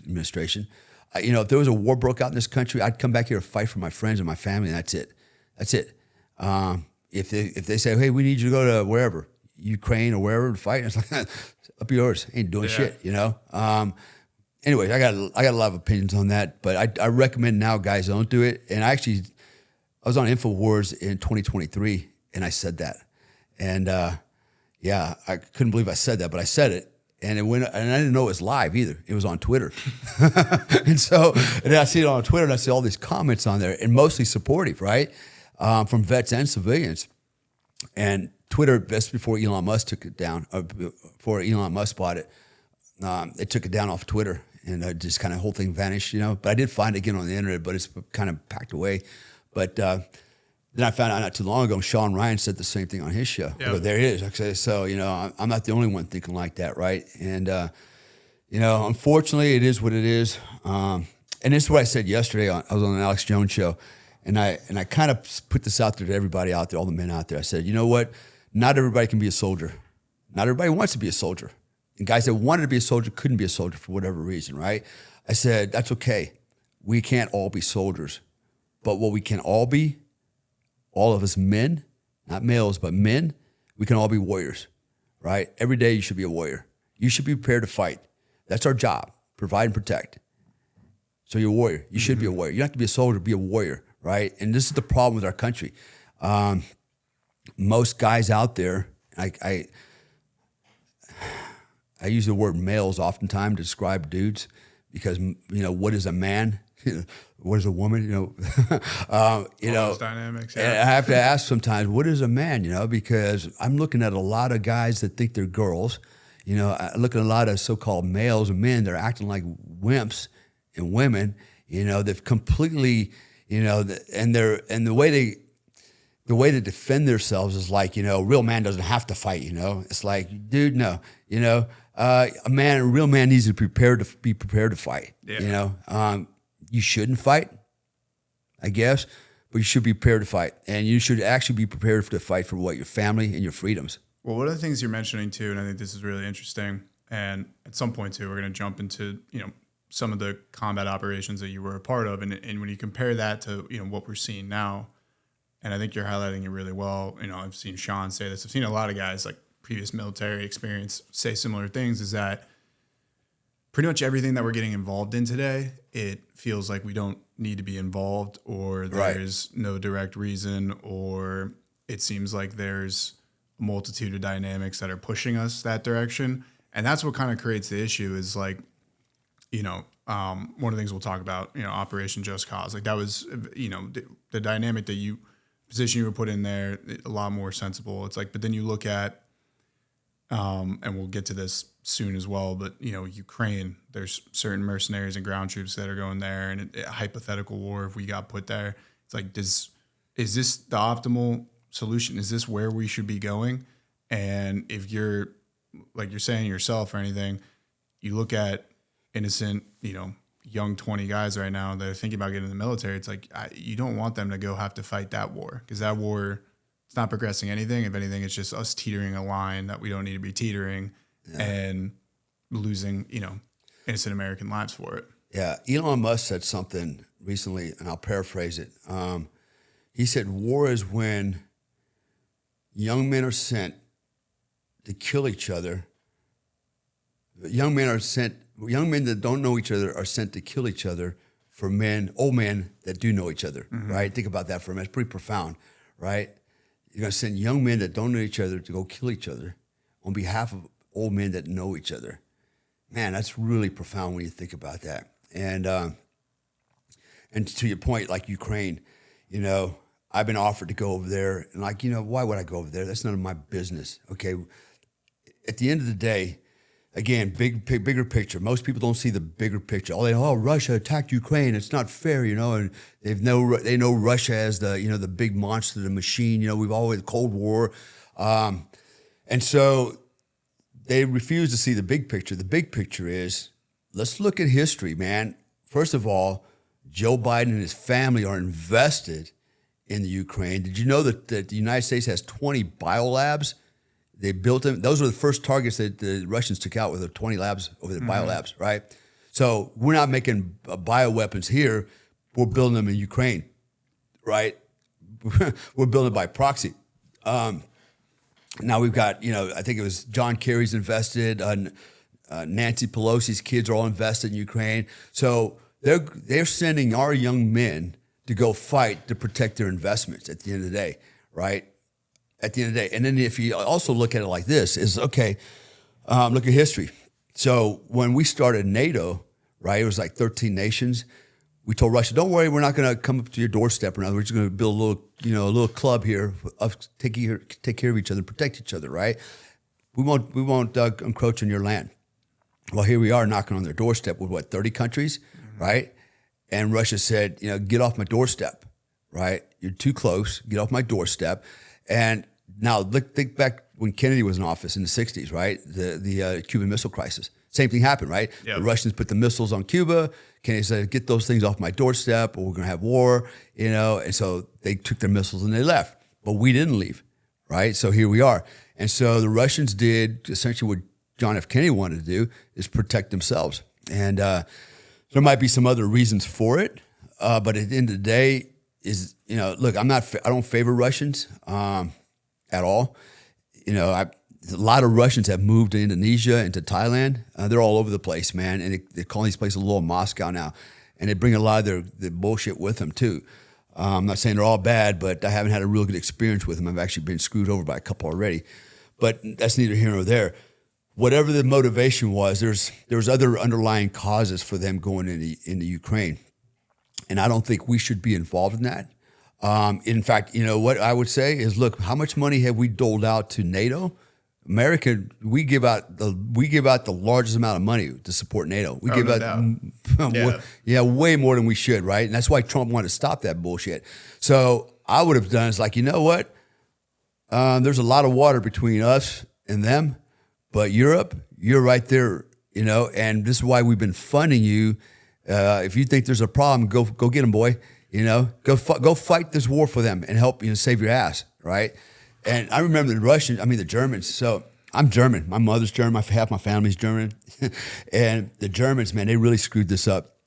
administration. If there was a war broke out in this country, I'd come back here to fight for my friends and my family, and that's it. That's it. If they say, hey, we need you to go to wherever, Ukraine or wherever to fight, it's like, up yours. Ain't doing shit, Anyways, I got a lot of opinions on that, but I recommend now guys don't do it. And I was on InfoWars in 2023, and I said that. And I couldn't believe I said that, but I said it. And it went, and I didn't know it was live either. It was on Twitter. and then I see it on Twitter, and I see all these comments on there, and mostly supportive, right? From vets and civilians. And Twitter, just before Elon Musk took it down, before Elon Musk bought it, they took it down off Twitter, and just kind of whole thing vanished, But I did find it again on the internet, but it's kind of packed away. But then I found out not too long ago, Sean Ryan said the same thing on his show. Yeah. There it is. Okay, so, I'm not the only one thinking like that, right? And, unfortunately, it is what it is. And this is what I said yesterday. I was on an Alex Jones show, and I kind of put this out there to everybody out there, all the men out there. I said, you know what? Not everybody can be a soldier. Not everybody wants to be a soldier. And guys that wanted to be a soldier couldn't be a soldier for whatever reason, right? I said, that's okay. We can't all be soldiers. But what we can all be, all of us men, not males, but men, we can all be warriors, right? Every day you should be a warrior. You should be prepared to fight. That's our job, provide and protect. So you're a warrior. You should be a warrior. You don't have to be a soldier, be a warrior, right? And this is the problem with our country. Most guys out there, I use the word males oftentimes to describe dudes because, what is a man? What is a woman? Those dynamics. Yeah. And I have to ask sometimes, what is a man? Because I'm looking at a lot of guys that think they're girls. I look at a lot of so-called males and men. They're acting like wimps and women. They've completely, and the way they defend themselves is like, a real man doesn't have to fight. It's like, dude, no. A real man needs to be prepared to fight. Yeah. You shouldn't fight, I guess, but you should be prepared to fight. And you should actually be prepared to fight for what? Your family and your freedoms. Well, one of the things you're mentioning too, and I think this is really interesting, and at some point too, we're going to jump into, some of the combat operations that you were a part of. And when you compare that to, what we're seeing now, and I think you're highlighting it really well. I've seen Sean say this. I've seen a lot of guys like previous military experience say similar things, is that pretty much everything that we're getting involved in today, it feels like we don't need to be involved, or there's no direct reason, or it seems like there's a multitude of dynamics that are pushing us that direction. And that's what kind of creates the issue is like, one of the things we'll talk about, Operation Just Cause. Like that was, the dynamic position you were put in there, a lot more sensible. It's like, but then you look at, and we'll get to this soon as well, but Ukraine, there's certain mercenaries and ground troops that are going there, and a hypothetical war, if we got put there, it's like, is this the optimal solution? Is this where we should be going? And if you're, like you're saying yourself or anything, you look at innocent, young 20 guys right now that are thinking about getting in the military, it's like, you don't want them to go have to fight that war, because that war, it's not progressing anything. If anything, it's just us teetering a line that we don't need to be teetering, and losing, innocent American lives for it. Yeah. Elon Musk said something recently, and I'll paraphrase it. He said, war is when young men are sent to kill each other. Young men that don't know each other are sent to kill each other for old men that do know each other, right? Think about that for a minute. It's pretty profound, right? You're going to send young men that don't know each other to go kill each other on behalf of old men that know each other. Man, that's really profound when you think about that. And to your point, like Ukraine, I've been offered to go over there, and why would I go over there? That's none of my business. Okay. At the end of the day, again, bigger picture. Most people don't see the bigger picture. Russia attacked Ukraine. It's not fair, and they know Russia as the big monster, the machine. We've always Cold War, and so they refuse to see the big picture. The big picture is, let's look at history, man. First of all, Joe Biden and his family are invested in the Ukraine. Did you know that the United States has 20 biolabs? They built them. Those were the first targets that the Russians took out with the 20 labs over the biolabs, right? So we're not making bioweapons here. We're building them in Ukraine, right? We're building it by proxy. Now we've got, I think it was John Kerry's invested, Nancy Pelosi's kids are all invested in Ukraine. So they're sending our young men to go fight to protect their investments at the end of the day, right? At the end of the day. And then if you also look at it like this, look at history. So when we started NATO, right, it was like 13 nations. We told Russia, don't worry, we're not going to come up to your doorstep or nothing. We're just going to build a little club here of take care of each other, protect each other, right? We won't encroach on your land. Well, here we are knocking on their doorstep with 30 countries, right? And Russia said, get off my doorstep, right? You're too close. Get off my doorstep. And now think back when Kennedy was in office in the 60s, right? The Cuban Missile Crisis. Same thing happened, right? Yep. The Russians put the missiles on Cuba. Kennedy said, get those things off my doorstep or we're going to have war, And so they took their missiles and they left. But we didn't leave, right? So here we are. And so the Russians did essentially what John F. Kennedy wanted to do, is protect themselves. And there might be some other reasons for it. But at the end of the day, look, I don't favor Russians at all. A lot of Russians have moved to Indonesia and to Thailand. They're all over the place, man. And they're calling these places Little Moscow now. And they bring a lot of their bullshit with them, too. I'm not saying they're all bad, but I haven't had a real good experience with them. I've actually been screwed over by a couple already. But that's neither here nor there. Whatever the motivation was, there's other underlying causes for them going into Ukraine. And I don't think we should be involved in that. In fact, what I would say is, look, how much money have we doled out to NATO? America, we give out the largest amount of money to support NATO. We give out way more than we should, right? And that's why Trump wanted to stop that bullshit. So I would have done is like, you know what? There's a lot of water between us and them, but Europe, you're right there, and this is why we've been funding you. If you think there's a problem, go get them, boy. Go fight this war for them and help save your ass, right? And I remember the Germans. So I'm German. My mother's German. Half my family's German. And the Germans, man, they really screwed this up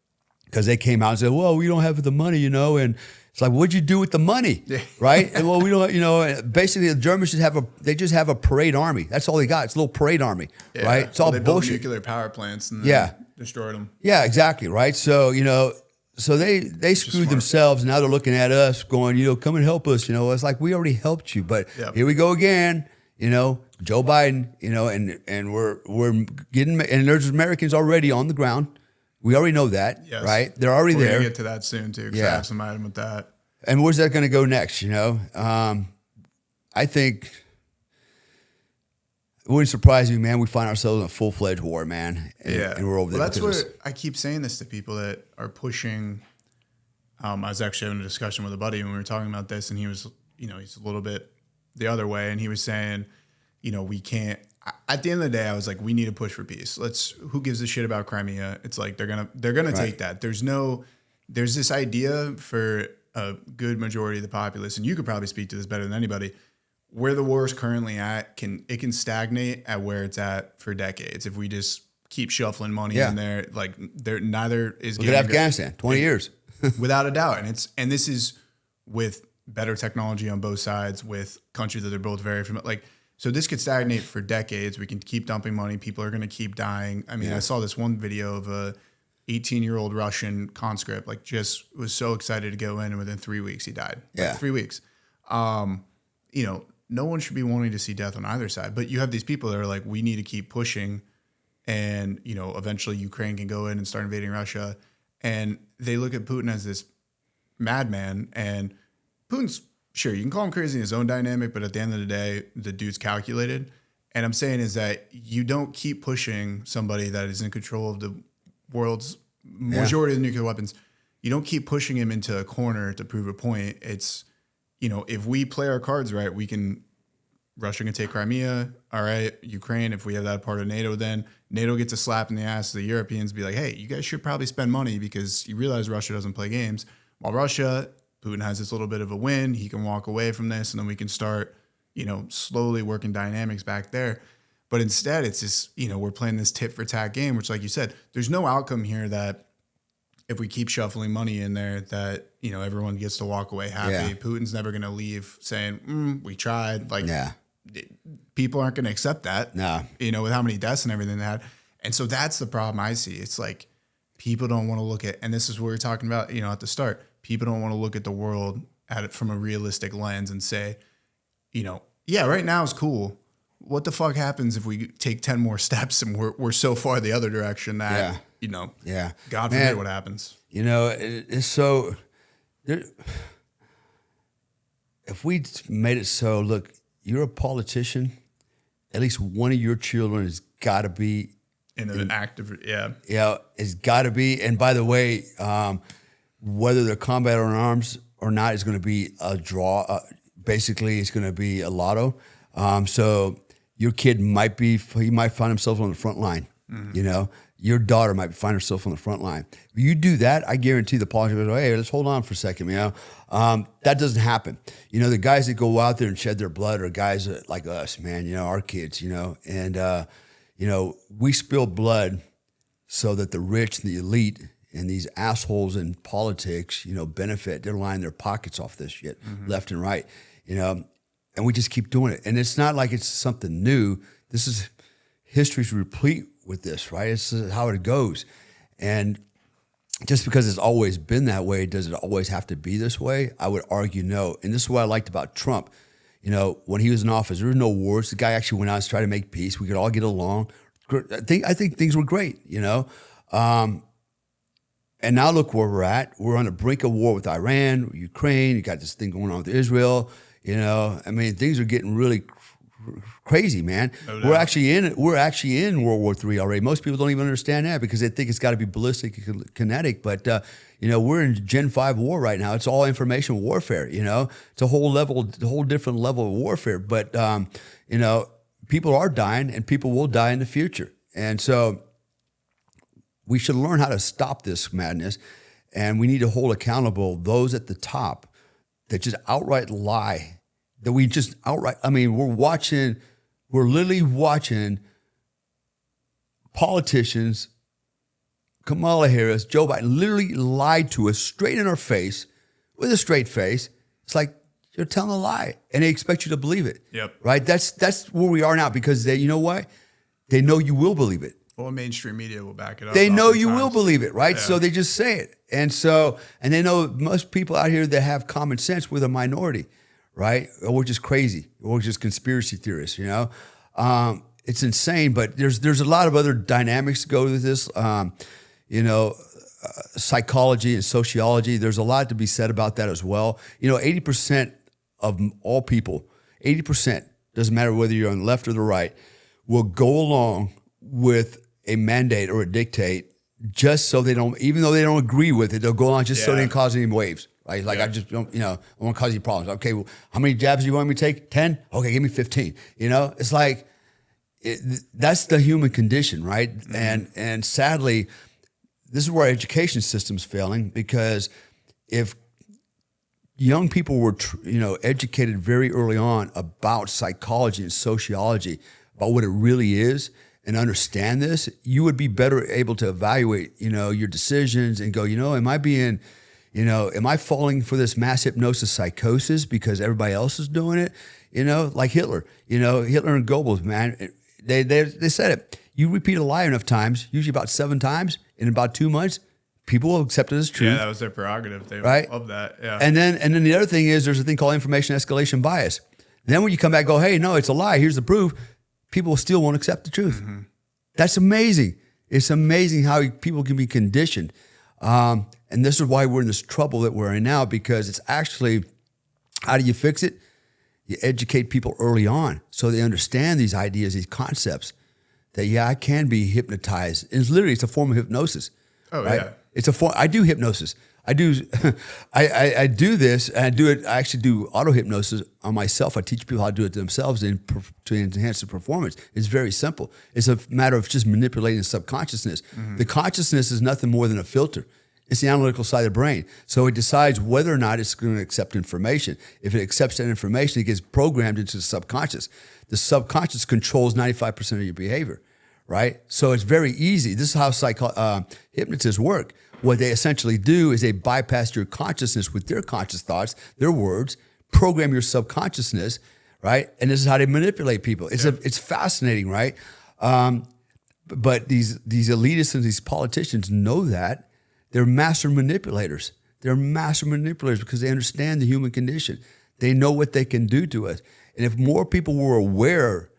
because they came out and said, well, we don't have the money, and it's like, what'd you do with the money, right? And well, we don't, basically the Germans just have a parade army. That's all they got. It's a little parade army, right? It's all they bullshit. Built nuclear power plants and then destroyed them. Yeah, exactly, right? So, so they screwed themselves. And now they're looking at us going, come and help us. It's like, we already helped you, but here we go again, Joe Biden, and we're getting, and there's Americans already on the ground. We already know that, right? They're already there. We're going to get to that soon too, because I have some item with that. And where's that going to go next, I think, it wouldn't surprise me, man. We find ourselves in a full-fledged war, man. And we're over there. Well, that's where I keep saying this to people that are pushing. I was actually having a discussion with a buddy when we were talking about this, and he was, he's a little bit the other way, and he was saying, we can't. At the end of the day, I was like, we need to push for peace. Who gives a shit about Crimea? It's like they're gonna take that. There's this idea for a good majority of the populace, and you could probably speak to this better than anybody. Where the war is currently at, it can stagnate at where it's at for decades if we just keep shuffling money in there. Like neither is. Look at Afghanistan, 20 years, without a doubt, and this is with better technology on both sides, with countries that are both very familiar. Like, so this could stagnate for decades. We can keep dumping money. People are going to keep dying. I mean, I saw this one video of a 18-year-old Russian conscript, like just was so excited to go in, and within 3 weeks he died. Yeah, 3 weeks. No one should be wanting to see death on either side, but you have these people that are like, we need to keep pushing, and eventually Ukraine can go in and start invading Russia, and they look at Putin as this madman, and Putin's, sure, you can call him crazy in his own dynamic, but at the end of the day, the dude's calculated. And I'm saying is that you don't keep pushing somebody that is in control of the world's majority of the nuclear weapons. You don't keep pushing him into a corner to prove a point. It's, if we play our cards right, Russia can take Crimea. All right, Ukraine, if we have that part of NATO, then NATO gets a slap in the ass of the Europeans, be like, hey, you guys should probably spend money because you realize Russia doesn't play games. While Putin has this little bit of a win, he can walk away from this, and then we can start, slowly working dynamics back there. But instead, it's just, we're playing this tit for tat game, which, like you said, there's no outcome here that if we keep shuffling money in there that, everyone gets to walk away happy. Yeah. Putin's never going to leave saying, we tried. Like, people aren't going to accept that, with how many deaths and everything they had. And so that's the problem I see. It's like people don't want to look at, and this is what we were talking about, at the start. People don't want to look at the world at it from a realistic lens and say, right now is cool. What the fuck happens if we take 10 more steps and we're so far the other direction that, God forbid what happens. It's so, if we made it so, look, you're a politician, at least one of your children has got to be in an active, it's got to be. And by the way, whether they're combat or in arms or not is going to be a draw. Basically, it's going to be a lotto. So your kid might find himself on the front line. Mm-hmm. Your daughter might find herself on the front line. If you do that, I guarantee the politicians go, hey, let's hold on for a second. That doesn't happen. The guys that go out there and shed their blood are guys like us, man. Our kids. And we spill blood so that the rich and the elite and these assholes in politics, benefit. They're lining their pockets off this shit, left and right, and we just keep doing it. And it's not like it's something new. History's replete with this, right? It's how it goes. And just because it's always been that way, does it always have to be this way? I would argue no. And this is what I liked about Trump. When he was in office, there were no wars. The guy actually went out and tried to make peace. We could all get along. I think things were great, And now look where we're at. We're on the brink of war with Iran, Ukraine. You got this thing going on with Israel. Things are getting really crazy, man. No doubt. We're actually in World War III already. Most people don't even understand that because they think it's got to be ballistic and kinetic. But we're in Gen 5 war right now. It's all information warfare. It's a whole different level of warfare. But people are dying, and people will die in the future. And so we should learn how to stop this madness, and we need to hold accountable those at the top that just outright lie, that we just outright, we're literally watching politicians, Kamala Harris, Joe Biden, literally lied to us straight in our face with a straight face. It's like, you're telling a lie, and they expect you to believe it. Yep. Right? That's where we are now, because they, you know what? They know you will believe it. Well, mainstream media will back it up. They know you will believe it, right? Yeah. So they just say it. And they know most people out here that have common sense, we're the minority, right? Or we're just crazy. Or we're just conspiracy theorists, It's insane, but there's a lot of other dynamics to go with this. Psychology and sociology, there's a lot to be said about that as well. 80% of all people, 80%, doesn't matter whether you're on the left or the right, will go along with a mandate or a dictate just so they don't, even though they don't agree with it, they'll go along just so they don't cause any waves. Right? Like I just don't, I won't cause you problems. Okay, well, how many jabs do you want me to take? 10? Okay, give me 15. It's like, that's the human condition, right? Mm-hmm. And sadly, this is where our education system's failing, because if young people were, educated very early on about psychology and sociology, about what it really is, and understand this, you would be better able to evaluate, your decisions and go, am I falling for this mass hypnosis psychosis because everybody else is doing it? Like Hitler, Hitler and Goebbels, man, they said it. You repeat a lie enough times, usually about 7 times, in about 2 months, people will accept it as truth. Yeah, that was their prerogative. They love that. Yeah. And then the other thing is there's a thing called information escalation bias. Then when you come back and go, hey, no, it's a lie, here's the proof, people still won't accept the truth. Mm-hmm. That's amazing. It's amazing how people can be conditioned. And this is why we're in this trouble that we're in now, because it's actually, how do you fix it? You educate people early on so they understand these ideas, these concepts, that, I can be hypnotized. It's a form of hypnosis. Oh, right? yeah. It's a form. I do hypnosis. I do this, and I do it. I actually do auto hypnosis on myself. I teach people how to do it to themselves to enhance their performance. It's very simple. It's a matter of just manipulating the subconsciousness. Mm-hmm. The consciousness is nothing more than a filter. It's the analytical side of the brain. So it decides whether or not it's going to accept information. If it accepts that information, it gets programmed into the subconscious. The subconscious controls 95% of your behavior, right? So it's very easy. This is how hypnotists work. What they essentially do is they bypass your consciousness with their conscious thoughts, their words, program your subconsciousness, right? And this is how they manipulate people. It's fascinating, right? But these elitists and these politicians know that. They're master manipulators. They're master manipulators because they understand the human condition. They know what they can do to us. And if more people were aware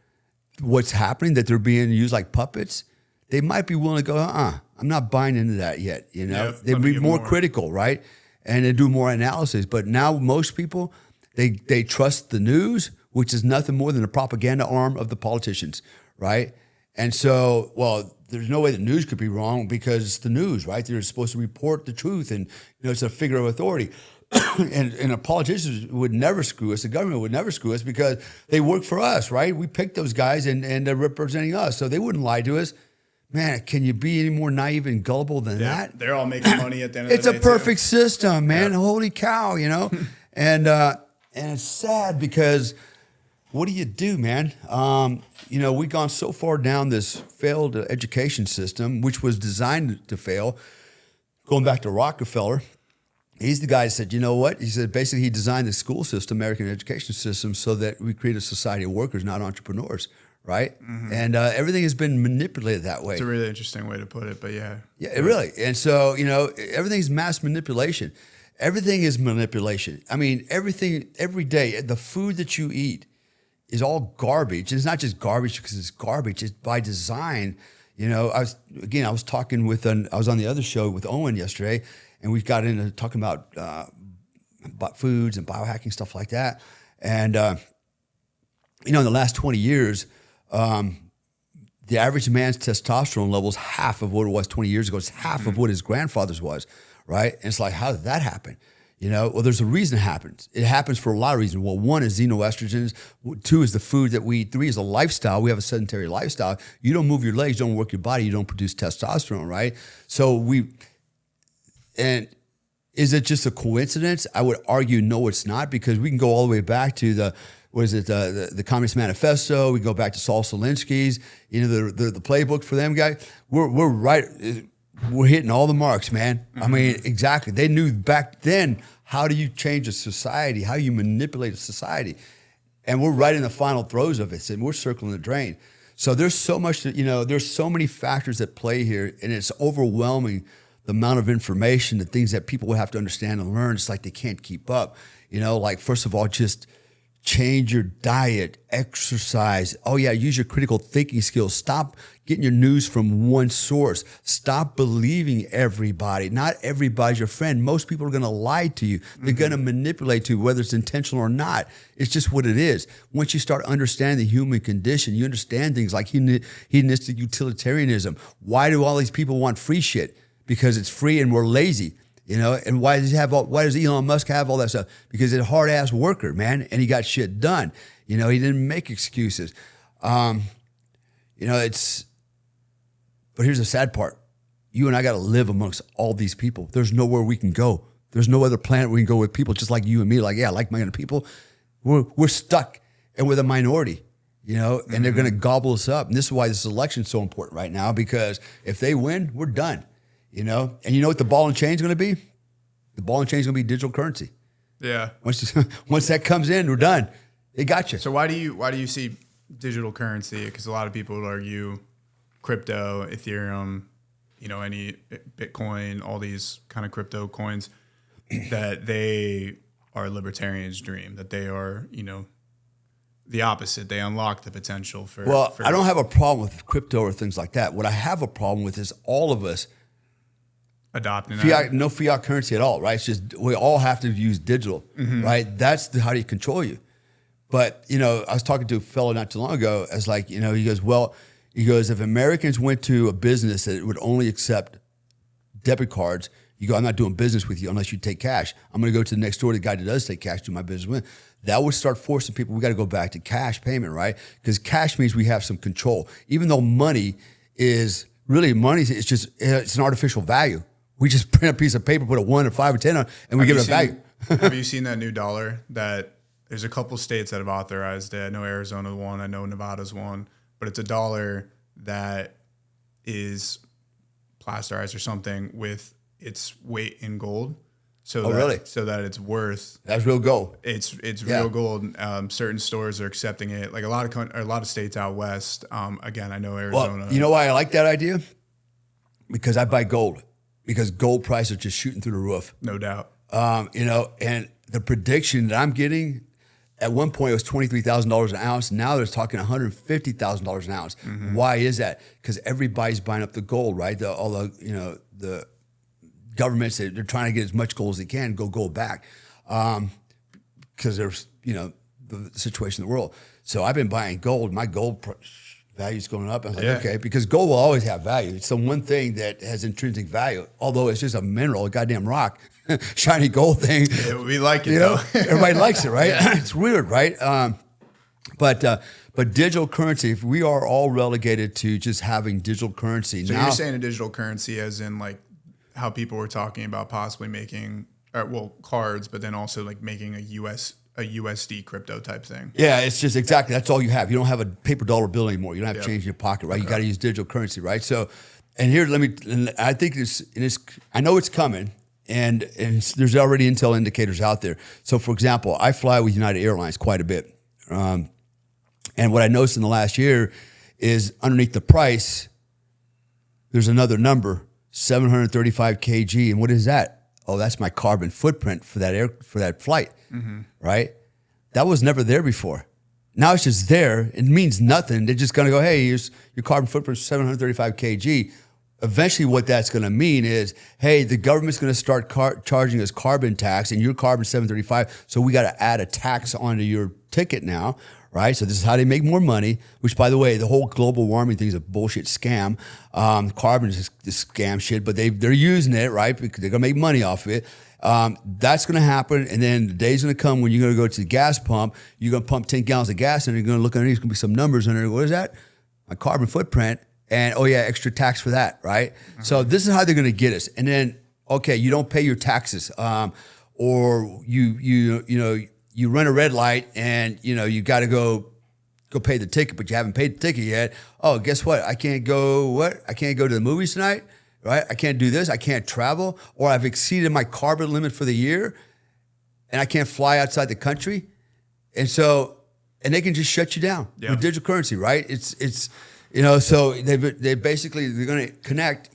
what's happening, that they're being used like puppets, they might be willing to go, I'm not buying into that yet. They'd be more critical, right? And they do more analysis. But now most people, they trust the news, which is nothing more than a propaganda arm of the politicians, right? And so, there's no way the news could be wrong because it's the news, right? They're supposed to report the truth, and it's a figure of authority. and a politician would never screw us. The government would never screw us because they work for us, right? We picked those guys, and they're representing us, so they wouldn't lie to us. Man, can you be any more naive and gullible than that? They're all making money at the end of the day. It's a perfect system, man. Yeah. Holy cow, and it's sad because what do you do, man? We've gone so far down this failed education system, which was designed to fail. Going back to Rockefeller, he's the guy that said, you know what? He said basically he designed the school system, American education system, so that we create a society of workers, not entrepreneurs, right? Mm-hmm. And everything has been manipulated that way. It's a really interesting way to put it, but yeah. Yeah, it really. And so, everything's mass manipulation. Everything is manipulation. I mean, everything, every day, the food that you eat is all garbage. And it's not just garbage because it's garbage. It's by design. I was talking I was on the other show with Owen yesterday, and we got into talking about foods and biohacking, stuff like that. And, in the last 20 years, the average man's testosterone level is half of what it was 20 years ago. It's half of what his grandfather's was, right? And it's like, how did that happen? There's a reason it happens. It happens for a lot of reasons. Well, 1 is xenoestrogens. 2 is the food that we eat. 3 is a lifestyle. We have a sedentary lifestyle. You don't move your legs, you don't work your body, you don't produce testosterone, right? And is it just a coincidence? I would argue, no, it's not, because we can go all the way back to the Communist Manifesto. We go back to Saul Alinsky's, the playbook for them guys. We're right. We're hitting all the marks, man. Mm-hmm. I mean, exactly. They knew back then, how do you change a society? How you manipulate a society? And we're right in the final throes of it, and we're circling the drain. So there's so much there's so many factors at play here, and it's overwhelming, the amount of information, the things that people would have to understand and learn. It's like they can't keep up. Like, first of all, just change your diet, exercise. Oh yeah, use your critical thinking skills. Stop getting your news from one source. Stop believing everybody. Not everybody's your friend. Most people are going to lie to you. They're going to manipulate you, whether it's intentional or not. It's just what it is. Once you start understanding the human condition, you understand things like hedonistic utilitarianism. Why do all these people want free shit? Because it's free and we're lazy. You know, and why does Elon Musk have all that stuff? Because he's a hard ass worker, man, and he got shit done. You know, he didn't make excuses. You know, but here's the sad part. You and I got to live amongst all these people. There's nowhere we can go. There's no other planet we can go with people just like you and me. Like, yeah, like-minded people. We're stuck, and we're the minority, you know, and they're going to gobble us up. And this is why this election is so important right now, because if they win, we're done. You know, and you know what the ball and chain is going to be? The ball and chain is going to be digital currency. Yeah. Once that comes in, we're done. They got you. So why do you see digital currency? Because a lot of people would argue crypto, Ethereum, you know, any Bitcoin, all these kind of crypto coins, that they are a libertarian's dream, that they are, you know, the opposite. They unlock the potential for. Well, I don't have a problem with crypto or things like that. What I have a problem with is all of us adopting fiat, no fiat currency at all, right? It's just we all have to use digital, right? That's how do you control you. But, you know, I was talking to a fellow not too long ago. As like, you know, he goes, if Americans went to a business that would only accept debit cards, you go, I'm not doing business with you unless you take cash. I'm going to go to the next door, the guy that does take cash, do my business with. That would start forcing people, we got to go back to cash payment, right? Because cash means we have some control. Even though money, it's just, it's an artificial value. We just print a piece of paper, put a 1 or 5 or 10 on, and we give it a value. Have you seen that new dollar? That there's a couple states that have authorized it. I know Arizona's one. I know Nevada's one. But it's a dollar that is plasterized or something with its weight in gold. So really? So that it's worth. That's real gold. It's real gold. Certain stores are accepting it. Like a lot of states out west. Again, I know Arizona. Well, you know why I like that idea? Because I buy gold. Because gold prices are just shooting through the roof. No doubt. You know, and the prediction that I'm getting, at one point it was $23,000 an ounce. Now they're talking $150,000 an ounce. Why is that? Because everybody's buying up the gold, right? All the governments, they're trying to get as much gold as they can, go gold back, because there's, you know, the situation in the world. So I've been buying gold. My gold value's going up. I was like, okay, because gold will always have value. It's the one thing that has intrinsic value, although it's just a mineral, a goddamn rock, shiny gold thing. Yeah, we like it, you know? Everybody likes it, right? It's weird, right? But digital currency, if we are all relegated to just having digital currency. So now, you're saying a digital currency as in like how people were talking about possibly making, cards, but then also like making a USD crypto type thing. Yeah, it's just exactly, that's all you have. You don't have a paper dollar bill anymore. You don't have change in your pocket, right? Okay. You got to use digital currency, right? So, and here, I think I know it's coming, and there's already intel indicators out there. So, for example, I fly with United Airlines quite a bit. And what I noticed in the last year is underneath the price, there's another number, 735 kg. And what is that? Oh, that's my carbon footprint for that flight, right? That was never there before. Now it's just there. It means nothing. They're just going to go, hey, here's your carbon footprint, 735 kg. Eventually what that's going to mean is, hey, the government's going to start charging us carbon tax, and your carbon 735, so we got to add a tax onto your ticket now, right? So this is how they make more money, which, by the way, the whole global warming thing is a bullshit scam. Carbon is scam shit, but they're using it, right? Because they're going to make money off of it. That's going to happen, and then the day's going to come when you're going to go to the gas pump, you're going to pump 10 gallons of gas, and you're going to look underneath, there's going to be some numbers under there. What is that? My carbon footprint. And, oh, yeah, extra tax for that, right? So this is how they're going to get us. And then, okay, you don't pay your taxes, or you run a red light and, you got to go pay the ticket, but you haven't paid the ticket yet. Oh, guess what? I can't go to the movies tonight, right? I can't do this. I can't travel, or I've exceeded my carbon limit for the year and I can't fly outside the country. And they can just shut you down with digital currency, right? It's so they're going to connect,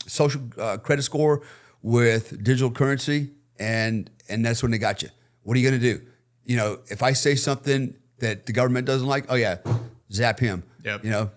social credit score with digital currency, and that's when they got you. What are you going to do? you know, if I say something that the government doesn't like, oh yeah, zap him. Yep. You know,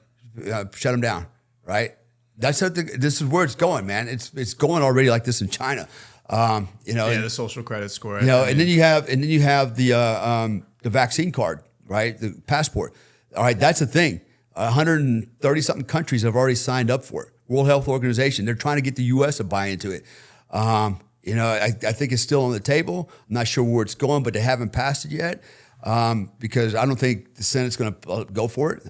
shut him down. Right. That's how this is where it's going, man. It's going already like this in China. You know, the social credit score. You know, and then you have the vaccine card, right? The passport. All right, that's a thing. 130 something countries have already signed up for it. World Health Organization. They're trying to get the U.S. to buy into it. You know, I think it's still on the table. I'm not sure where it's going, but they haven't passed it yet because I don't think the Senate's going to go for it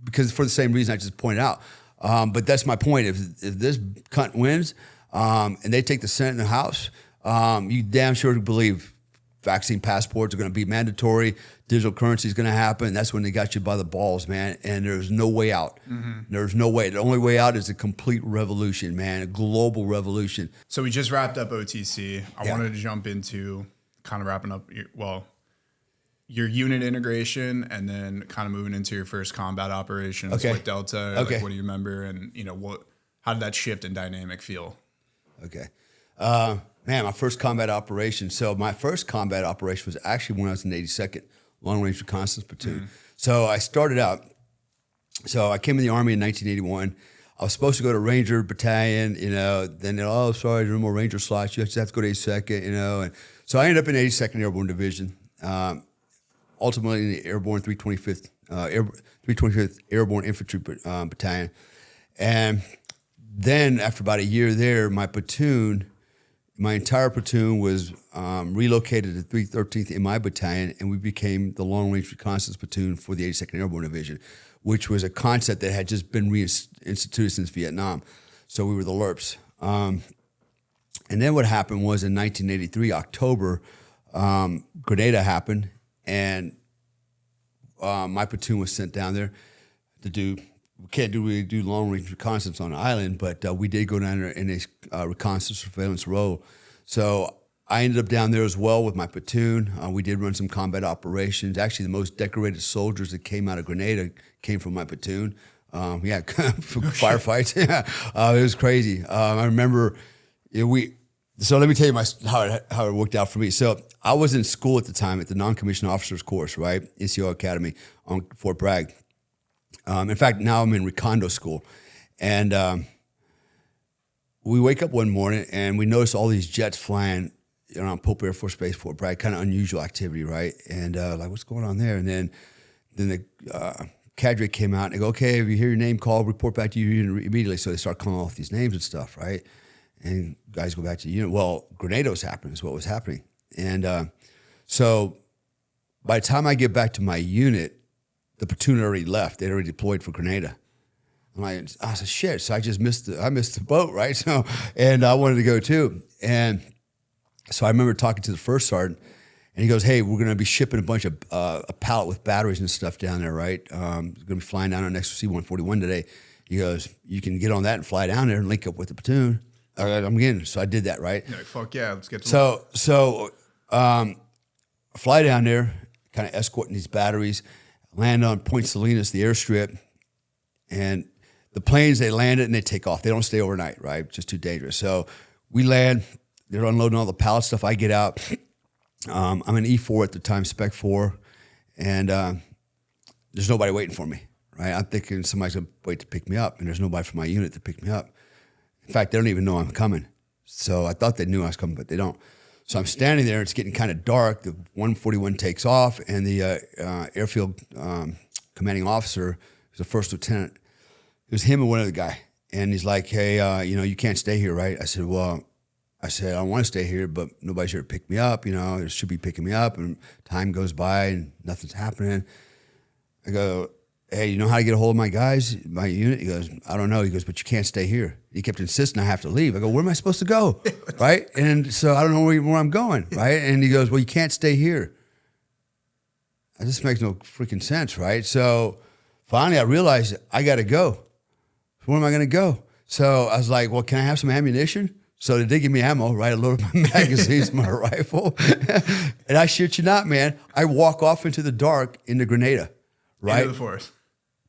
because for the same reason I just pointed out. But that's my point. If this cunt wins and they take the Senate and the House, you damn sure believe vaccine passports are going to be mandatory. Digital currency is going to happen. That's when they got you by the balls, man. And there's no way out. There's no way. The only way out is a complete revolution, man, a global revolution. So we just wrapped up OTC. I wanted to jump into kind of wrapping up, your unit integration and then kind of moving into your first combat operations with Delta. Okay. Like, what do you remember? And, how did that shift in dynamic feel? Okay. Man, my first combat operation. So my first combat operation was actually when I was in the 82nd Long Range Reconnaissance Platoon. So I started out. So I came in the Army in 1981. I was supposed to go to Ranger Battalion, then, sorry, there's no more Ranger slots. You just have to go to 82nd, And so I ended up in 82nd Airborne Division, ultimately in the Airborne 325th, 325th Airborne Infantry Battalion. And then after about a year there, my entire platoon was relocated to 313th in my battalion, and we became the Long Range Reconnaissance Platoon for the 82nd Airborne Division, which was a concept that had just been reinstituted since Vietnam. So we were the LRPs. And then what happened was in 1983, October, Grenada happened, and my platoon was sent down there to do. We can't really do long-range reconnaissance on an island, but we did go down there in a reconnaissance surveillance role. So I ended up down there as well with my platoon. We did run some combat operations. Actually, the most decorated soldiers that came out of Grenada came from my platoon. Firefights. It was crazy. I remember So let me tell you how it worked out for me. So I was in school at the time at the non-commissioned officers course, right? NCO Academy on Fort Bragg. In fact, now I'm in Recondo school. And we wake up one morning and we notice all these jets flying around Pope Air Force Base, Fort Bragg, kind of unusual activity, right? And what's going on there? And then the cadre came out and they go, okay, if you hear your name called, report back to your unit immediately. So they start calling off these names and stuff, right? And guys go back to the unit. Well, Grenados happened is what was happening. And so by the time I get back to my unit, the platoon had already left. They'd already deployed for Grenada. I said, shit. So I missed the boat, right? So, and I wanted to go too. And so I remember talking to the first sergeant, and he goes, hey, we're going to be shipping a bunch of a pallet with batteries and stuff down there, right? We're going to be flying down on an XC-141 today. He goes, you can get on that and fly down there and link up with the platoon. I'm getting. So I did that, right? You're like, fuck yeah, let's get to So fly down there, kind of escorting these batteries, land on Point Salinas, the airstrip, and the planes, they land it and they take off. They don't stay overnight, right? Just too dangerous. So we land, they're unloading all the pallet stuff. I get out. I'm an E4 at the time, Spec 4, and there's nobody waiting for me, right? I'm thinking somebody's going to wait to pick me up, and there's nobody from my unit to pick me up. In fact, they don't even know I'm coming. So I thought they knew I was coming, but they don't. So I'm standing there. It's getting kind of dark. The 141 takes off, and the airfield commanding officer, who's a first lieutenant, it was him and one other guy. And he's like, hey, you can't stay here, right? I said, I don't want to stay here, but nobody's here to pick me up. They should be picking me up. And time goes by, and nothing's happening. I go, hey, you know how to get a hold of my guys, my unit? He goes, I don't know. He goes, but you can't stay here. He kept insisting I have to leave. I go, where am I supposed to go, right? And so I don't know where I'm going, right? And he goes, well, you can't stay here. This makes no freaking sense, right? So finally I realized I got to go. Where am I going to go? So I was like, well, can I have some ammunition? So they did give me ammo, right? I loaded my magazines, my rifle. And I shit you not, man, I walk off into the dark into Grenada, right? Into the forest.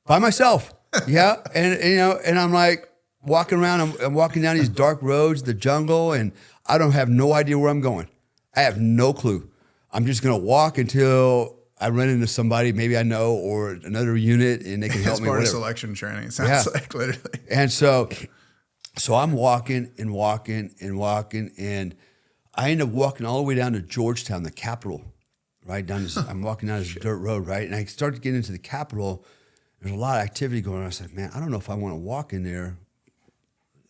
By myself, yeah. And I'm like walking around, I'm walking down these dark roads, the jungle, and I don't have no idea where I'm going. I have no clue. I'm just going to walk until I run into somebody maybe I know or another unit and they can help me. That's part of whatever. selection training. It sounds like literally. And so I'm walking and walking and walking, and I end up walking all the way down to Georgetown, the capital, right? I'm walking down this dirt road, right? And I start to get into the capital. There's a lot of activity going on. I said, man, I don't know if I want to walk in there.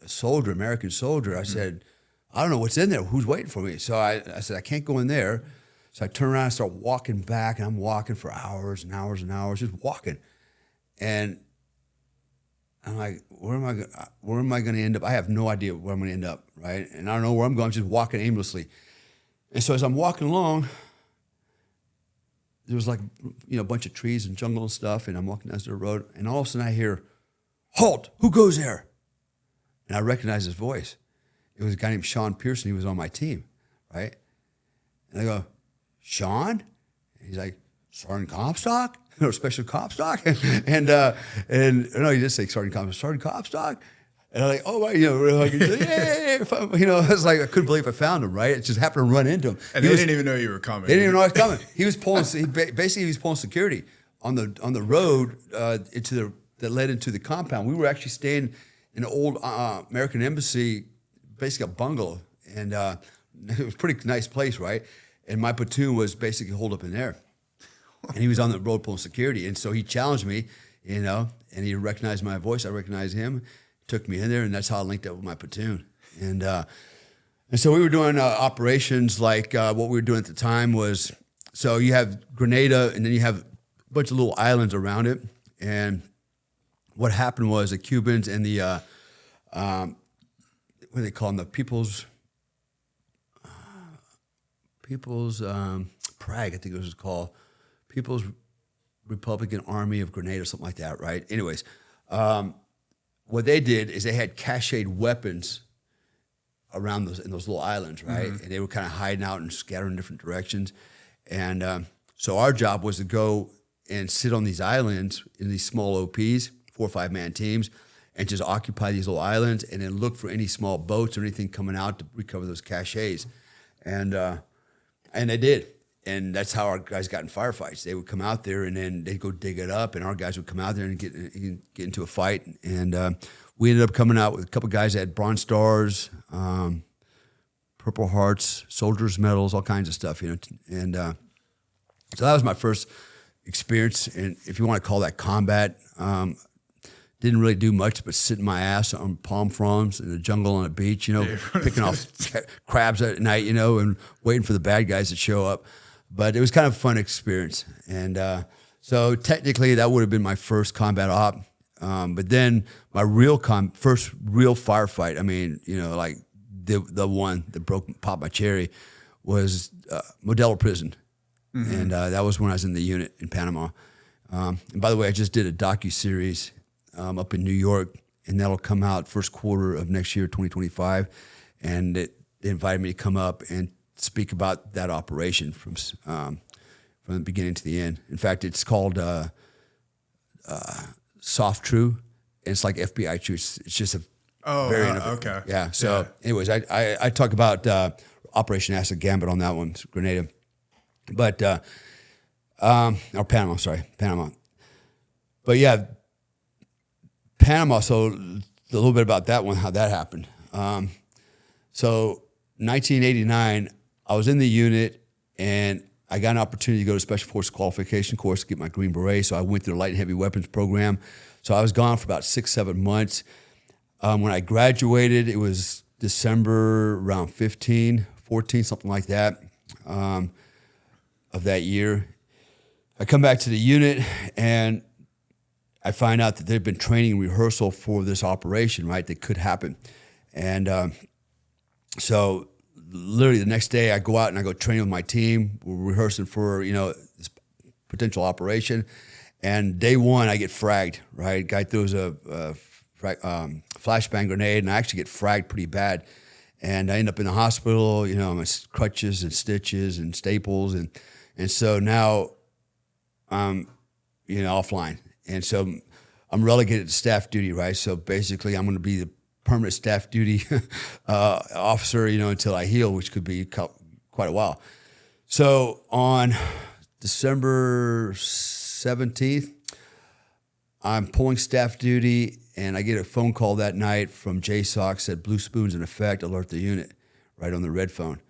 A soldier, American soldier. I said, I don't know what's in there. Who's waiting for me? So I said, I can't go in there. So I turn around and start walking back, and I'm walking for hours and hours and hours, just walking. And I'm like, where am I going to end up? I have no idea where I'm going to end up, right? And I don't know where I'm going. I'm just walking aimlessly. And so as I'm walking along, there was like, a bunch of trees and jungle and stuff, and I'm walking down the road, and all of a sudden I hear, halt, who goes there? And I recognize his voice. It was a guy named Sean Pearson. He was on my team, right? And I go, Sean? And he's like, Sergeant Comstock? Special Comstock? and no, he did say Sergeant Comstock. Sergeant Comstock? And I'm like, oh, my, we're like, yeah, I was like, I couldn't believe I found him, right? It just happened to run into him. And they didn't even know you were coming. They didn't even know I was coming. He was pulling, basically he was pulling security on the road that led into the compound. We were actually staying in an old American embassy, basically a bungalow. And it was a pretty nice place, right? And my platoon was basically holed up in there. And he was on the road pulling security. And so he challenged me, and he recognized my voice. I recognized him, took me in there, and that's how I linked up with my platoon. And so we were doing operations like what we were doing at the time was, so you have Grenada, and then you have a bunch of little islands around it. And what happened was the Cubans and the, what do they call them? The People's Prague, I think it was called. People's Republican Army of Grenada or something like that, right? Anyways, what they did is they had cached weapons around in those little islands, right? Mm-hmm. And they were kind of hiding out and scattered in different directions. And so our job was to go and sit on these islands in these small OPs, 4 or 5 man teams, and just occupy these little islands and then look for any small boats or anything coming out to recover those caches. And they did. And that's how our guys got in firefights. They would come out there and then they'd go dig it up, and our guys would come out there and get into a fight. And we ended up coming out with a couple guys that had Bronze Stars, Purple Hearts, Soldiers Medals, all kinds of stuff, And so that was my first experience. And if you want to call that combat, didn't really do much but sitting my ass on palm fronds in the jungle on a beach, picking off crabs at night, and waiting for the bad guys to show up. But it was kind of a fun experience. And so technically that would have been my first combat op. But then my first real firefight, like the one that popped my cherry was Modelo Prison. Mm-hmm. And that was when I was in the unit in Panama. And by the way, I just did a docuseries up in New York, and that'll come out first quarter of next year, 2025. And they invited me to come up and speak about that operation from the beginning to the end. In fact, it's called Soft True. And it's like FBI True. It's just a variant of it. Okay. Yeah. So, anyways, I talk about Operation Acid Gambit on that one, it's Grenada, but or Panama. Sorry, Panama. But yeah. Panama, so a little bit about that one, how that happened. So 1989, I was in the unit, and I got an opportunity to go to Special Forces qualification course to get my Green Beret, so I went through the Light and Heavy Weapons program. So I was gone for about 6-7 months. When I graduated, it was December around 14, something like that, of that year. I come back to the unit, and I find out that they've been training rehearsal for this operation, right, that could happen. And so literally the next day I go out and I go train with my team. We're rehearsing for, this potential operation. And day one I get fragged, right? Guy throws a flashbang grenade, and I actually get fragged pretty bad. And I end up in the hospital, my crutches and stitches and staples. And so now I'm, offline. And so I'm relegated to staff duty, right? So basically I'm going to be the permanent staff duty officer, until I heal, which could be quite a while. So on December 17th, I'm pulling staff duty, and I get a phone call that night from JSOC, said blue spoons in effect, alert the unit, right on the red phone.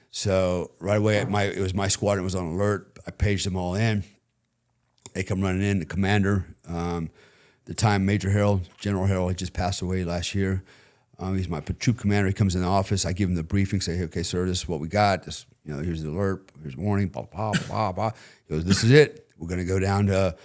So right away, it was my squadron was on alert. I paged them all in. They come running in. The commander, the time Major Harold, General Harold, he just passed away last year. He's my troop commander. He comes in the office. I give him the briefing, say, okay, sir, this is what we got. This, here's the alert. Here's the warning, blah, blah, blah, blah. He goes, this is it. We're going to go down to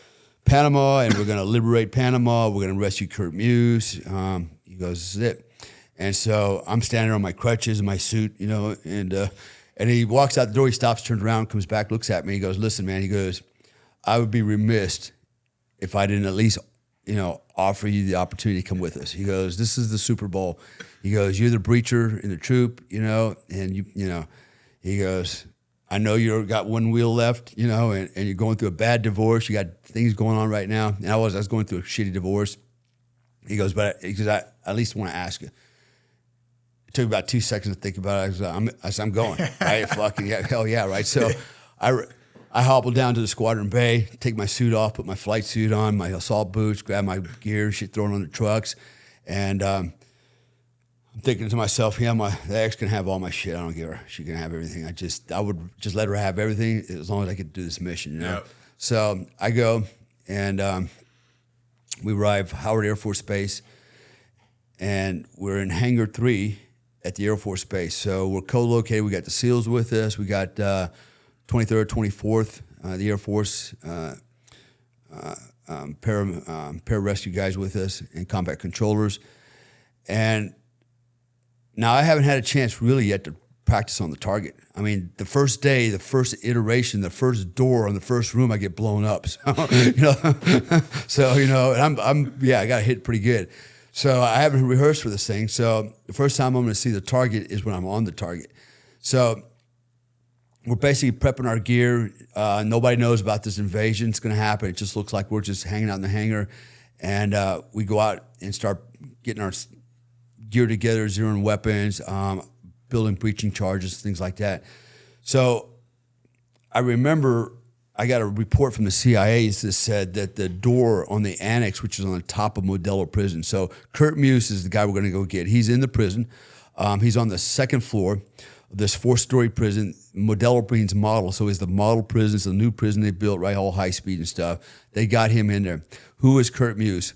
Panama, and we're going to liberate Panama. We're going to rescue Kurt Muse. He goes, this is it. And so I'm standing on my crutches in my suit, and he walks out the door. He stops, turns around, comes back, looks at me. He goes, listen, man. He goes, I would be remiss if I didn't at least, offer you the opportunity to come with us. He goes, this is the Super Bowl. He goes, you're the breacher in the troop, and he goes, I know you got one wheel left, and you're going through a bad divorce. You got things going on right now. And I was going through a shitty divorce. He goes, I at least want to ask you. It took about 2 seconds to think about it. I said, I'm going. Right? Fucking yeah, hell yeah, right? So I hobbled down to the squadron bay, take my suit off, put my flight suit on, my assault boots, grab my gear, shit, throw it on the trucks. And I'm thinking to myself, the ex can have all my shit. I don't give her. She can have everything. I would just let her have everything as long as I could do this mission, Yep. So I go, and we arrive Howard Air Force Base, and we're in Hangar 3 at the Air Force Base. So we're co-located. We got the SEALs with us. We got 23rd, 24th, the Air Force pararescue guys with us, and combat controllers. And now I haven't had a chance really yet to practice on the target. I mean, the first day, the first iteration, the first door on the first room, I get blown up. So, and I got hit pretty good. So I haven't rehearsed for this thing. So the first time I'm going to see the target is when I'm on the target. So we're basically prepping our gear. Nobody knows about this invasion. It's going to happen. It just looks like we're just hanging out in the hangar. And we go out and start getting our gear together, zeroing weapons, building breaching charges, things like that. So I remember I got a report from the CIA that said that the door on the annex, which is on the top of Modelo Prison. So Kurt Muse is the guy we're going to go get. He's in the prison. He's on the second floor of this 4-story prison. Modelo means model, so it's the model prison. It's a new prison they built, right, all high speed and stuff. They got him in there. Who is Kurt Muse?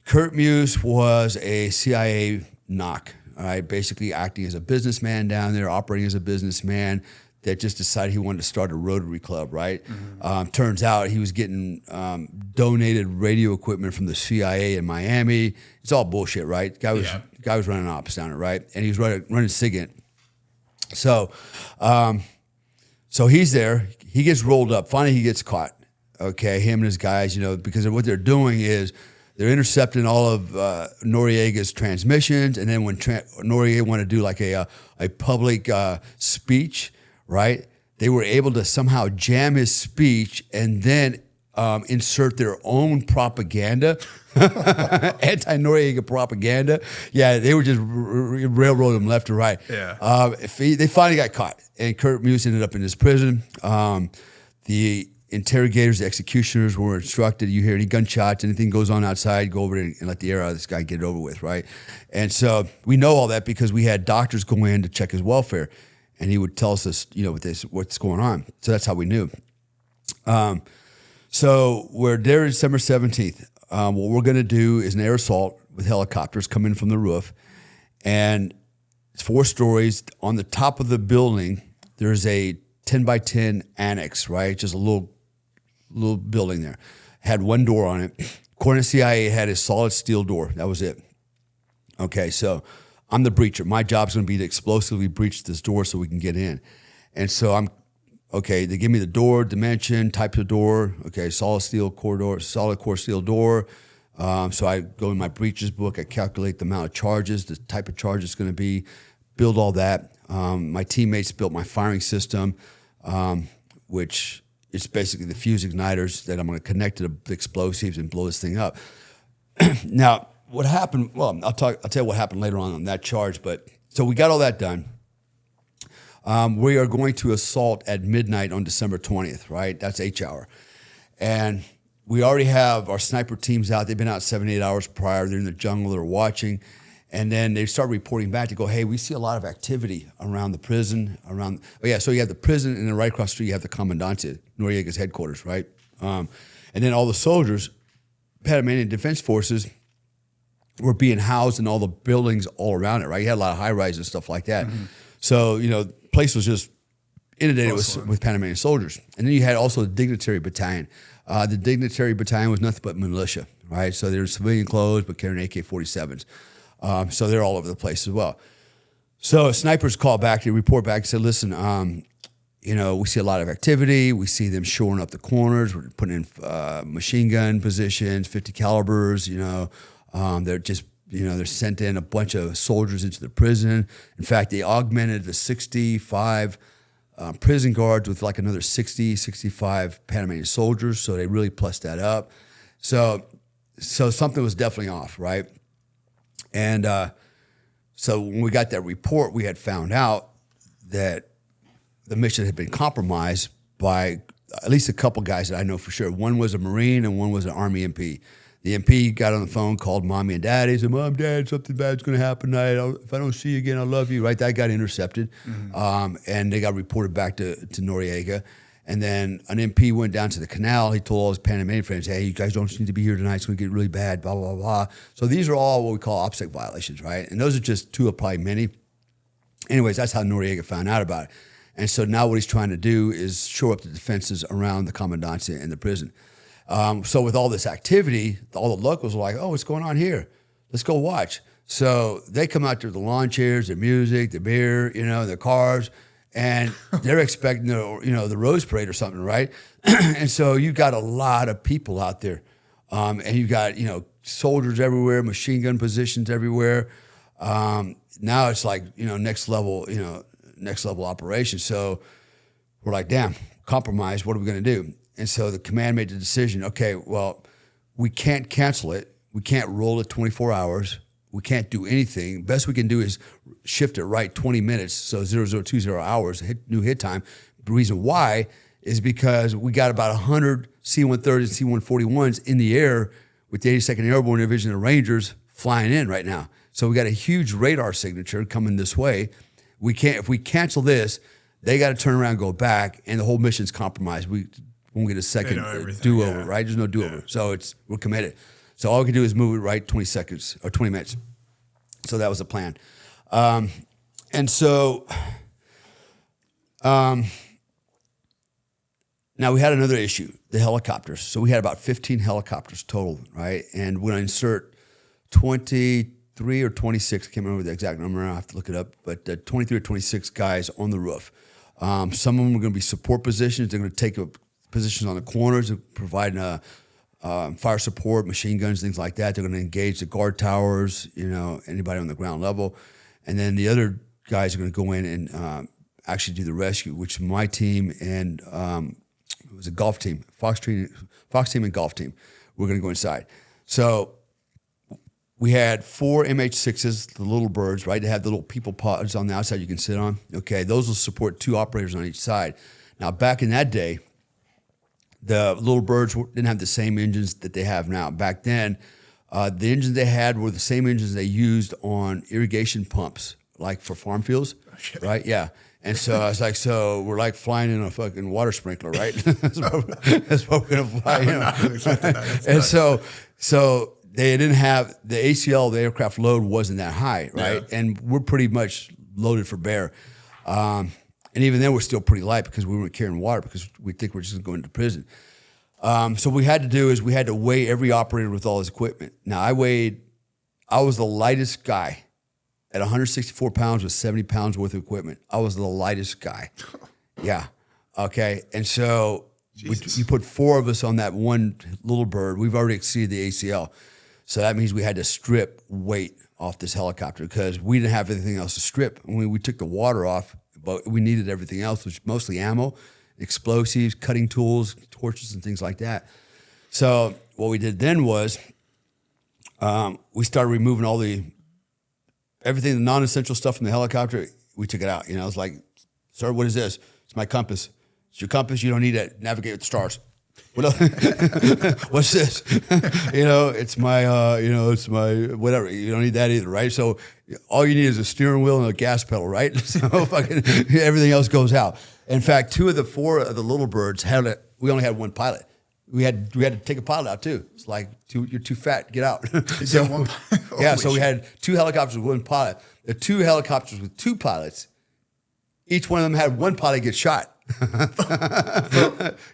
Kurt Muse was a CIA knock, all right, basically acting as a businessman down there, operating as a businessman that just decided he wanted to start a Rotary Club, right? Mm-hmm. Turns out he was getting donated radio equipment from the CIA in Miami. It's all bullshit, right? Guy was running ops down there, right? And he was running SIGINT. So he's there. He gets rolled up. Finally, he gets caught. Okay, him and his guys, because what they're doing is they're intercepting all of Noriega's transmissions, and then when Noriega wanted to do like a public speech, right? They were able to somehow jam his speech and then insert their own propaganda, anti-Noriega propaganda. Yeah, they were just railroading him left to right. Yeah. They finally got caught, and Kurt Muse ended up in this prison. The interrogators, the executioners were instructed, you hear any gunshots, anything goes on outside, go over there and let the air out of this guy, get it over with, right? And so we know all that because we had doctors go in to check his welfare, and he would tell us this, what's going on. So that's how we knew. So we're there December 17th. What we're going to do is an air assault with helicopters come in from the roof, and it's 4 stories. On the top of the building, there's a 10 by 10 annex, right? Just a little building there. Had one door on it. According to CIA, it had a solid steel door. That was it. Okay, so I'm the breacher. My job's going to be to explosively breach this door so we can get in. And so they give me the door, dimension, type of door. Okay, solid core steel door. So I go in my breaches book. I calculate the amount of charges, the type of charge it's going to be, build all that. My teammates built my firing system, which is basically the fuse igniters that I'm going to connect to the explosives and blow this thing up. Now, what happened? Well, I'll tell you what happened later on that charge. But so we got all that done. We are going to assault at midnight on December 20th, right? That's H hour. And we already have our sniper teams out. They've been out 7, 8 hours prior. They're in the jungle. They're watching. And then they start reporting back to go, hey, we see a lot of activity around the prison, so you have the prison, and then right across the street you have the Commandante, Noriega's headquarters, right? And then all the soldiers, Panamanian Defense Forces, were being housed in all the buildings all around it, right? You had a lot of high-rise and stuff like that. Mm-hmm. So, the place was just inundated with Panamanian soldiers. And then you had also the Dignitary Battalion. The Dignitary Battalion was nothing but militia, right? So they were civilian clothes, but carrying AK-47s. So they're all over the place as well. So snipers call back, they report back and say, listen, we see a lot of activity. We see them shoring up the corners. We're putting in machine gun positions, 50 calibers, they're just, they're sent in a bunch of soldiers into the prison. In fact, they augmented the 65 prison guards with like another 60, 65 Panamanian soldiers. So they really plussed that up. So something was definitely off, right? And so when we got that report, we had found out that the mission had been compromised by at least a couple guys that I know for sure. One was a Marine and one was an Army MP. The MP got on the phone, called Mommy and Daddy, said, Mom, Dad, something bad's going to happen tonight. If I don't see you again, I love you, right? That got intercepted. Mm-hmm. And they got reported back to Noriega. And then an MP went down to the canal. He told all his Panamanian friends, hey, you guys don't need to be here tonight. It's going to get really bad, blah, blah, blah. So these are all what we call OPSEC violations, right? And those are just two of probably many. Anyways, that's how Noriega found out about it. And so now what he's trying to do is shore up the defenses around the Commandante and the prison. So with all this activity, all the locals are like, oh, what's going on here? Let's go watch. So they come out there with the lawn chairs, their music, their beer, their cars, and they're expecting the Rose Parade or something, right? And so you've got a lot of people out there. And you've got, soldiers everywhere, machine gun positions everywhere. Now it's like, next level operation. So we're like, damn, compromise, what are we going to do? And so the command made the decision, okay, well, we can't cancel it. We can't roll it 24 hours. We can't do anything. Best we can do is shift it right 20 minutes, so 0020 hours, new hit time. The reason why is because we got about 100 C-130s and C-141s in the air with the 82nd Airborne Division of Rangers flying in right now. So we got a huge radar signature coming this way. If we cancel this, they got to turn around and go back, and the whole mission's compromised. We won't get a second do-over, right? There's no do-over. Yeah. So we're committed. So all we can do is move it right 20 seconds or 20 minutes. So that was the plan. And so now we had another issue, the helicopters. So we had about 15 helicopters total, right? And when I insert 23 or 26, I can't remember the exact number, I have to look it up, but 23 or 26 guys on the roof. Some of them are going to be support positions. They're going to take up positions on the corners and provide fire support, machine guns, things like that. They're going to engage the guard towers, anybody on the ground level. And then the other guys are going to go in and actually do the rescue, which my team and it was a golf team, Fox team and golf team. We're going to go inside. So we had 4 MH6s, the little birds, right? They have the little people pods on the outside you can sit on. Okay, those will support 2 operators on each side. Now, back in that day, the little birds didn't have the same engines that they have now. Back then, the engines they had were the same engines they used on irrigation pumps, like for farm fields, right? Yeah. And so I was like, so we're like flying in a fucking water sprinkler, right? That's what we're going to fly. And so they didn't have, the ACL, the aircraft load wasn't that high, right? Yeah. And we're pretty much loaded for bear. And even then, we're still pretty light because we weren't carrying water because we think we're just going to prison. So what we had to do is we had to weigh every operator with all his equipment. Now, I was the lightest guy at 164 pounds with 70 pounds worth of equipment. I was the lightest guy. Yeah. Okay. And so you put 4 of us on that one little bird. We've already exceeded the ACL. So that means we had to strip weight off this helicopter because we didn't have anything else to strip. We took the water off, but we needed everything else, which is mostly ammo, explosives, cutting tools, torches, and things like that. So what we did then was we started removing everything, the non-essential stuff from the helicopter. We took it out. It was like Sir, what is this? It's my compass. It's your compass. You don't need to navigate with the stars. What else? What's this? It's my, it's my whatever. You don't need that either, right? So all you need is a steering wheel and a gas pedal, right? So everything else goes out. In fact, 2 of the 4 of the little birds we only had one pilot. We had to take a pilot out too. It's like, you're too fat, get out. So we had 2 helicopters with one pilot. The 2 helicopters with 2 pilots, each one of them had one pilot get shot.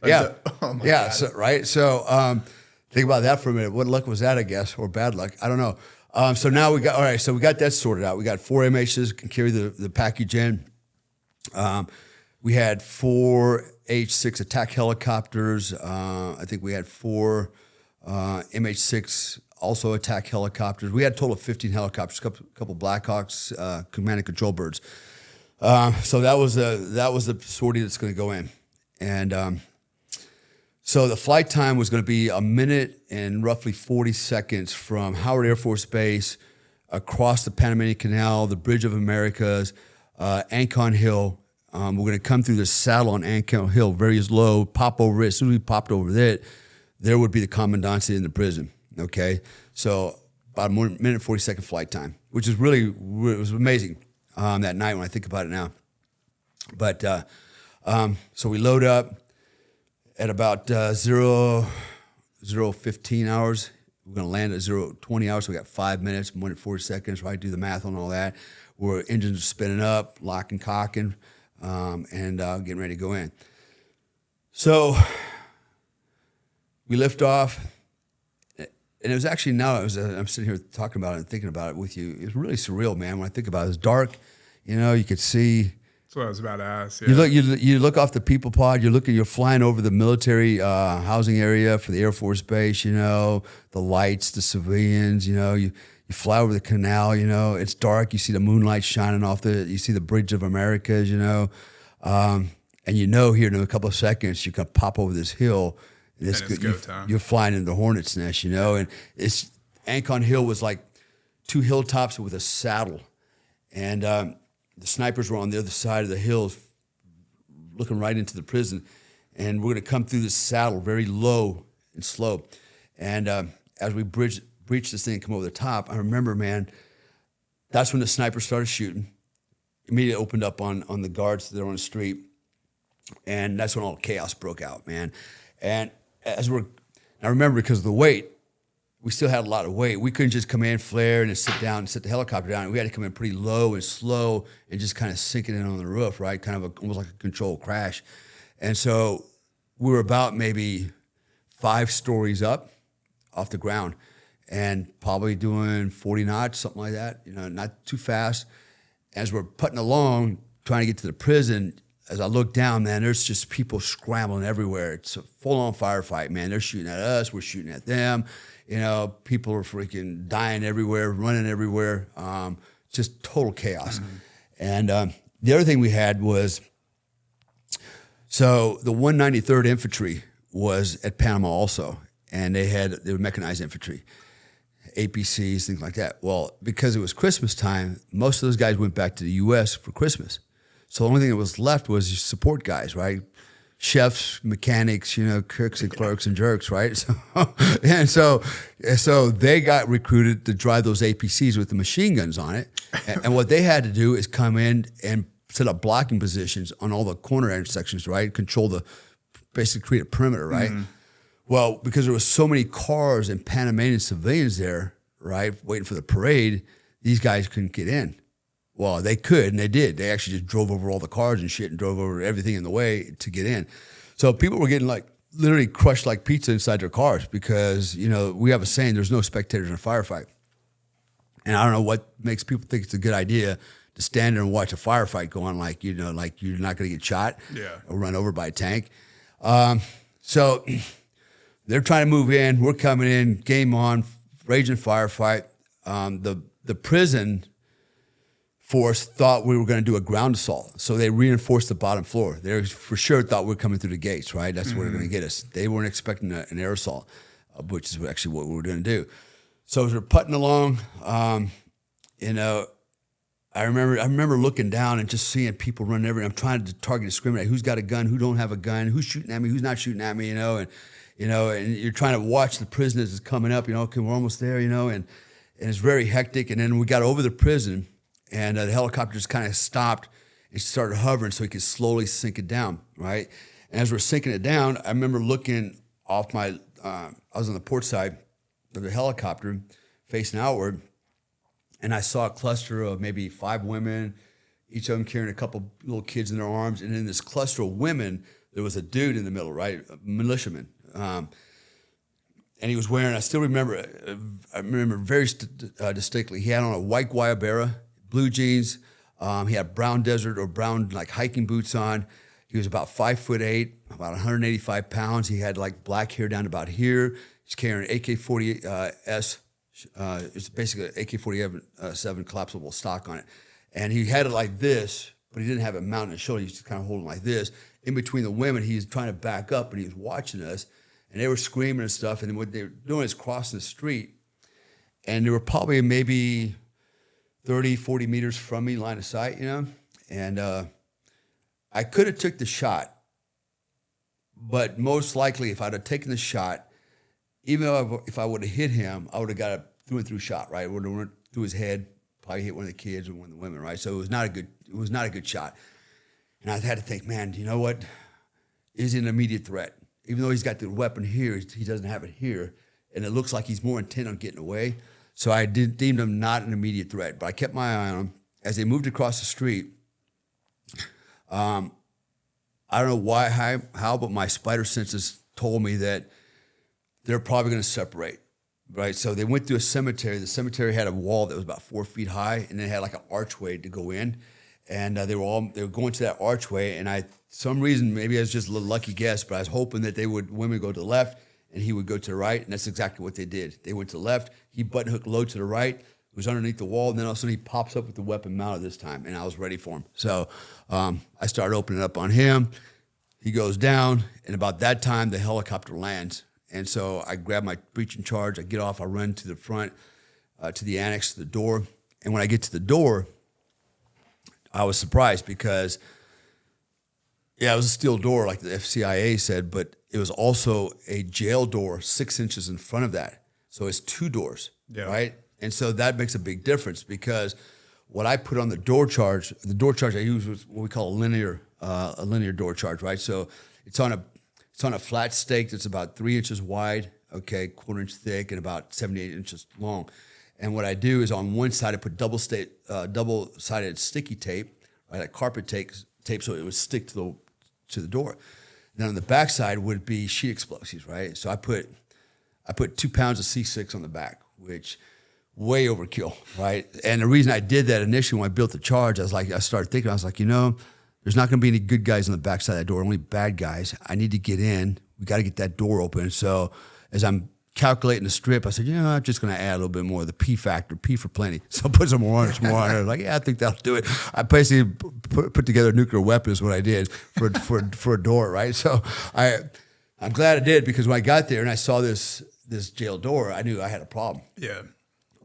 Yeah. God. So, right. So, think about that for a minute. What luck was that, I guess, or bad luck? I don't know. So now we got that sorted out. We got 4 MHs can carry the package in. We had 4 H-6 attack helicopters. I think we had 4 MH-6 also attack helicopters. We had a total of 15 helicopters, a couple Blackhawks, command and control birds. So that was the sortie that's going to go in. And so the flight time was going to be 1 minute and roughly 40 seconds from Howard Air Force Base across the Panamanian Canal, the Bridge of Americas, Ancon Hill. We're going to come through the saddle on Ancon Hill, very low, pop over it. As soon as we popped over it, there would be the commandancy in the prison. Okay, so about 1 minute and 40-second flight time, which is it was amazing that night when I think about it now. But so we load up at about 0:15 hours. We're going to land at 0:20 hours, so we got 5 minutes, 1 minute 40 seconds, right? Do the math on all that. Where engines are spinning up, locking, cocking, and getting ready to go in. So we lift off, and it was actually I'm sitting here talking about it and thinking about it with you. It was really surreal, man. When I think about it, it was dark. You could see. That's what I was about to ask. Yeah. You look off the people pod. You're flying over the military housing area for the Air Force Base. The lights, the civilians. You fly over the canal. It's dark. You see the moonlight shining off you see the Bridge of Americas. And here in a couple of seconds you can pop over this hill. And it's go time. You're flying into the hornet's nest. And it's Ancon Hill was like 2 hilltops with a saddle, and the snipers were on the other side of the hills looking right into the prison. And we're going to come through this saddle very low and slow. And as we breach this thing and come over the top, I remember, man, that's when the snipers started shooting. Immediately opened up on the guards that are on the street. And that's when all chaos broke out, man. And I remember because of the weight, we still had a lot of weight. We couldn't just come in, flare, and sit down and sit the helicopter down. We had to come in pretty low and slow and just kind of sink it in on the roof, right? Kind of almost like a controlled crash. And so we were about maybe 5 stories up off the ground and probably doing 40 knots, something like that, not too fast. As we're putting along, trying to get to the prison, as I look down, man, there's just people scrambling everywhere. It's a full-on firefight, man. They're shooting at us. We're shooting at them. People are freaking dying everywhere, running everywhere. Just total chaos. Mm-hmm. And the other thing we had was, so the 193rd Infantry was at Panama also, and they were mechanized infantry, APCs, things like that. Well, because it was Christmas time, most of those guys went back to the U.S. for Christmas. So the only thing that was left was support guys, right? Chefs, mechanics, cooks and clerks and jerks, right? So they got recruited to drive those APCs with the machine guns on it. And what they had to do is come in and set up blocking positions on all the corner intersections, right? Basically create a perimeter, right? Mm-hmm. Well, because there was so many cars and Panamanian civilians there, right, waiting for the parade, these guys couldn't get in. Well, they could, and they did. They actually just drove over all the cars and shit and drove over everything in the way to get in. So people were getting literally crushed like pizza inside their cars because, we have a saying, there's no spectators in a firefight. And I don't know what makes people think it's a good idea to stand there and watch a firefight go on like you're not going to get shot or run over by a tank. So they're trying to move in. We're coming in, game on, raging firefight. The prison force thought we were going to do a ground assault. So they reinforced the bottom floor. They for sure thought we were coming through the gates, right? That's where they're going to get us. They weren't expecting an air assault, which is actually what we were going to do. So as we're putting along, I remember looking down and just seeing people running everywhere. I'm trying to target discriminate. Who's got a gun? Who don't have a gun? Who's shooting at me? Who's not shooting at me? And you're trying to watch the prison as it's coming up. Okay, we're almost there. And it's very hectic. And then we got over the prison, and the helicopter just kind of stopped and started hovering so he could slowly sink it down. Right, and as we're sinking it down, I remember looking off my. I was on the port side of the helicopter, facing outward. And I saw a cluster of maybe 5 women, each of them carrying a couple little kids in their arms. And in this cluster of women, there was a dude in the middle, right? A militiaman. And he was wearing, I still remember, very distinctly, he had on a white Guayabera, blue jeans. He had brown desert or brown like hiking boots on. He was about 5'8", about 185 pounds. He had like black hair down about here. He's carrying an AK-40S. It's basically an AK-47 collapsible stock on it. And he had it like this, but he didn't have it mounted on his shoulder. He was just kind of holding like this. In between the women, he was trying to back up, and he was watching us. And they were screaming and stuff. And then what they were doing is crossing the street. And they were probably maybe 30, 40 meters from me, line of sight, And I could have took the shot. But most likely, if I'd have taken the shot, even though if I would have hit him, I would have got a through and through shot, right? It would have went through his head, probably hit one of the kids or one of the women, right? So it was not a good shot. And I had to think, man, you know what? Is an immediate threat. Even though he's got the weapon here, he doesn't have it here. And it looks like he's more intent on getting away. So I deemed him not an immediate threat. But I kept my eye on him. As they moved across the street, I don't know why, how, but my spider senses told me that they're probably going to separate, right? So they went through a cemetery. The cemetery had a wall that was about 4 feet high, and they had like an archway to go in. And they were going to that archway, and some reason, maybe it was just a little lucky guess, but I was hoping that women would go to the left, and he would go to the right, and that's exactly what they did. They went to the left. He button hooked low to the right. He was underneath the wall, and then all of a sudden he pops up with the weapon mounted this time, and I was ready for him. So I started opening up on him. He goes down, and about that time, the helicopter lands. And so I grab my breaching charge, I get off, I run to the front, to the annex, to the door. And when I get to the door, I was surprised because, it was a steel door like the FCIA said, but it was also a jail door 6 inches in front of that. So it's 2 doors, right? And so that makes a big difference because what I put on the door charge I use was what we call a linear door charge, right? So it's on a flat stake that's about 3 inches wide, quarter inch thick, and about 78 inches long. And what I do is on one side I put double-sided sticky tape, right, like carpet tape, so it would stick to the door. Then on the back side would be sheet explosives, right? So I put 2 pounds of C6 on the back, which way overkill, right? And the reason I did that initially when I built the charge, I started thinking, there's not going to be any good guys on the backside of that door, only bad guys. I need to get in. We got to get that door open. So as I'm calculating the strip, I said, I'm just going to add a little bit more of the P factor, P for plenty. So I put some more on it. I was like, I think that'll do it. I basically put together a nuclear weapon is what I did for a door, right? So I'm glad I did because when I got there and I saw this jail door, I knew I had a problem. Yeah.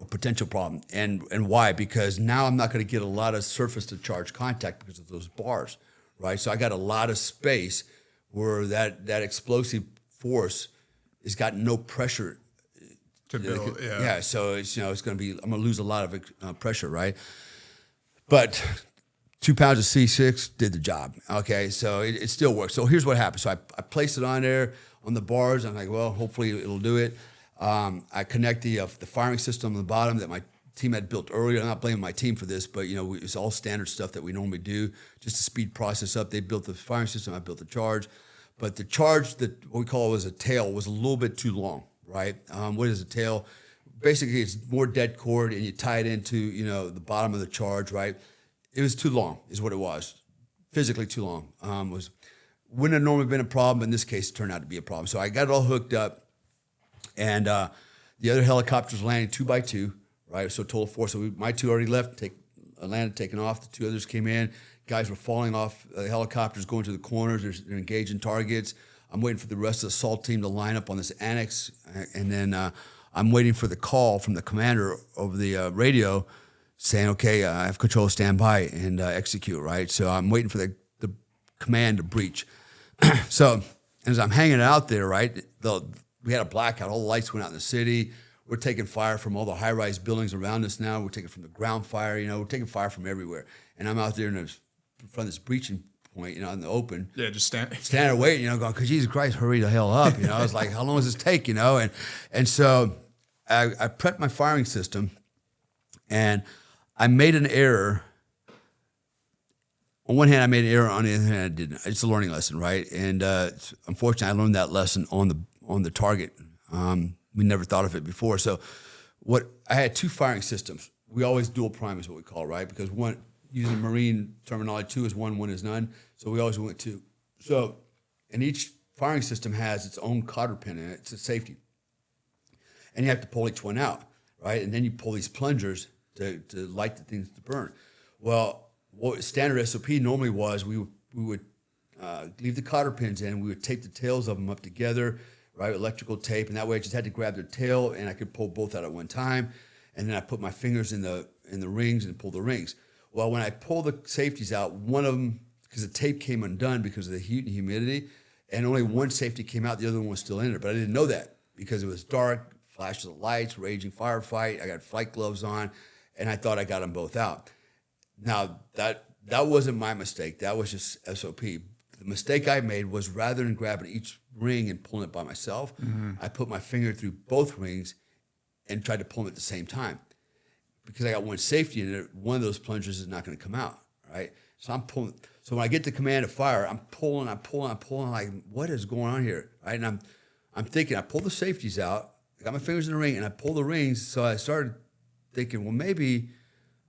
A potential problem. And why? Because now I'm not going to get a lot of surface to charge contact because of those bars, right? So I got a lot of space where that explosive force has got no pressure to build. Yeah. So it's it's going to be, I'm going to lose a lot of pressure, right? But 2 pounds of C6 did the job. Okay, so it still works. So here's what happened. So I placed it on there on the bars. I'm like, well, hopefully it'll do it. I connect the firing system on the bottom that my team had built earlier. I'm not blaming my team for this, but it's all standard stuff that we normally do just to speed process up. They built the firing system. I built the charge, but the charge that what we call was a tail was a little bit too long, right? What is a tail? Basically, it's more dead cord, and you tie it into the bottom of the charge, right? It was too long, is what it was. Physically too long. Wouldn't have normally been a problem. In this case, it turned out to be a problem. So I got it all hooked up. And the other helicopters landing 2 by 2, right? So total 4. So my 2 already left, landed, taken off. The 2 others came in. Guys were falling off the helicopters, going to the corners. They're engaging targets. I'm waiting for the rest of the assault team to line up on this annex. And then I'm waiting for the call from the commander over the radio saying, okay, I have control, stand by, and execute, right? So I'm waiting for the command to breach. So as I'm hanging out there, right, we had a blackout. All the lights went out in the city. We're taking fire from all the high-rise buildings around us now. We're taking from the ground fire. We're taking fire from everywhere. And I'm out there in front of this breaching point, in the open. Yeah, just standing there waiting, going, because Jesus Christ, hurry the hell up. I was like, how long does this take, And so I prepped my firing system, and I made an error. On one hand, I made an error. On the other hand, I didn't. It's a learning lesson, right? And unfortunately, I learned that lesson on the target. We never thought of it before. So I had 2 firing systems. We always dual prime is what we call it, right? Because one, using Marine terminology, 2 is 1, 1 is none. So we always went 2. So, and each firing system has its own cotter pin in it. It's a safety. And you have to pull each one out, right? And then you pull these plungers to light the things to burn. Well, what standard SOP normally was, we would leave the cotter pins in, we would tape the tails of them up together, right, electrical tape, and that way I just had to grab their tail and I could pull both out at one time, and then I put my fingers in the rings and pull the rings. Well, when I pull the safeties out, one of them, because the tape came undone because of the heat and humidity, and only one safety came out, the other one was still in there, but I didn't know that because it was dark, flashes of lights, raging firefight, I got flight gloves on, and I thought I got them both out. Now, that wasn't my mistake. That was just SOP. The mistake I made was rather than grabbing each ring and pulling it by myself, I put my finger through both rings and tried to pull them at the same time. Because I got one safety in it, one of those plungers is not going to come out, right? So I'm pulling. So when I get the command to fire, I'm pulling, like, what is going on here, right? And I'm thinking, I pull the safeties out, I got my fingers in the ring, and I pull the rings, so I started thinking, well, maybe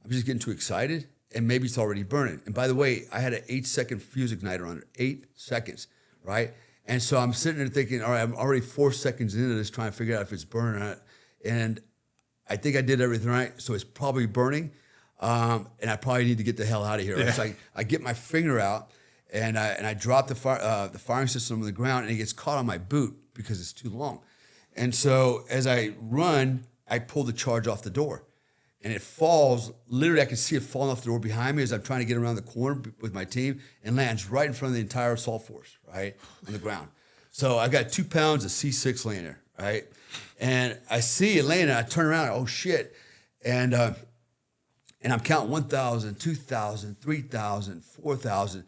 I'm just getting too excited, and maybe it's already burning. And by the way, I had an 8-second fuse igniter on it, 8 seconds, right? And so I'm sitting there thinking, all right, I'm already 4 seconds into this trying to figure out if it's burning or not. And I think I did everything right, so it's probably burning, and I probably need to get the hell out of here. Right? So I get my finger out, and I drop the firing system on the ground, and it gets caught on my boot because it's too long. And so as I run, I pull the charge off the door. And it falls, literally I can see it falling off the door behind me as I'm trying to get around the corner with my team, and lands right in front of the entire assault force, right, on the ground. So I got 2 pounds of C6 laying there, right? And I see it laying there, I turn around, oh shit. And I'm counting 1,000, 2,000, 3,000, 4,000.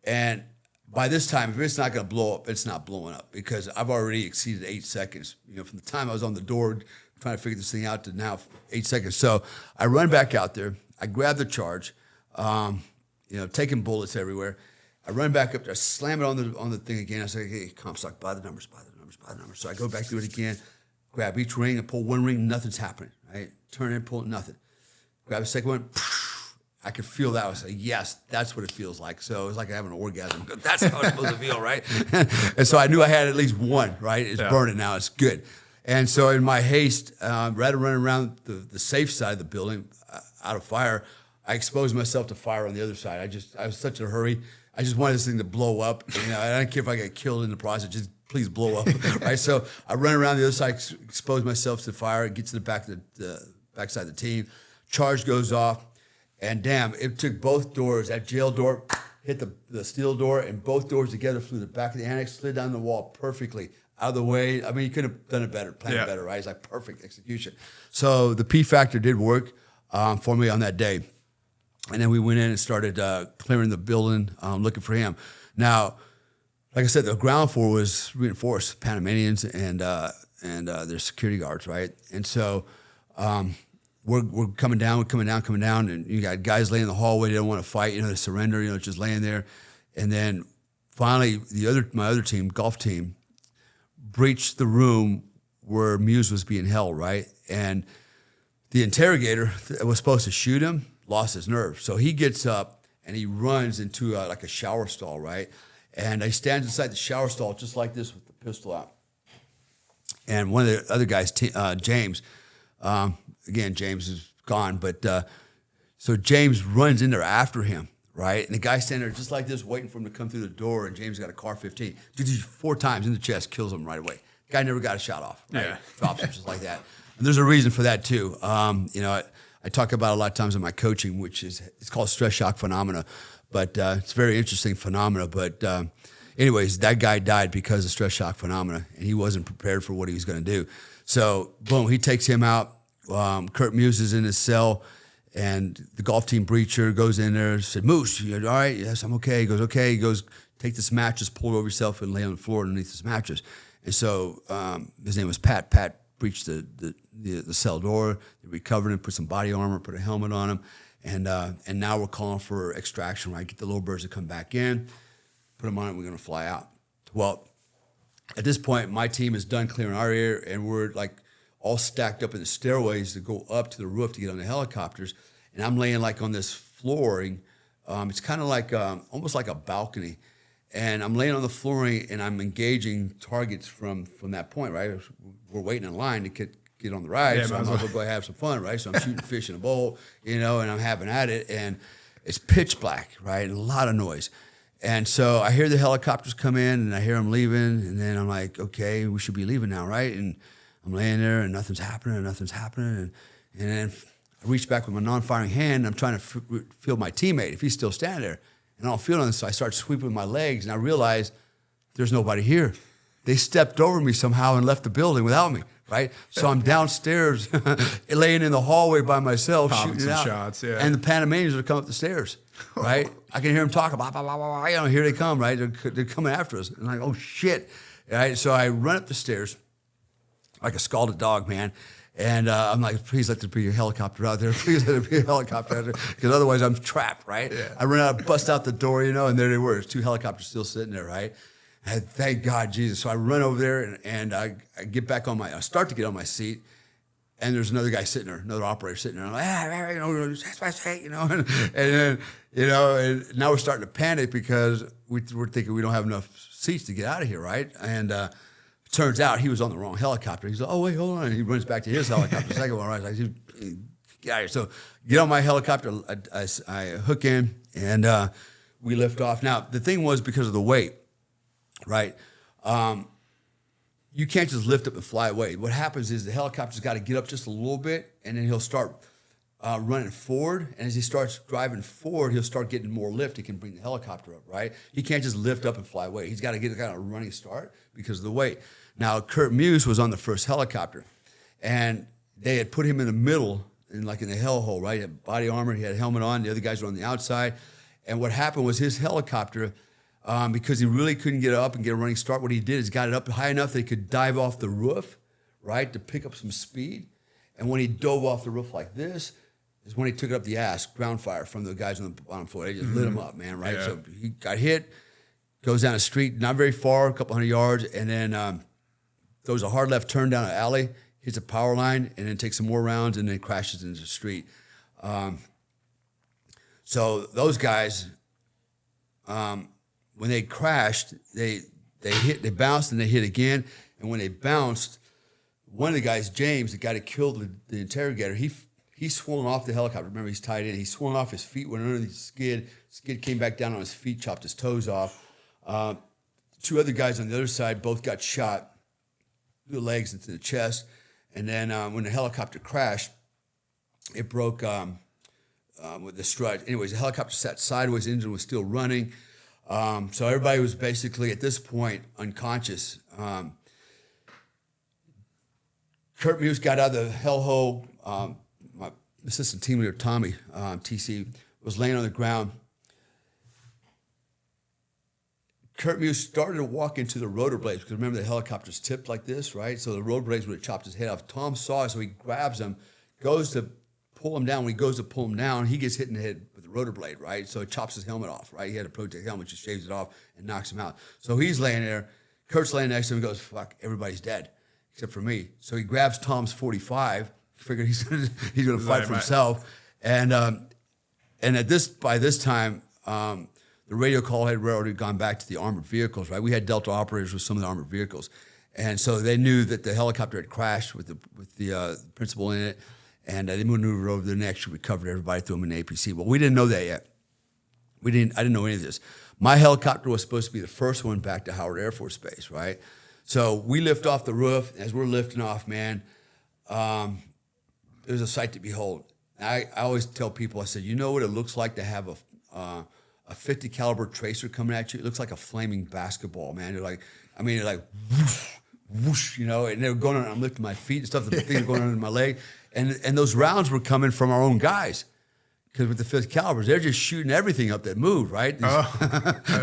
And by this time, if it's not gonna blow up, it's not blowing up because I've already exceeded 8 seconds. From the time I was on the door, trying to figure this thing out to now 8 seconds. So I run back out there. I grab the charge, taking bullets everywhere. I run back up there, I slam it on the thing again. I say, hey, Comstock, buy the numbers. So I go back through it again, grab each ring and pull one ring, nothing's happening, right? Turn in, pull it, nothing. Grab a second one, I could feel that. I was like, yes, that's what it feels like. So it was like having an orgasm. That's how it's supposed to feel, right? And so I knew I had at least one, right? It's burning now, it's good. And so in my haste, rather than running around the safe side of the building out of fire, I exposed myself to fire on the other side. I was such in a hurry. I just wanted this thing to blow up. I don't care if I get killed in the process, just please blow up, right? So I run around the other side, expose myself to fire, get to the backside of the team. Charge goes off, and damn, it took both doors. That jail door hit the steel door, and both doors together flew the back of the annex, slid down the wall perfectly. Out of the way. I mean, you could have done it better, planned it better, right? It's like perfect execution. So the P factor did work for me on that day. And then we went in and started clearing the building, looking for him. Now, like I said, the ground floor was reinforced, Panamanians and their security guards, right? And so we're coming down, and you got guys laying in the hallway, they don't want to fight, they surrender, just laying there. And then finally, my other team, golf team, breached the room where Muse was being held, right? And the interrogator that was supposed to shoot him lost his nerve. So he gets up and he runs into like a shower stall, right? And he stands inside the shower stall just like this with the pistol out. And one of the other guys, James, again, James is gone, but so James runs in there after him, right? And the guy standing there just like this, waiting for him to come through the door, and James got a car 15. Dude, 4 times in the chest, kills him right away. Guy never got a shot off, right? Drops him just like that. And there's a reason for that too. I I talk about a lot of times in my coaching, which is it's called stress shock phenomena, but it's a very interesting phenomena. But anyways, that guy died because of stress shock phenomena, and he wasn't prepared for what he was going to do. So boom, he takes him out. Kurt Muse is in his cell, and the golf team breacher goes in there and said, Moose, you all right? Yes, I'm okay. He goes, okay. He goes, take this mattress, pull it over yourself, and lay on the floor underneath this mattress. And so his name was Pat. Pat breached the cell door. They recovered him, put some body armor, put a helmet on him, and now we're calling for extraction, right? Get the little birds to come back in, put them on it, we're going to fly out. Well, at this point, my team is done clearing our area, and we're like all stacked up in the stairways to go up to the roof to get on the helicopters. And I'm laying like on this flooring. It's kind of like almost like a balcony. And I'm laying on the flooring, and I'm engaging targets from that point, right? We're waiting in line to get on the ride, so I might as well go have some fun, right? So I'm shooting fish in a bowl, and I'm having at it, and it's pitch black, right? And a lot of noise. And so I hear the helicopters come in, and I hear them leaving, and then I'm like, okay, we should be leaving now, right? And I'm laying there, and nothing's happening, and then I reach back with my non-firing hand, and I'm trying to feel my teammate, if he's still standing there. And I don't feel nothing, so I start sweeping my legs, and I realize there's nobody here. They stepped over me somehow and left the building without me, right? So I'm downstairs, laying in the hallway by myself, Popping shooting some out. shots, yeah. And the Panamanians are coming up the stairs, right? I can hear them talking, blah, blah, blah, blah, blah. Here they come, right? They're coming after us. And I'm like, oh, shit. Right? So I run up the stairs like a scalded dog, man. And I'm like, please let there be a helicopter out there. Please let there be a helicopter out there. Because otherwise I'm trapped, right? Yeah. I run out, bust out the door, and there they were. There's 2 helicopters still sitting there, right? And thank God, Jesus. So I run over there, and I get back I start to get on my seat, and there's another guy sitting there, another operator sitting there. I'm like, that's my seat, and then, and now we're starting to panic because we're thinking we don't have enough seats to get out of here, right? And turns out he was on the wrong helicopter. He's like, oh, wait, hold on. And he runs back to his helicopter, the second one, right? Like, get out of here. So get on my helicopter. I hook in, and we lift off. Now, the thing was because of the weight, right? You can't just lift up and fly away. What happens is the helicopter's got to get up just a little bit, and then he'll start running forward. And as he starts driving forward, he'll start getting more lift. He can bring the helicopter up, right? He can't just lift up and fly away. He's got to get a kind of running start because of the weight. Now, Kurt Muse was on the first helicopter, and they had put him in the middle, in the hellhole, right? He had body armor, he had a helmet on, the other guys were on the outside. And what happened was his helicopter, because he really couldn't get up and get a running start, what he did is got it up high enough that he could dive off the roof, right, to pick up some speed. And when he dove off the roof like this, is when he took it up the ass, ground fire from the guys on the bottom floor. They just lit him up, man, right? Yeah. So he got hit, goes down the street, not very far, a couple hundred yards, and then throws a hard left turn down an alley, hits a power line, and then takes some more rounds, and then crashes into the street. So those guys, when they crashed, they bounced, and they hit again. And when they bounced, one of the guys, James, the guy that killed the interrogator, he swung off the helicopter. Remember, he's tied in. He swung off his feet, went under the skid. Skid came back down on his feet, chopped his toes off. 2 other guys on the other side both got shot through the legs into the chest. And then when the helicopter crashed, it broke with the strut. Anyways, the helicopter sat sideways. The engine was still running. So everybody was basically, at this point, unconscious. Kurt Muse got out of the hellhole. My assistant team leader, Tommy, TC, was laying on the ground. Kurt Muse started to walk into the rotor blades, because remember the helicopter's tipped like this, right? So the rotor blades would have chopped his head off. Tom saw it, so he grabs him, goes to pull him down. When he goes to pull him down, he gets hit in the head with the rotor blade, right? So it chops his helmet off, right? He had a protect helmet, just shaves it off and knocks him out. So he's laying there. Kurt's laying next to him and goes, fuck, everybody's dead except for me. So he grabs Tom's .45, figured he's gonna fight for himself. And by this time, the radio call had already gone back to the armored vehicles, right? We had Delta operators with some of the armored vehicles. And so they knew that the helicopter had crashed with the principal in it, and they maneuvered over the next, recovered everybody, threw them in the APC. Well, we didn't know that yet. I didn't know any of this. My helicopter was supposed to be the first one back to Howard Air Force Base, right? So we lift off the roof. As we're lifting off, man, it was a sight to behold. I always tell people, I said, you know what it looks like to have a 50 caliber tracer coming at you? It looks like a flaming basketball, man. They're like, whoosh, whoosh, you know, and they're going on, I'm lifting my feet and stuff, the things are going under my leg. And those rounds were coming from our own guys. Because with the 50 calibers, they're just shooting everything up that moved, right?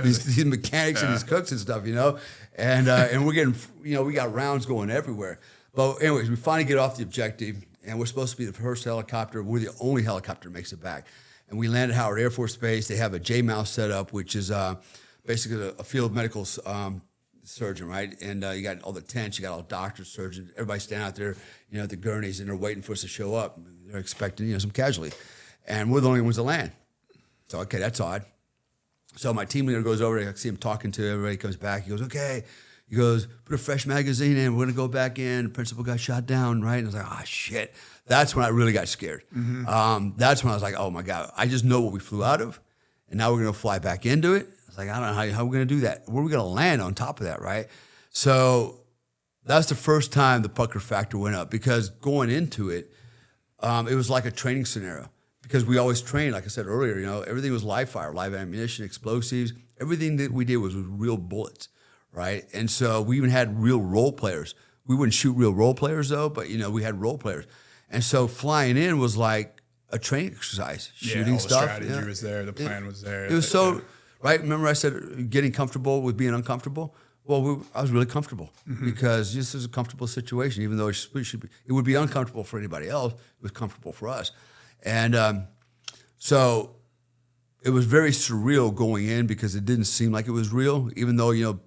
These mechanics and these cooks and stuff, you know? And we're getting, you know, we got rounds going everywhere. But anyways, we finally get off the objective, and we're supposed to be the first helicopter. We're the only helicopter that makes it back. And we land at Howard Air Force Base. They have a J-Mouse set up, which is basically a field medical surgeon, right? And you got all the tents, you got all the doctors, surgeons, everybody standing out there, you know, at the gurneys, and they're waiting for us to show up. They're expecting, you know, some casualty. And we're the only ones to land. So, okay, that's odd. So my team leader goes over, I see him talking to everybody, comes back. He goes, okay. He goes, put a fresh magazine in. We're going to go back in. The principal got shot down, right? And I was like, oh, shit. That's when I really got scared. Mm-hmm. That's when I was like, oh, my God. I just know what we flew out of, and now we're going to fly back into it. I was like, I don't know how we're going to do that. Where are we going to land on top of that, right? So that's the first time the pucker factor went up, because going into it, it was like a training scenario. Because we always trained, like I said earlier, you know, everything was live fire, live ammunition, explosives. Everything that we did was with real bullets, right? And so we even had real role players. We wouldn't shoot real role players, though, but, you know, we had role players. And so flying in was like a training exercise, shooting stuff. The strategy was there. The plan was there. It was so, right? Remember I said getting comfortable with being uncomfortable? Well, I was really comfortable because this is a comfortable situation, even though it would be uncomfortable for anybody else. It was comfortable for us. And so it was very surreal going in, because it didn't seem like it was real, even though, you know,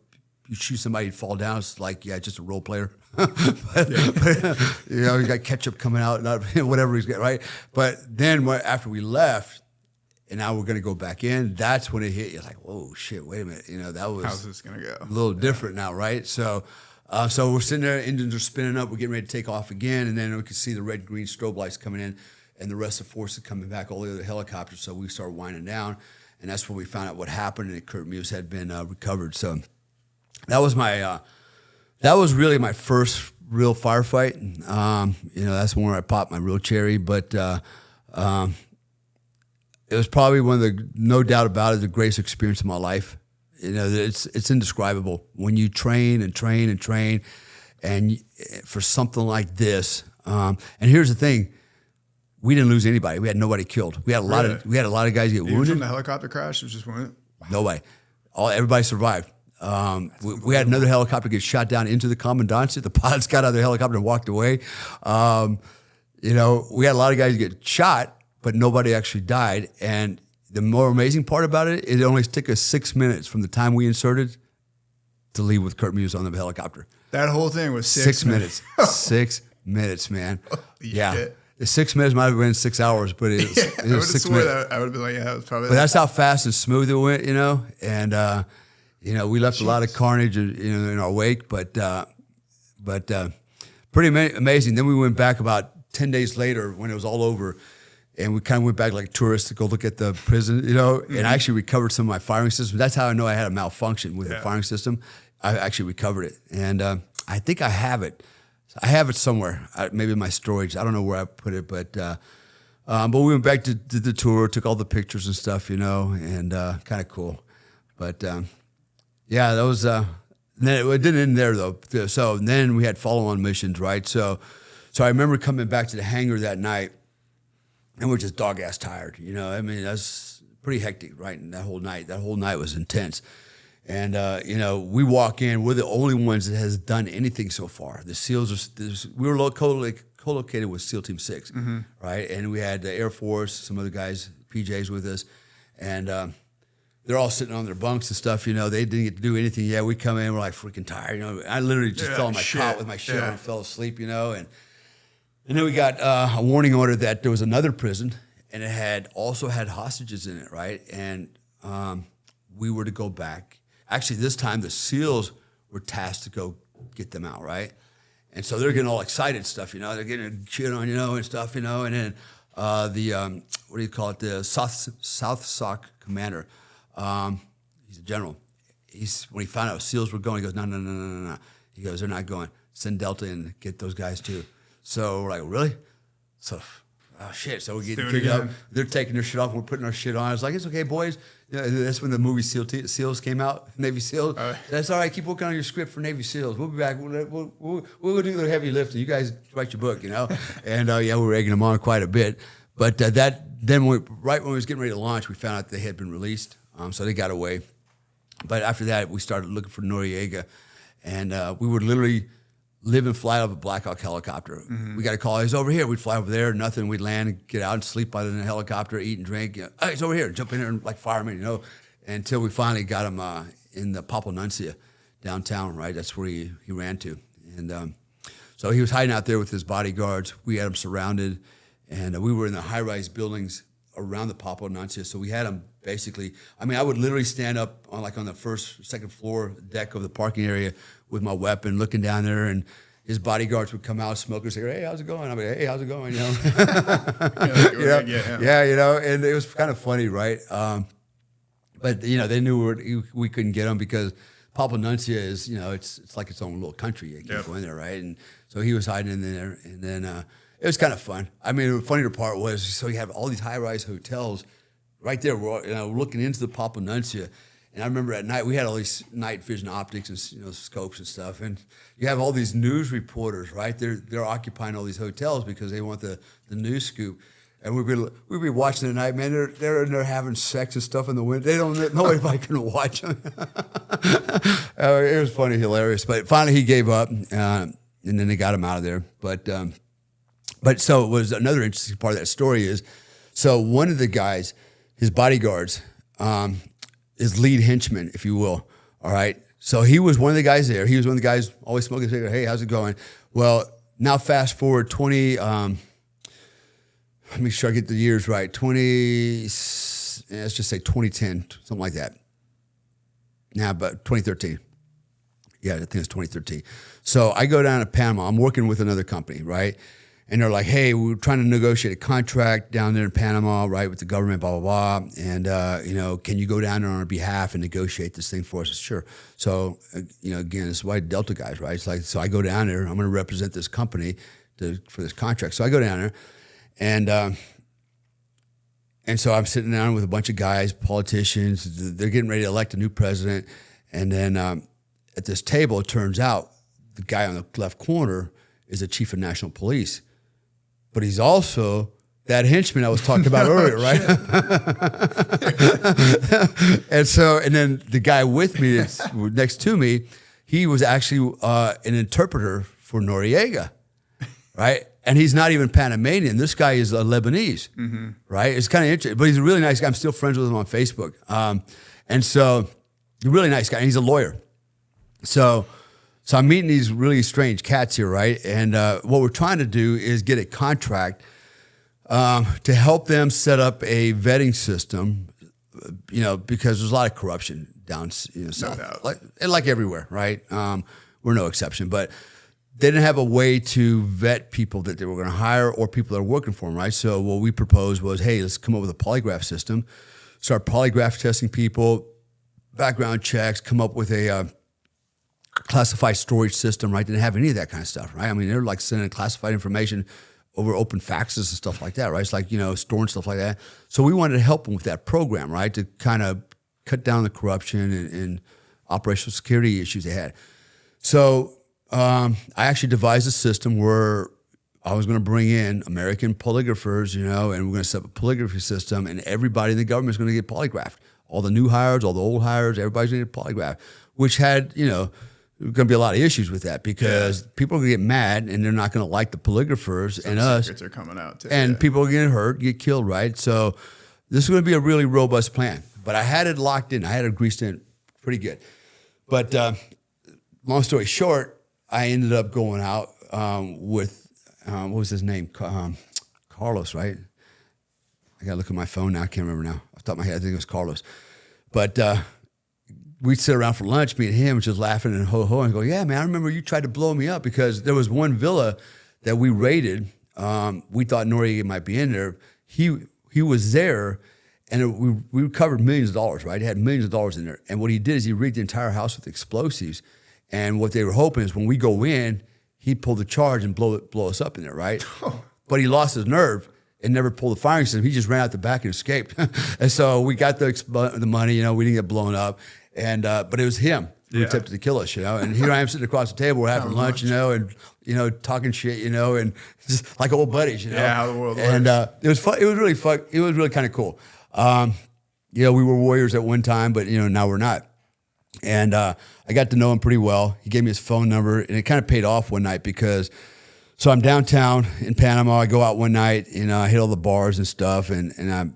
you shoot somebody, fall down, it's like, yeah, just a role player. but, you know, you got ketchup coming out, not whatever he's got, right? But then after we left, and now we're going to go back in, that's when it hit you. Like, whoa, shit, wait a minute. You know, that was how's this going to go? A little different now, right? So we're sitting there, engines are spinning up, we're getting ready to take off again, and then we could see the red, green strobe lights coming in, and the rest of the force is coming back, all the other helicopters. So we started winding down, and that's when we found out what happened, and Kurt Muse had been recovered. So that was that was really my first real firefight. You know, that's when I popped my real cherry. But it was probably one of the, no doubt about it, the greatest experience of my life. You know, it's indescribable when you train and train and train, and for something like this. And here's the thing. We didn't lose anybody. We had nobody killed. We had a lot of guys get wounded. From the helicopter crash, it was just one. Wow. Nobody. Everybody survived. We had another helicopter get shot down into the commandancy. The pilots got out of the helicopter and walked away. You know, we had a lot of guys get shot, but nobody actually died. And the more amazing part about it, it only took us 6 minutes from the time we inserted to leave with Kurt Muse on the helicopter. That whole thing was 6 minutes. 6 minutes, man. Yeah. Shit. The 6 minutes might have been 6 hours, but it was 6 minutes. I would have been like, yeah, it was probably. But that's how fast and smooth it went, you know. And you know, we left a lot of carnage, you know, in our wake, but pretty amazing. Then we went back about 10 days later when it was all over, and we kind of went back like tourists to go look at the prison, you know. And I actually recovered some of my firing system. That's how I know I had a malfunction with the firing system. I actually recovered it, and I think I have it. I have it somewhere, maybe in my storage. I don't know where I put it, but we went back to the tour, took all the pictures and stuff, you know, and kind of cool. But yeah, that was. Then it didn't end there though. So then we had follow-on missions, right? So I remember coming back to the hangar that night, and we're just dog-ass tired, you know. I mean, that's pretty hectic, right? And that whole night was intense. And, you know, we walk in, we're the only ones that has done anything so far. The SEALs, we were co-located with SEAL Team 6, right? And we had the Air Force, some other guys, PJs with us, and they're all sitting on their bunks and stuff, you know. They didn't get to do anything. Yeah, we come in, we're like freaking tired, you know. I literally just fell on my cot with my shit on and fell asleep, you know. And then we got a warning order that there was another prison, and it had also had hostages in it, right? And we were to go back. Actually, this time the SEALs were tasked to go get them out, right? And so they're getting all excited and stuff, you know. They're getting shit on, you know, and stuff, you know. And then the what do you call it? The South SOC commander, he's a general. When he found out SEALs were going, he goes, no. He goes, they're not going. Send Delta in to get those guys too. So we're like, really? So oh shit. So we get do it kicked up. again. They're taking their shit off. We're putting our shit on. It's like, it's okay, boys. That's when the movie SEALs came out, Navy Seals. That's all right. Keep working on your script for Navy Seals. We'll be back. We'll do the heavy lifting. You guys write your book, And we were egging them on quite a bit. But right when we was getting ready to launch, we found out they had been released. So they got away. But after that, we started looking for Noriega. And we would literally live and fly out of a Black Hawk helicopter. We got a call. He's over here. We'd fly over there, nothing. We'd land and get out and sleep by the helicopter, eat and drink. Oh, he's over here. Jump in there and like firemen, until we finally got him in the Papua Nuncia downtown, right? That's where he ran to. And so he was hiding out there with his bodyguards. We had him surrounded, and we were in the high-rise buildings around the Papua Nuncia. So we had him basically, I would literally stand up on the first, second floor deck of the parking area with my weapon, looking down there, and his bodyguards would come out, smokers, say, "Hey, how's it going?" I'm like, "Hey, how's it going?" And it was kind of funny, right? But they knew we couldn't get him because Papua Nuncia is, it's like its own little country. You can't go in there, right? And so he was hiding in there, and then it was kind of fun. The funnier part was, so you have all these high-rise hotels right there. We're looking into the Papua Nuncia. And I remember at night, we had all these night vision optics and scopes and stuff. And you have all these news reporters, right? They're occupying all these hotels because they want the news scoop. And we'd be watching at night, man. They're in there having sex and stuff in the window. They don't know anybody can watch them. It was funny, hilarious. But finally, he gave up, and then they got him out of there. But so it was another interesting part of that story is, so one of the guys, his bodyguards, his lead henchman, if you will. All right. So he was one of the guys there. He was one of the guys always smoking cigarette. Hey, how's it going? Well, now fast forward 20, let me make sure I get the years right. let's just say 2010, something like that. Now, but 2013. Yeah, I think it's 2013. So I go down to Panama. I'm working with another company, right? And they're like, hey, we're trying to negotiate a contract down there in Panama, right, with the government, blah, blah, blah. And, can you go down there on our behalf and negotiate this thing for us? Sure. So, again, it's why Delta guys, right? It's like, so I go down there. I'm going to represent this company for this contract. So I go down there, and so I'm sitting down with a bunch of guys, politicians. They're getting ready to elect a new president. And then at this table, it turns out the guy on the left corner is the chief of national police. But he's also that henchman I was talking about earlier, right? and then the guy with me, next to me, he was actually an interpreter for Noriega, right? And he's not even Panamanian. This guy is Lebanese, right? It's kind of interesting, but he's a really nice guy. I'm still friends with him on Facebook. And so he's a really nice guy, and he's a lawyer. So I'm meeting these really strange cats here, right? And what we're trying to do is get a contract to help them set up a vetting system, because there's a lot of corruption down south, like everywhere, right? We're no exception, but they didn't have a way to vet people that they were going to hire or people that are working for them, right? So what we proposed was, hey, let's come up with a polygraph system, start polygraph testing people, background checks, come up with a classified storage system, right? They didn't have any of that kind of stuff, right? They're like sending classified information over open faxes and stuff like that, right? It's like, storing stuff like that. So we wanted to help them with that program, right? To kind of cut down the corruption and operational security issues they had. So I actually devised a system where I was going to bring in American polygraphers, and we're going to set up a polygraphy system, and everybody in the government is going to get polygraphed. All the new hires, all the old hires, everybody's going to get polygraphed, which had, there's going to be a lot of issues with that because people are going to get mad and they're not going to like the polygraphers and us. Secrets are coming out too. And people are getting hurt, get killed, right? So this is going to be a really robust plan. But I had it locked in. I had it greased in pretty good. But long story short, I ended up going out with, what was his name? Carlos, right? I got to look at my phone now. I can't remember now. Off the top of my head, I think it was Carlos. But we'd sit around for lunch, me and him, just laughing and ho-ho, and go, yeah, man, I remember you tried to blow me up because there was one villa that we raided. We thought Noriega might be in there. He was there, and we recovered millions of dollars, right? He had millions of dollars in there. And what he did is he rigged the entire house with explosives. And what they were hoping is when we go in, he'd pull the charge and blow us up in there, right? But he lost his nerve. and never pulled the firing system. He just ran out the back and escaped. And so we got the money, you know, we didn't get blown up. And, but it was him who attempted to kill us, you know. And here I am sitting across the table, we're having lunch, you know, and, you know, talking shit, you know, and just like old buddies, you know. Yeah, how the world works. And it was fun. It was really fun. It was really kind of cool. You know, we were warriors at one time, but, you know, now we're not. And I got to know him pretty well. He gave me his phone number, and it kind of paid off one night because, so I'm downtown in Panama. I go out one night, you know, I hit all the bars and stuff, and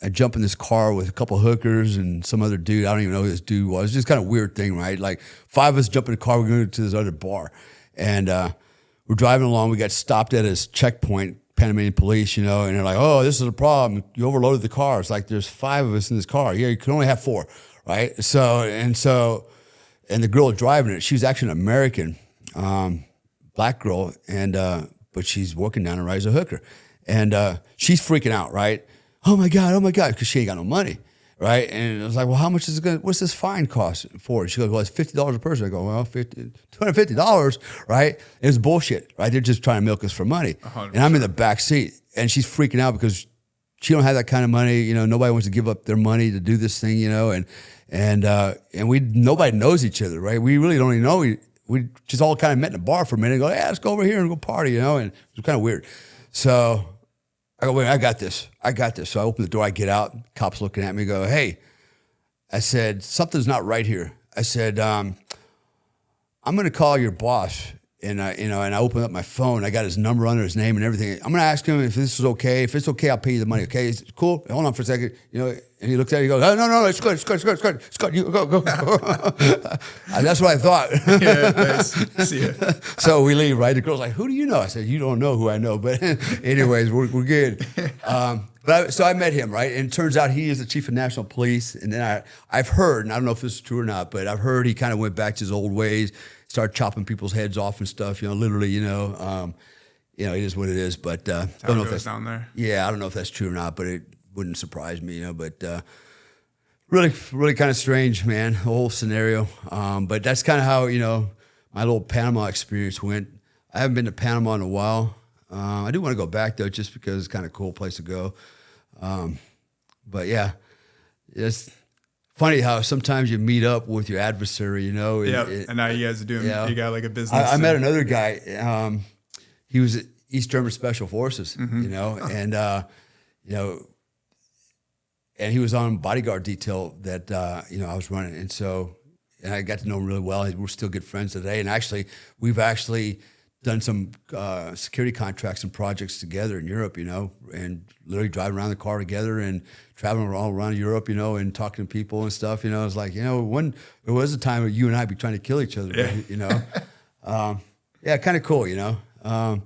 I jump in this car with a couple of hookers and some other dude. I don't even know who this dude was. It's just kind of a weird thing, right? Like 5 of us jump in the car, we're going to this other bar. And we're driving along. We got stopped at his checkpoint, Panamanian police, you know, and they're like, oh, this is a problem. You overloaded the car. It's like there's 5 of us in this car. Yeah, you can only have 4, right? And the girl driving it, she was actually an American black girl, and but she's working down the right as a hooker. And she's freaking out, right? Oh my God, because she ain't got no money, right? And I was like, well, how much is it what's this fine cost for? She goes, well, it's $50 a person. I go, well, $250, right? It was bullshit, right? They're just trying to milk us for money. 100%. And I'm in the back seat, and she's freaking out because she don't have that kind of money. You know, nobody wants to give up their money to do this thing, you know, and nobody knows each other, right? We really don't even know. We just all kind of met in a bar for a minute and go, yeah, let's go over here and go party, you know, and it was kind of weird. So I go, wait, I got this. So I open the door, I get out, cops looking at me, go, hey, I said, something's not right here. I said, I'm going to call your boss. And I open up my phone. I got his number under his name and everything. I'm going to ask him if this is okay. If it's okay, I'll pay you the money. Okay, it's cool. Hold on for a second. You know, and he looks at it. He goes, oh, no, it's good. You go. That's what I thought. Yeah, nice. See ya. So we leave. Right? The girl's like, who do you know? I said, you don't know who I know, but anyways, we're good. So I met him, right? And it turns out he is the chief of national police. And then I've heard, and I don't know if this is true or not, but I've heard he kind of went back to his old ways. Start chopping people's heads off and stuff, you know, literally, you know, it is what it is. But don't know if that's down there. Yeah, I don't know if that's true or not, but it wouldn't surprise me, you know. But really kind of strange, man, the whole scenario. But that's kind of how, you know, my little Panama experience went. I haven't been to Panama in a while. I do want to go back though, just because it's kind of a cool place to go. But yeah, it's funny how sometimes you meet up with your adversary, you know. And now you guys are doing, you got like a business. I met another guy. He was at East German Special Forces, you know, and, you know, and he was on bodyguard detail that, you know, I was running. And I got to know him really well. We're still good friends today. And actually, we've done some security contracts and projects together in Europe, you know, and literally driving around the car together and traveling all around Europe, you know, and talking to people and stuff, you know. It's like, you know, there was a time where you and I'd be trying to kill each other, you know. Yeah, kind of cool, you know.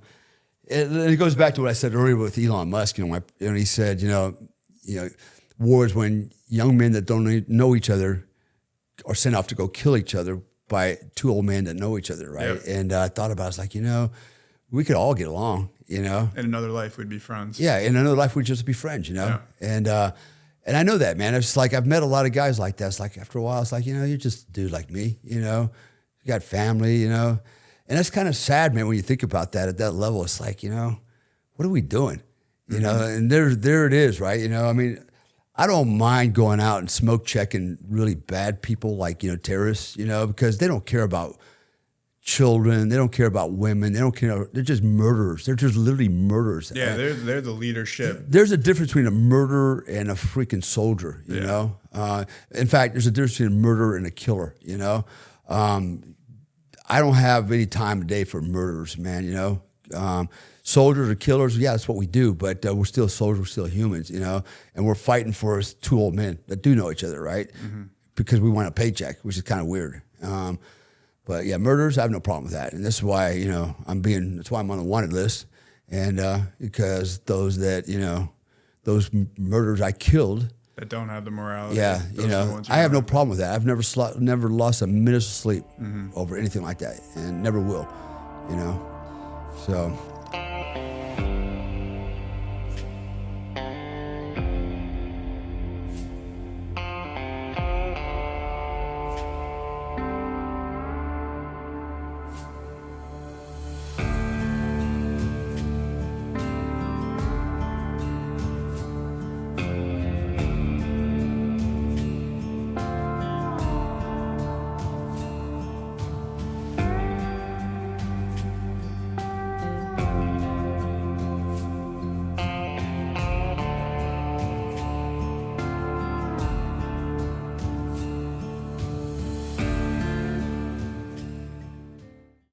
It goes back to what I said earlier with Elon Musk, you know, and he said, you know, wars when young men that don't know each other are sent off to go kill each other by 2 old men that know each other, right? Yep. And I thought about it, I was like, you know, we could all get along, you know. In another life, we'd be friends. Yeah, in another life, we'd just be friends, you know. Yeah. And I know that, man. It's like I've met a lot of guys like that. It's like after a while, it's like, you know, you're just a dude like me, you know. You got family, you know. And that's kind of sad, man, when you think about that at that level. It's like, you know, what are we doing? You know, and there it is, right? You know, I mean, I don't mind going out and smoke checking really bad people like, you know, terrorists, you know, because they don't care about children. They don't care about women. They don't care. They're just murderers. They're just literally murderers. Yeah, they're the leadership. There's a difference between a murderer and a freaking soldier, you know. In fact, there's a difference between a murderer and a killer, you know. I don't have any time of day for murderers, man, you know. Soldiers or killers, yeah, that's what we do, but we're still soldiers, we're still humans, you know, and we're fighting for 2 old men that do know each other, right? Because we want a paycheck, which is kind of weird. But yeah, murders, I have no problem with that. And that's why, you know, that's why I'm on the wanted list. And because those that, you know, those murders I killed. That don't have the morality. Yeah, you know, I have no problem with that. I've never lost a minute of sleep over anything like that and never will, you know, so.